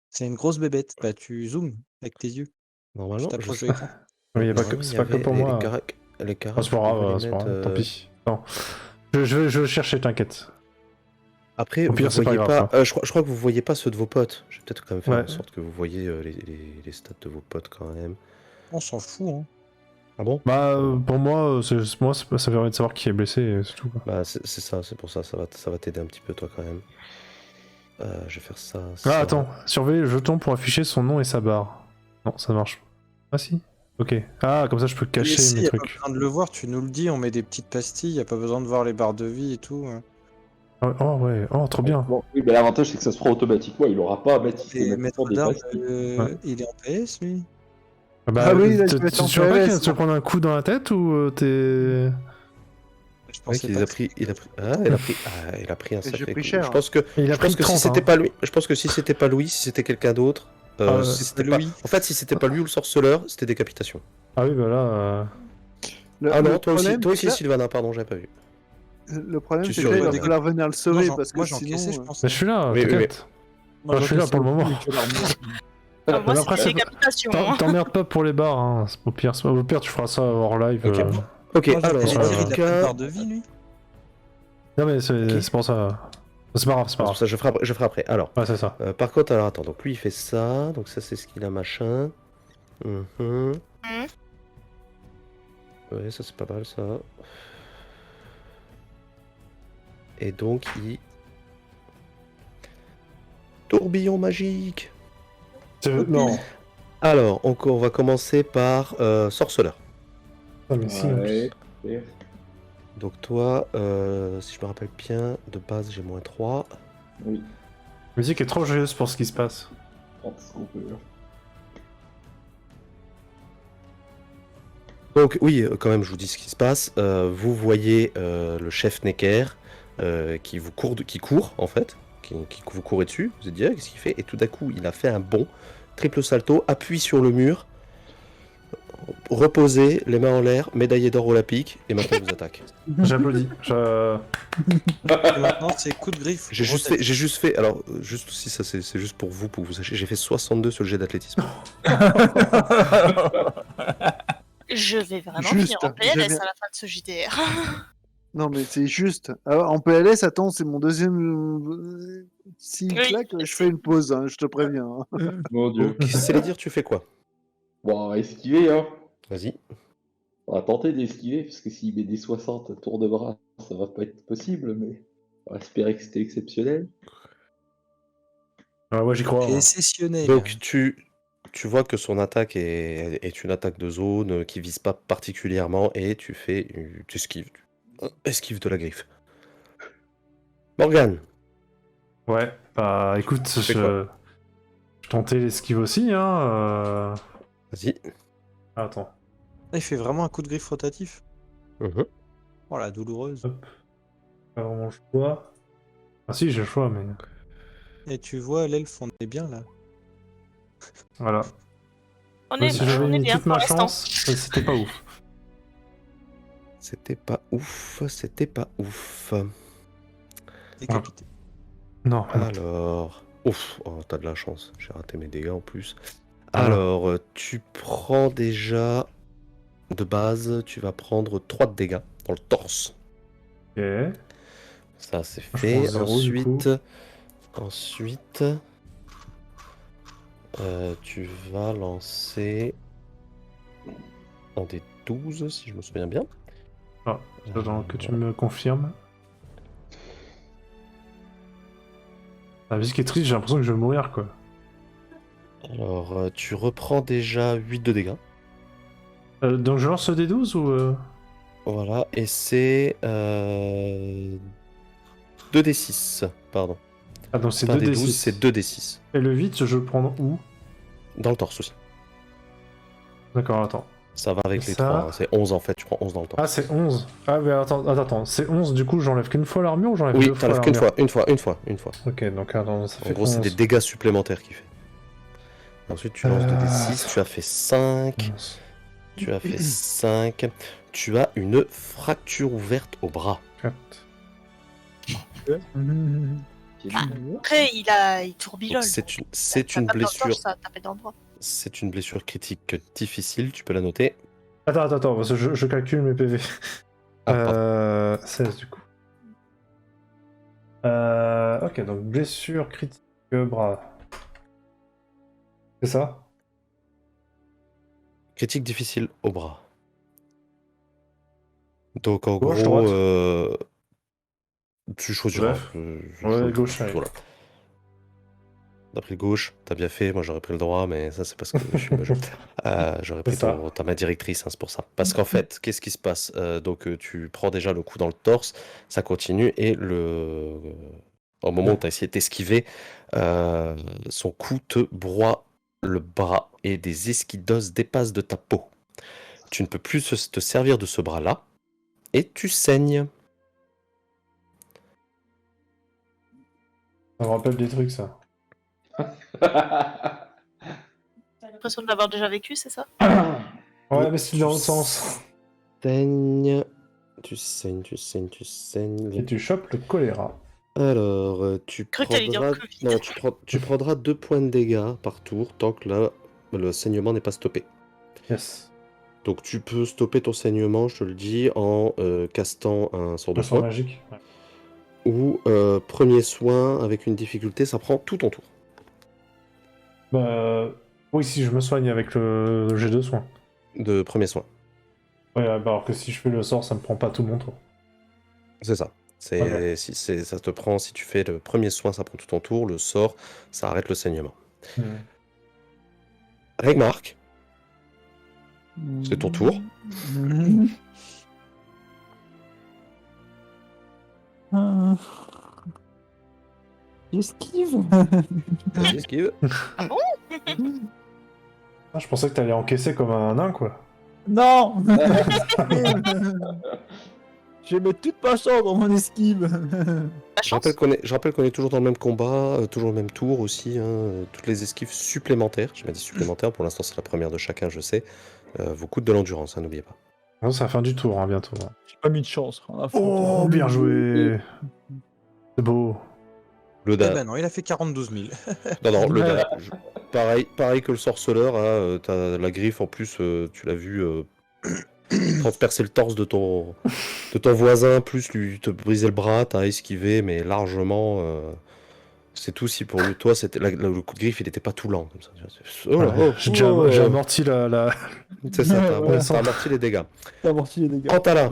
C'est une grosse bébête. Bah tu zoomes avec tes yeux. Normalement, Je t'approche je- de l'écran. Oui, y a pas normalement, que, c'est il y pas que avait pour moi. Les Ah, caractères, c'est pas grave, c'est pas grave, tant pis. Non. Je vais chercher, t'inquiète. Après, Au pire, vous c'est pas voyez grave, pas. Je crois que vous voyez pas ceux de vos potes. Je vais peut-être quand même faire Ouais. en sorte que vous voyez les stats de vos potes quand même. On s'en fout, hein. Ah bon? Bah, pour moi, ça permet de savoir qui est blessé, et c'est tout. Quoi. Bah c'est ça, c'est pour ça, ça va t'aider un petit peu toi quand même. Je vais faire ça. Ah, ça. attends, surveille le jeton pour afficher son nom et sa barre. Non, ça marche pas. Ah, si. Ok. Ah, comme ça, je peux Et cacher si, mes y a pas trucs. besoin de le voir, tu nous le dis, on met des petites pastilles, y a pas besoin de voir les barres de vie et tout. Hein. Oh, ouais, oh, trop bien. Bon, oui, mais l'avantage c'est que ça se fera automatiquement. Il aura pas à mettre Et systématiquement Maître des d'armes, pastilles. il est en PS lui. Bah, Ah oui, là, je tu vais être en vois pas qu'il vient de PLS, se là. prendre un coup dans la tête ou t'es. Je Ouais, pensais il pas. a pris, il a pris un J'ai sacré pris coup. cher, Je pense que, Il a je pris pense que 30, si c'était hein. pas lui, je pense que si c'était pas Louis, si c'était quelqu'un d'autre, Ah, si c'est c'était pas, Louis. en fait, si c'était pas lui ou le sorceleur, c'était décapitation. Ah oui, bah là. Ah non, Le toi aussi, problème, c'est que Sylvana, pardon, j'avais pas vu. là- le problème, Tu c'est que là, il va surveilles, falloir venir le sauver Non, parce que moi sinon. j'encaissais, je pense. Mais je suis là, Oui, oui, t'inquiète. je suis là pour le moment. Ah, moi, Mais après, c'était c'est- décapitation. hein. T'emmerdes pas pour les barres, hein. Au pire, tu feras ça hors live. Ok. Ok, Moi, alors, j'ai tiré, il a en pas tout de cas, barre de vie lui. Non, mais c'est Ok. c'est pour ça. C'est pas grave, c'est pas grave. ça, je ferai après. Alors, Ouais, c'est ça. par contre, alors attends, donc lui il fait ça, donc ça c'est ce qu'il a machin. Mhm. Ouais, ça c'est pas mal ça. Et donc il. Tourbillon magique. Non. Alors, on va commencer par sorceleur. Ah, mais si. Ouais. Donc toi, si je me rappelle bien, de base j'ai -3. Oui. La musique est trop joyeuse pour ce qui se passe. Prends ce qu'on peut. Donc oui, quand même, je vous dis ce qui se passe. Vous voyez le chef Necker qui court en fait, qui vous courez dessus. Vous êtes dit, ah, qu'est-ce qu'il fait? Et tout d'un coup, il a fait un bond, triple salto, appuie sur le mur, reposez, les mains en l'air, médaillé d'or olympique, et maintenant il vous attaque. J'applaudis. Et maintenant c'est coup de griffe. J'ai juste fait, alors juste aussi ça c'est juste pour vous que vous sachiez, j'ai fait 62 sur le jet d'athlétisme. Je vais vraiment Juste, finir en PLS j'avais- à la fin de ce JDR. Non, mais c'est juste. Alors, en PLS, attends, c'est mon deuxième. S'il Oui. claque, je fais une pause, hein, je te préviens. hein. Mon dieu. Donc c'est à dire, tu fais quoi? Bon, on va esquiver, hein. Vas-y. On va tenter d'esquiver, parce que s'il met des 60 tours de bras, ça va pas être possible, mais on va espérer que c'était exceptionnel. Ah, ouais, j'y crois. hein. Exceptionnel. Donc tu vois que son attaque est une attaque de zone qui vise pas particulièrement et tu esquives. Esquive de la griffe. Morgane. Ouais, bah écoute, fais quoi je tentais l'esquive aussi, hein. Vas-y. Ah, attends. Là, il fait vraiment un coup de griffe rotatif. Mhm. Oh la douloureuse. Pas vraiment le choix. Ah, si, j'ai le choix, mais. Et tu vois, l'elfe, on est bien là. Voilà. On Même est, si j'avais on est mis bien toute pour ma l'instant. chance, c'était pas ouf. C'était pas ouf, c'était pas ouf. Décapité. Non, non. Alors. Ouf, oh, t'as de la chance. J'ai raté mes dégâts en plus. Ah. Alors, tu prends déjà de base, tu vas prendre 3 de dégâts dans le torse. Ok. Ça, c'est Je fait. prends 0, du coup. Ensuite, tu vas lancer en des 12, si je me souviens bien. Ah, j'attends que tu me confirmes. La musique est triste, j'ai l'impression que je vais mourir, quoi. Alors, tu reprends déjà 8 de dégâts. Donc je lance des 12 ou... Voilà, et c'est 2d6, pardon. Ah, donc c'est Pas des 2d6. 12, c'est 2d6. Et le 8, je le prends où? Dans le torse aussi. D'accord, attends. Ça va avec Et les ça 3, c'est 11 en fait, tu prends 11 dans le torse. Ah, c'est 11. Ah, mais attends. C'est 11, du coup, j'enlève qu'une fois l'armure ou j'enlève Oui, deux fois t'enlèves qu'une l'armure? fois, une fois. Ok, donc attends, ça fait En gros, c'est 11. des dégâts supplémentaires qu'il fait. Ensuite, tu lances 2d6, tu as fait 5. 11. Tu as fait 5. Tu as une fracture ouverte au bras. 4. Après, il tourbillole. Donc, donc c'est ça une tape dans le blessure. torse, ça tape dans le bras. C'est une blessure critique difficile, tu peux la noter. Attends, parce que je calcule mes PV. Ah, pardon. 16 du coup. Ok, donc blessure critique bras. C'est ça? Critique difficile au bras. Donc en Gauche, gros, droite? tu choisiras. Bref. Ouais, gauche, allez. Voilà. T'as pris le gauche, t'as bien fait, moi j'aurais pris le droit, mais ça c'est parce que je suis majoritaire. J'aurais pris C'est ça. ta main directrice, hein, c'est pour ça. Parce qu'en fait, qu'est-ce qui se passe? Donc tu prends déjà le coup dans le torse, ça continue, et au moment où tu as essayé de t'esquiver, son coup te broie le bras et des esquidoses dépassent de ta peau. Tu ne peux plus te servir de ce bras-là, et tu saignes. Ça me rappelle des trucs, ça. T'as l'impression de l'avoir déjà vécu, c'est ça? Ouais, mais c'est dans l'autre sens. Tu saignes. Et tu chopes le choléra. Alors, tu Cru que t'allais dire prendras... Covid. Non, tu prendras 2 points de dégâts par tour tant que le saignement n'est pas stoppé. Yes. Donc tu peux stopper ton saignement, je te le dis, en castant un sort de Le soin soin. magique. Ouais. Ou premier soin avec une difficulté, ça prend tout ton tour. Bah... Oui, si je me soigne avec le G2 soin. De premier soin. Ouais, bah, alors que si je fais le sort, ça me prend pas tout mon tour. C'est ça. Ok. Ça te prend, si tu fais le premier soin, ça prend tout ton tour. Le sort, ça arrête le saignement. Regmark, c'est ton tour. J'esquive. Vas-y, esquive. Ah, je pensais que t'allais encaisser comme un nain, quoi. Non. Je vais mettre toute ma chance dans mon esquive. La Je chance. rappelle qu'on est toujours dans le même combat, toujours le même tour aussi, hein, toutes les esquives supplémentaires. Je m'ai dit supplémentaires, pour l'instant c'est la première de chacun, je sais. Vous coûtent de l'endurance, hein, n'oubliez pas. Non, c'est la fin du tour, hein, bientôt. J'ai pas mis de chance. Rien à foutre. Oh, bien joué. C'est beau. Le Eh dard. ben non, il a fait 42 000. Non, le Ouais. dard. Pareil que le sorceleur, hein, t'as la griffe en plus, tu l'as vu transpercer le torse de ton voisin, plus lui te briser le bras, t'as esquivé, mais largement. C'est tout si pour toi, le coup de griffe, il était pas tout lent comme ça. Oh là, Ouais, j'ai amorti la... C'est ça, Ouais, t'as amorti les dégâts. T'as amorti les dégâts. Quant à là,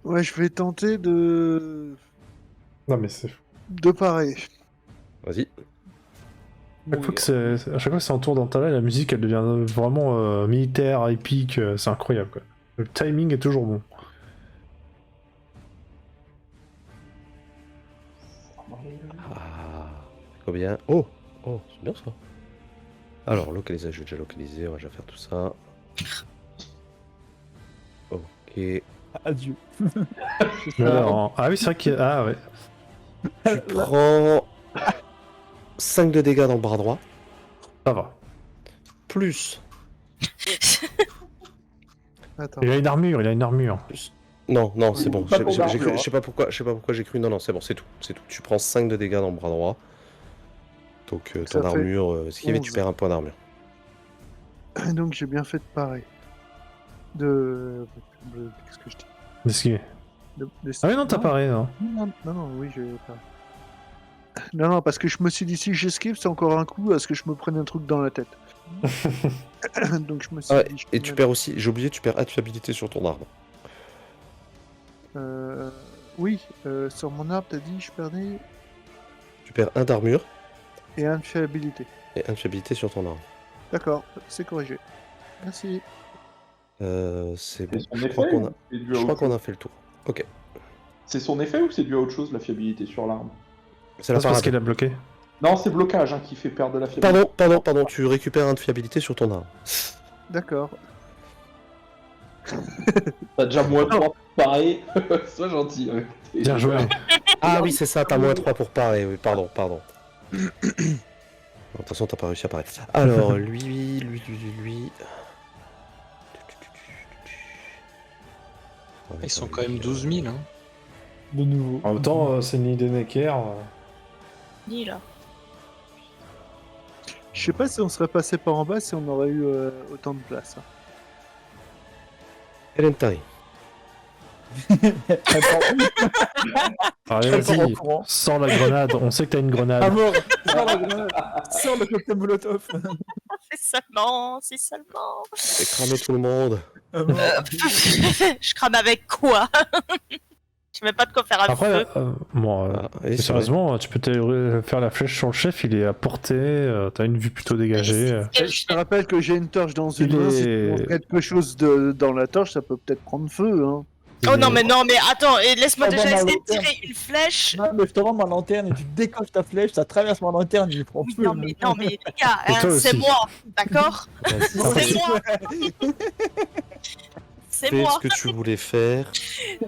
Ouais, je vais tenter de Non, mais c'est... pareil. vas-y. À chaque fois que c'est en tour d'Antala, la musique, elle devient vraiment militaire, épique, c'est incroyable, quoi. Le timing est toujours bon. Ah, combien? Oh, c'est bien ça. Alors, localiser, je vais déjà localiser, on va déjà faire tout ça. Ok. Adieu. Mais alors, ah oui, c'est vrai qu'il y a... Ah ouais. Tu prends 5 de dégâts dans le bras droit, Ça va. plus... Attends. Il a une armure. Non, c'est bon. Pas pour Je l'armure, sais pas pourquoi j'ai cru. Non, c'est bon, c'est tout. Tu prends 5 de dégâts dans le bras droit. Donc Ça ton fait armure, ce qui fait, tu 11. perds un point d'armure. Donc j'ai bien fait de parer. Qu'est-ce que je dis D'esquiver. Ah oui, non, t'as paré, non. Non, oui, j'ai paré. Non, parce que je me suis dit, si j'esquive, c'est encore un coup à ce que je me prenne un truc dans la tête. Donc je me suis dit... Et tu perds aussi, j'ai oublié, tu perds intuabilité sur ton arme. Oui, sur mon arbre, t'as dit, je perdais... Tu perds 1 d'armure Et infiabilité. et intuabilité sur ton arme. D'accord, c'est corrigé. Merci. C'est bon, C'est son je effet crois qu'on ou c'est dû à je crois autre qu'on chose a fait le tour. Ok. C'est son effet ou c'est dû à autre chose, la fiabilité sur l'arme? C'est la C'est parce parade. qu'il a bloqué. Non, c'est blocage qui fait perdre de la fiabilité. Pardon, tu récupères 1 de fiabilité sur ton arme. D'accord. T'as déjà moins 3 pareil. Sois gentil. Avec tes- Bien joué. Ah oui, c'est ça, t'as moins 3 pour parer, oui, pardon. De toute façon, t'as pas réussi à parer. Alors, lui. Ils sont quand même 12 000. Hein. De nouveau. En même temps, c'est une idée Necker. Ni là. Je sais pas si on serait passé par en bas si on aurait eu autant de place. Hein. Elentari. Allez, vas-y, sors la grenade. On sait que t'as une grenade. À mort. Sors le cocktail Molotov. C'est seulement. Fais cramer tout le monde. À mort. Je crame avec quoi? Je mets pas de quoi faire un Après, feu. bon, Ah, et c'est sérieusement, tu peux faire la flèche sur le chef, il est à portée, t'as une vue plutôt dégagée. Je te rappelle que j'ai une torche dans Il une main. Si est- tu lances quelque chose dans la torche, ça peut peut-être prendre feu. Hein. Oh non, mais attends, et laisse-moi Ah, déjà bon, essayer de bah, tirer une flèche. Non, mais je te rends ma lanterne et tu décoches ta flèche, ça traverse ma lanterne, il prend Oui, feu. non, mais les gars, Et toi c'est aussi. moi, d'accord? Vas-y, C'est moi. C'est fais moi. ce que tu voulais faire.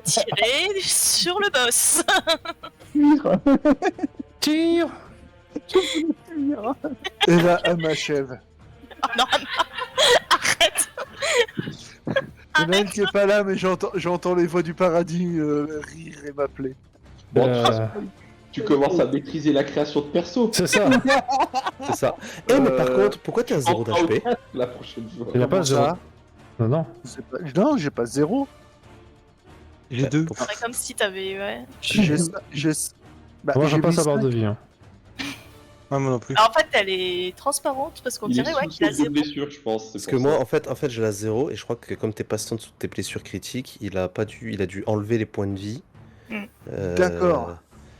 Tirer sur le boss. Tire. Et là, elle m'achève. Oh non, arrête. Il y en a une qui est pas là, mais j'entends les voix du paradis rire et m'appeler. Bon, Euh, tu commences à maîtriser la création de perso. C'est ça. C'est ça. Eh, mais par contre, pourquoi t'as 0 d'HP? La prochaine fois. Il a pas Comment zéro. ça Non. Non, j'ai pas 0. J'ai 2. C'est comme si t'avais, ouais. Bah, Moi, j'ai j'aime pas mis sa barre cinq. de vie. Hein. Ah, moi non plus. Alors, en fait, elle est transparente parce qu'on Il est dirait ouais, sous qu'il a de 0. blessure, je pense. Parce que moi, en fait, j'ai la 0 et je crois que comme t'es passé en dessous de tes blessures critiques, il a dû enlever les points de vie. Hmm. D'accord.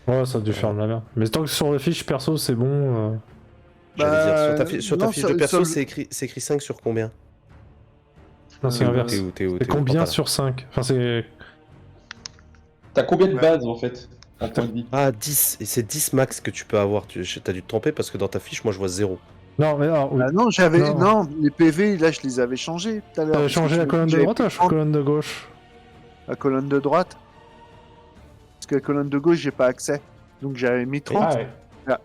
Ouais, ça a dû faire de la merde. Mais tant que sur les fiches perso, c'est bon. J'allais dire, sur ta, Bah, sur ta non, fiche ça- de perso, ça- c'est écrit 5 sur combien? Non, c'est inverse. T'es où C'est combien sur 5? Enfin, c'est. T'as combien de Ouais. bases en fait en point de vie? Ah, 10. Et c'est 10 max que tu peux avoir. T'as dû te tromper parce que dans ta fiche, moi, je vois 0. Non, mais alors, oui. Ah non, Non. non, les PV, là, je les avais changés tout à l'heure. T'avais parce changé que la colonne de j'avais droite ou la pris 30, colonne de gauche? la colonne de droite. Parce que la colonne de gauche, j'ai pas accès. Donc j'avais mis 30. Ah ouais.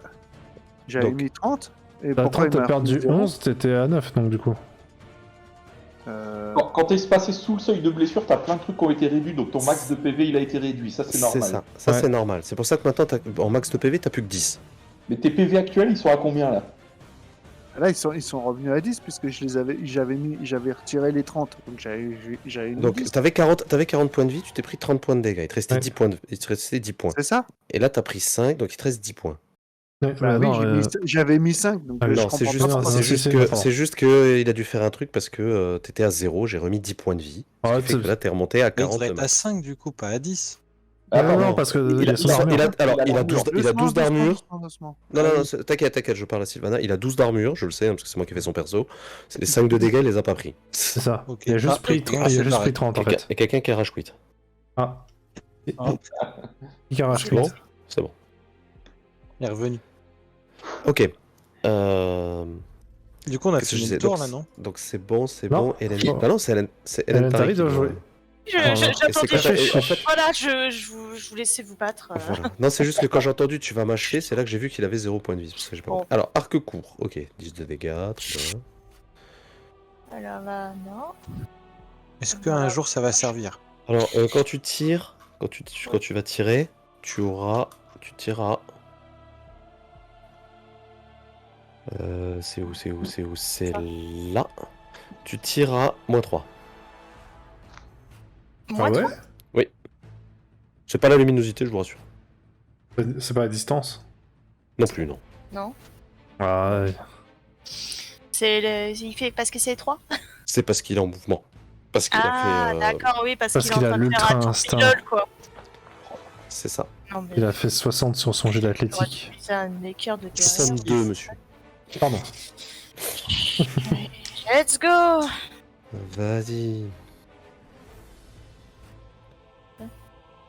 J'avais Donc- mis 30. Et T'as pourquoi 30, il t'as m'a perdu remis 0? 11, t'étais à 9, donc du coup. Quand t'es passé sous le seuil de blessure, t'as plein de trucs qui ont été réduits, donc ton max de PV il a été réduit, ça c'est C'est normal. ça. Ça, Ouais. c'est normal. C'est pour ça que maintenant, en max de PV, t'as plus que 10. Mais tes PV actuels ils sont à combien là? Là, ils sont revenus à 10 puisque j'avais retiré les 30. Donc j'avais mis Donc, 10. t'avais 40 points de vie, tu t'es pris 30 points de dégâts. Il te restait Ouais. 10 points. Il te restait 10 points. C'est ça? Et là, t'as pris 5, donc il te reste 10 points. Ouais, Bah mais oui, non, j'avais mis 5. Donc Ah, je Non, comprends c'est juste, pas pourquoi. non, c'est juste que il a dû faire un truc parce que t'étais à 0, j'ai remis 10 points de vie. Ce Ouais, qui fait que là, t'es remonté à Mais il 40 devrait de être à max. 5 du coup, pas à 10. Non, pardon. non, parce que Il a- son armure. il a 12 d'armure. Doucement. Non, t'inquiète, je parle à Sylvana. Il a 12 d'armure, je le sais, hein, parce que c'est moi qui ai fait son perso. C'est les 5 de dégâts, il les a pas pris. C'est ça. Ok. Il a juste Ah, pris ok. 30 en Quelqu'un- fait. Et quelqu'un qui a rage quit. Ah. Ah. Qui a rage C'est bon quit. C'est bon. Il est revenu. Ok. Du coup, on a Qu'est-ce que je fini disais le tour donc, là, non? Donc c'est bon, c'est Non. bon. Hélène... Oh. Bah non, c'est Hélène Hélène Tari Tari qui doit doit- jouer. J'attendais Et c'est juste. quand- en fait- Voilà, je vous laissais vous battre. Voilà. Non, c'est juste que quand j'ai entendu tu vas m'achever, c'est là que j'ai vu qu'il avait 0 point de vie. Parce que j'ai pas Bon. compris. Alors, arc court, ok, 10 de dégâts, très bien. Alors là, non. Est-ce qu'un jour ça va servir? Alors, quand tu tires, quand tu vas tirer, tu tireras. C'est où? C'est là. Tu tires à -3. Moi, Ah ouais? C'est pas la luminosité, je vous rassure. C'est pas à distance? Non plus, non. non. Ah ouais. Il fait parce que c'est 3. C'est parce qu'il est en mouvement. Parce qu'il Ah, a fait. d'accord, oui, parce Parce qu'il est qu'il en a train de faire l'ultra un instinct. tourpilole, quoi. C'est ça. Non, mais Il a fait 60 sur son jet j'aurais d'athlétique. utilisé un équerre de guerrier. 62, monsieur. Pardon. Let's go! Vas-y.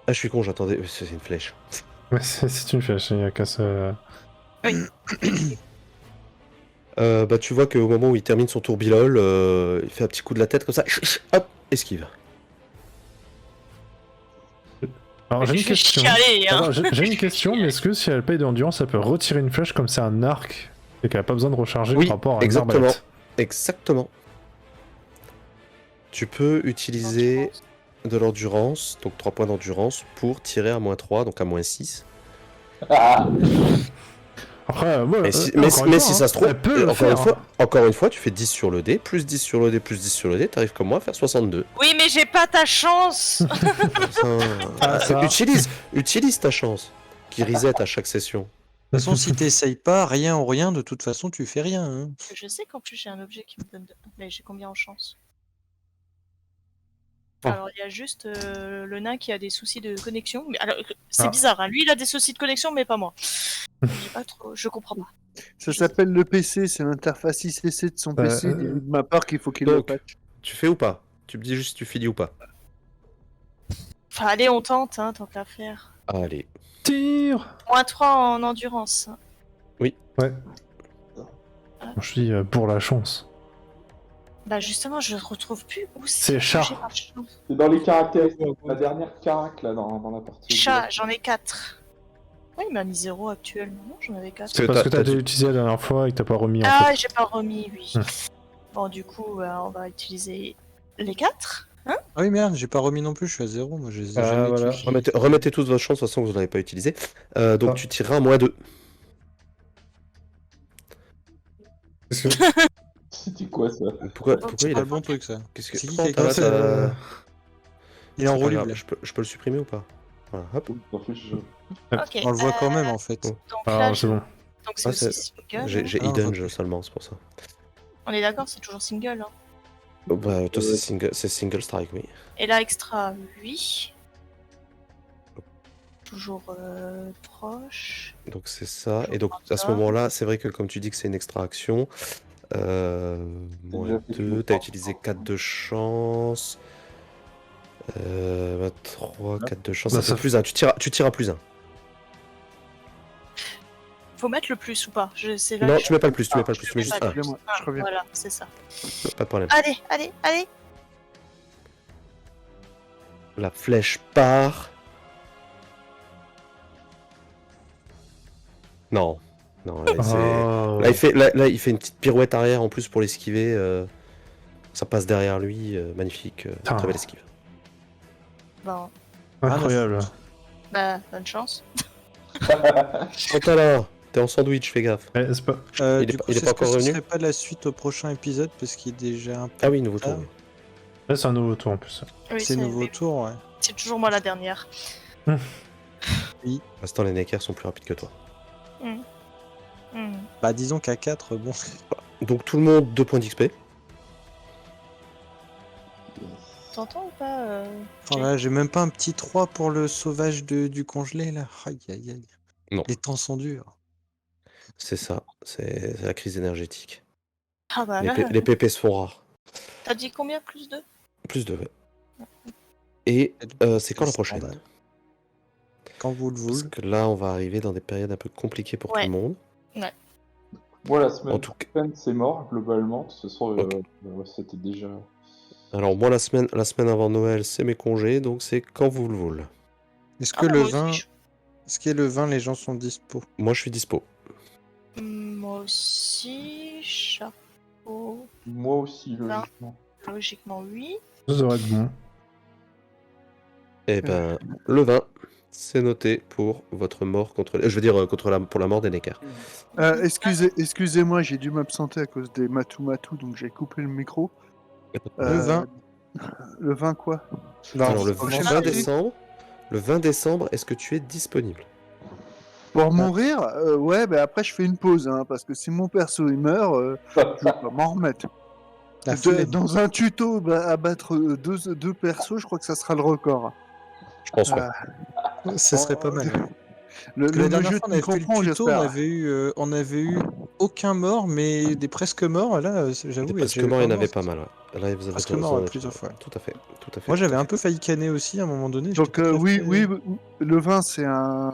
Ah, je suis con, j'attendais. C'est une flèche. Ouais, c'est une flèche, il y a qu'à se... Bah, tu vois qu'au moment où il termine son tourbilole, il fait un petit coup de la tête comme ça. Hop, esquive. Alors j'ai une Je vais question. chialer, hein. Alors, j'ai une question, mais est-ce que si elle paye d'endurance, elle peut retirer une flèche comme c'est un arc et qu'elle a pas besoin de recharger Oui, par rapport à une exactement. arbalète? Exactement. Tu peux utiliser de l'endurance, donc 3 points d'endurance, pour tirer à -3, donc à -6. Ah, Après, ouais, Mais si, encore une fois, si ça se trouve, elle peut le faire, encore une fois, tu fais 10 sur le dé, plus 10 sur le dé, plus 10 sur le dé, t'arrives comme moi à faire 62. Oui, mais j'ai pas ta chance! ça. Utilise ta chance, qui reset à chaque session. De toute façon, si t'essayes pas, rien ou rien, de toute façon, tu fais rien. Hein. Je sais qu'en plus j'ai un objet qui me donne. Mais j'ai combien en chance? Ah. Alors il y a juste le nain qui a des soucis de connexion. Mais alors c'est Ah. bizarre, hein. Lui il a des soucis de connexion, mais pas moi. J'ai pas trop. Je comprends pas. Ça s'appelle le PC, c'est l'interface ICC de son PC. Dis-lui de ma part qu'il faut qu'il le Donc, patch. tu fais ou pas? Tu me dis juste si tu finis ou pas. Enfin allez, on tente, hein, tant qu'à faire. Allez. Tire. -3 en endurance. Ouais. Je suis pour la chance. Bah justement, je retrouve plus où C'est chat. J'ai pas de chance. c'est dans les caractéristiques, la dernière carac là dans la partie. Chat, j'en ai 4. Oui, il m'a mis 0 actuellement. Non, j'en avais 4. C'est parce que t'as t'as dû- déjà utilisé la dernière fois et que t'as pas remis en Ah, fait. j'ai pas remis, oui. Hmm. Bon, du coup, on va utiliser les 4. Ah oui, merde, j'ai pas remis non plus, je suis à 0. Moi, je les ai Ah, jamais voilà. utilisés. Remettez tous votre chance, de toute façon, vous n'en avez pas utilisé. Donc Ah. tu tireras à -2. Parce que- C'était quoi ça? Pourquoi C'est il pas a... le bon truc, ça. Qu'est-ce que... C'est qui Prends, qui a t'as- écrit c'est t'as- Il est en C'est pas roue grave, libre. je peux le supprimer ou pas? Voilà, hop. T'en fais, je- Ok. On le voit quand même, en fait. Oh. Donc Ah, là, c'est bon. donc c'est Ah, aussi single. J'ai Ah, on hidden voit plus. seulement, c'est pour ça. On est d'accord, c'est toujours single. Hein. Oh, bah, toi, c'est single strike, oui. Et là, extra 8. Toujours proche. Donc c'est ça. Je Et donc crois à ce pas. moment-là, c'est vrai que comme tu dis que c'est une extraction, moins déjà fait 2, plus t'as fort. utilisé 4 de chance. 3, 4 de chance, Bah, ça ça fait plus 1. Tu tires à plus 1. Faut mettre le plus ou pas? C'est là Non, que tu mets pas le plus, tu mets pas le plus, je tu mets mets juste pas 1. le plus. Excusez-moi, je reviens. Voilà, c'est ça. Pas de problème. Allez, allez, allez. La flèche part. Non. Non, là, Oh. là, il fait une petite pirouette arrière en plus pour l'esquiver. Ça passe derrière lui. Magnifique. Ah. Très belle esquive. Bon, Incroyable. bah, bonne chance. Quant à là, t'es en sandwich, fais gaffe. Eh, c'est pas... Il est Du pas- coup, il est est-ce pas que encore ce revenu serait pas la suite au prochain épisode parce qu'il est déjà un peu... Ah oui, nouveau tour. Ah. oui. Là, c'est un nouveau tour en plus. Oui, C'est nouveau oui, tour, ouais. c'est toujours moi la dernière. Pour l'instant, les Neckers sont plus rapides que toi. Hmm. Bah, disons qu'à 4, bon. Donc tout le monde 2 points d'XP. T'entends ou pas Enfin, là, j'ai même pas un petit 3 pour le sauvage du congelé, là. Aïe, aïe, aïe. Non. Les temps sont durs. C'est ça, c'est la crise énergétique. Ah bah Les, là, les PP se font rares. t'as dit combien plus de? Plus de... Et c'est quand la prochaine? Scandale. Quand vous le Parce voulez. que là, on va arriver dans des périodes un peu compliquées pour Ouais. tout le monde. Moi, la semaine En tout cas- prochaine, c'est mort, globalement. Ce soir, Ok. c'était déjà. Alors moi, la semaine avant Noël, c'est mes congés, donc c'est quand vous le voulez. Est-ce Ah que bah, le moi vin... aussi, Est-ce que le vin, les gens sont dispo? Moi, je suis dispo. Moi aussi, chapeau. Moi aussi, Non. logiquement. Logiquement, oui. Ça devrait être bon. Eh ben, le vin, c'est noté pour votre mort contre... Je veux dire, pour la mort des Neckers. Excusez-moi, j'ai dû m'absenter à cause des matou-matou, donc j'ai coupé le micro. Le 20. Le 20 quoi? Alors, le prochain 20 mardi. décembre, est-ce que tu es disponible? Pour mourir, ouais, bah après je fais une pause, hein, parce que si mon perso il meurt, je vais pas m'en remettre. La flemme. Dans un tuto, abattre deux persos, je crois que ça sera le record. Je pense pas. Ça serait pas mal. Le La dernière jeu fois, on avait fait le tuto, on avait eu aucun mort, mais des presque morts. Là, j'avoue, Des il y a presque déjà eu morts, il y en plein de avait morts. pas mal. Ouais. Là, vous avez Presque raison, mort, ouais, plusieurs fois. Tout à fait. Moi, j'avais un peu failli canner aussi à un moment donné. Donc j'étais pas oui, très- le 20 c'est un...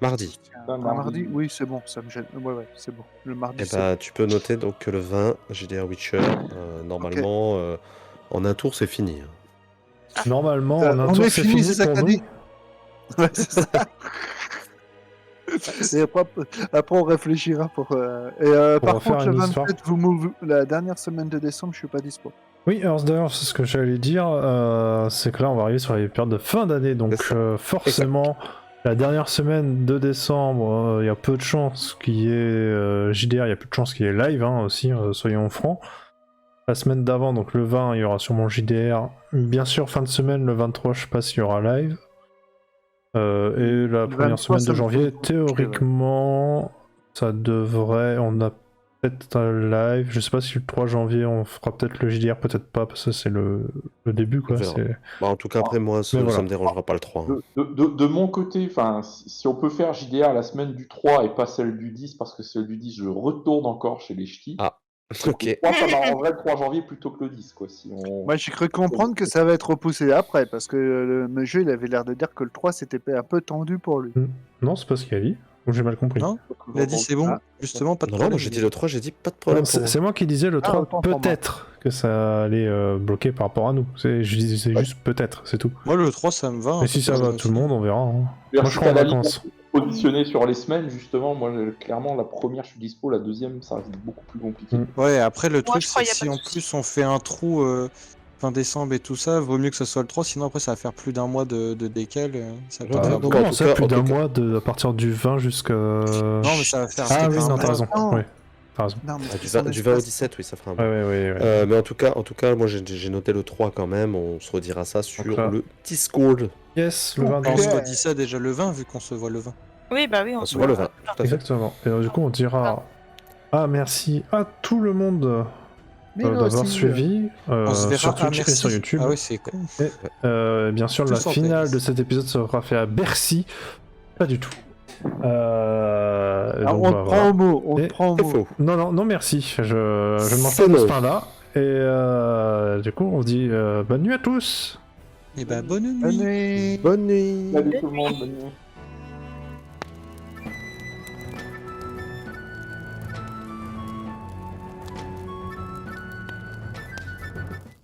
Mardi. un mardi. Oui, c'est bon, ça me gêne. Ouais, c'est bon. Le mardi, Eh c'est bah, tu peux noter donc que le 20, GDR Witcher, normalement, en un tour, c'est fini. Normalement, bon. en un On tour, est c'est fini, fini c'est ça pour que t'as nous. dit. Ouais, c'est ça. Et après, on réfléchira pour... par refaire contre, le une histoire. 27, la dernière semaine de décembre, je suis pas dispo. Oui, alors d'ailleurs, c'est ce que j'allais dire, c'est que là, on va arriver sur les périodes de fin d'année, donc C'est ça. forcément, la dernière semaine de décembre, il y a peu de chances qu'il y ait JDR, il y a peu de chances qu'il y ait live hein, aussi, soyons francs. La semaine d'avant, donc le 20, il y aura sûrement JDR. Bien sûr, fin de semaine, le 23, je sais pas s'il y aura live. Et la Le première 23, semaine ça de me janvier, pose- théoriquement, ça devrait. On a peut-être un live. Je sais pas si le 3 janvier on fera peut-être le JDR, peut-être pas, parce que c'est le début quoi. On verra. C'est... Bah, en tout cas, après, moi, ça voilà. me dérangera pas le 3. hein. De mon côté, si on peut faire JDR la semaine du 3 et pas celle du 10, parce que celle du 10, je retourne encore chez les ch'tis. Ah, Donc, ok. Moi, ça m'arrangerait le 3 janvier plutôt que le 10. Quoi, si on... Moi, j'ai cru comprendre que ça va être repoussé après, parce que le jeu, il avait l'air de dire que le 3, c'était un peu tendu pour lui. Non, c'est pas ce qu'il a dit. Ou j'ai mal compris. Non, il a dit c'est bon, Ah, justement, pas de Non, problème. moi j'ai dit le 3, j'ai dit pas de problème. Non, pour moi. c'est moi qui disais le 3, autant pour moi. peut-être que ça allait bloquer par rapport à nous. Je disais c'est juste peut-être, c'est tout. Moi, le 3, ça me va. Mais si ça va à tout le monde, on verra. hein. D'ailleurs, Moi, si je crois en t'as la ligne vacances. positionnée sur les semaines, justement, moi, clairement, la première, je suis dispo, la deuxième, ça reste beaucoup plus compliqué. Ouais, après, le Moi, truc, je crois c'est y a que pas si de en souci. plus on fait un trou fin décembre et tout ça, vaut mieux que ce soit le 3, sinon après ça va faire plus d'un mois de décal. Ça va Ah, peut-être faire non, beaucoup. mais en Comment tout ça, cas- plus en d'un tout cas- mois à partir du 20 jusqu'à... Non, mais ça va faire Ah peut-être oui, un non, mois. t'as raison. Non. Oui, t'as raison. Non, mais Ah, du c'est 20, son du 20 au espace. 17, oui, ça fera un Ouais, peu. ouais. Mais en tout cas, moi j'ai noté le 3 quand même. On se redira ça sur Donc là- le Discord. Yes, le Oh, 20. On se Ouais. redit ça déjà le 20, vu qu'on se voit le 20. Oui, bah oui, on On se se voit le voit. 20. Tout à fait. Exactement. Et du coup, on dira... Ah, merci à tout le monde Mais d'avoir aussi, suivi On se verra. sur Ah, Twitch et merci. sur YouTube. Ah oui, c'est con. Bien sûr, Tous la en finale PLS. de cet épisode sera faite à Bercy. Pas du tout. Alors, donc, on bah, te voilà. prend au mot, on Et- te prend au C'est mot. faux. Non, merci. Je ne mange C'est pas de ce non. pain-là. Et du coup, on se dit bonne nuit à tous. Et bah, bonne nuit. Allez. Bonne nuit. Salut tout le monde, bonne nuit.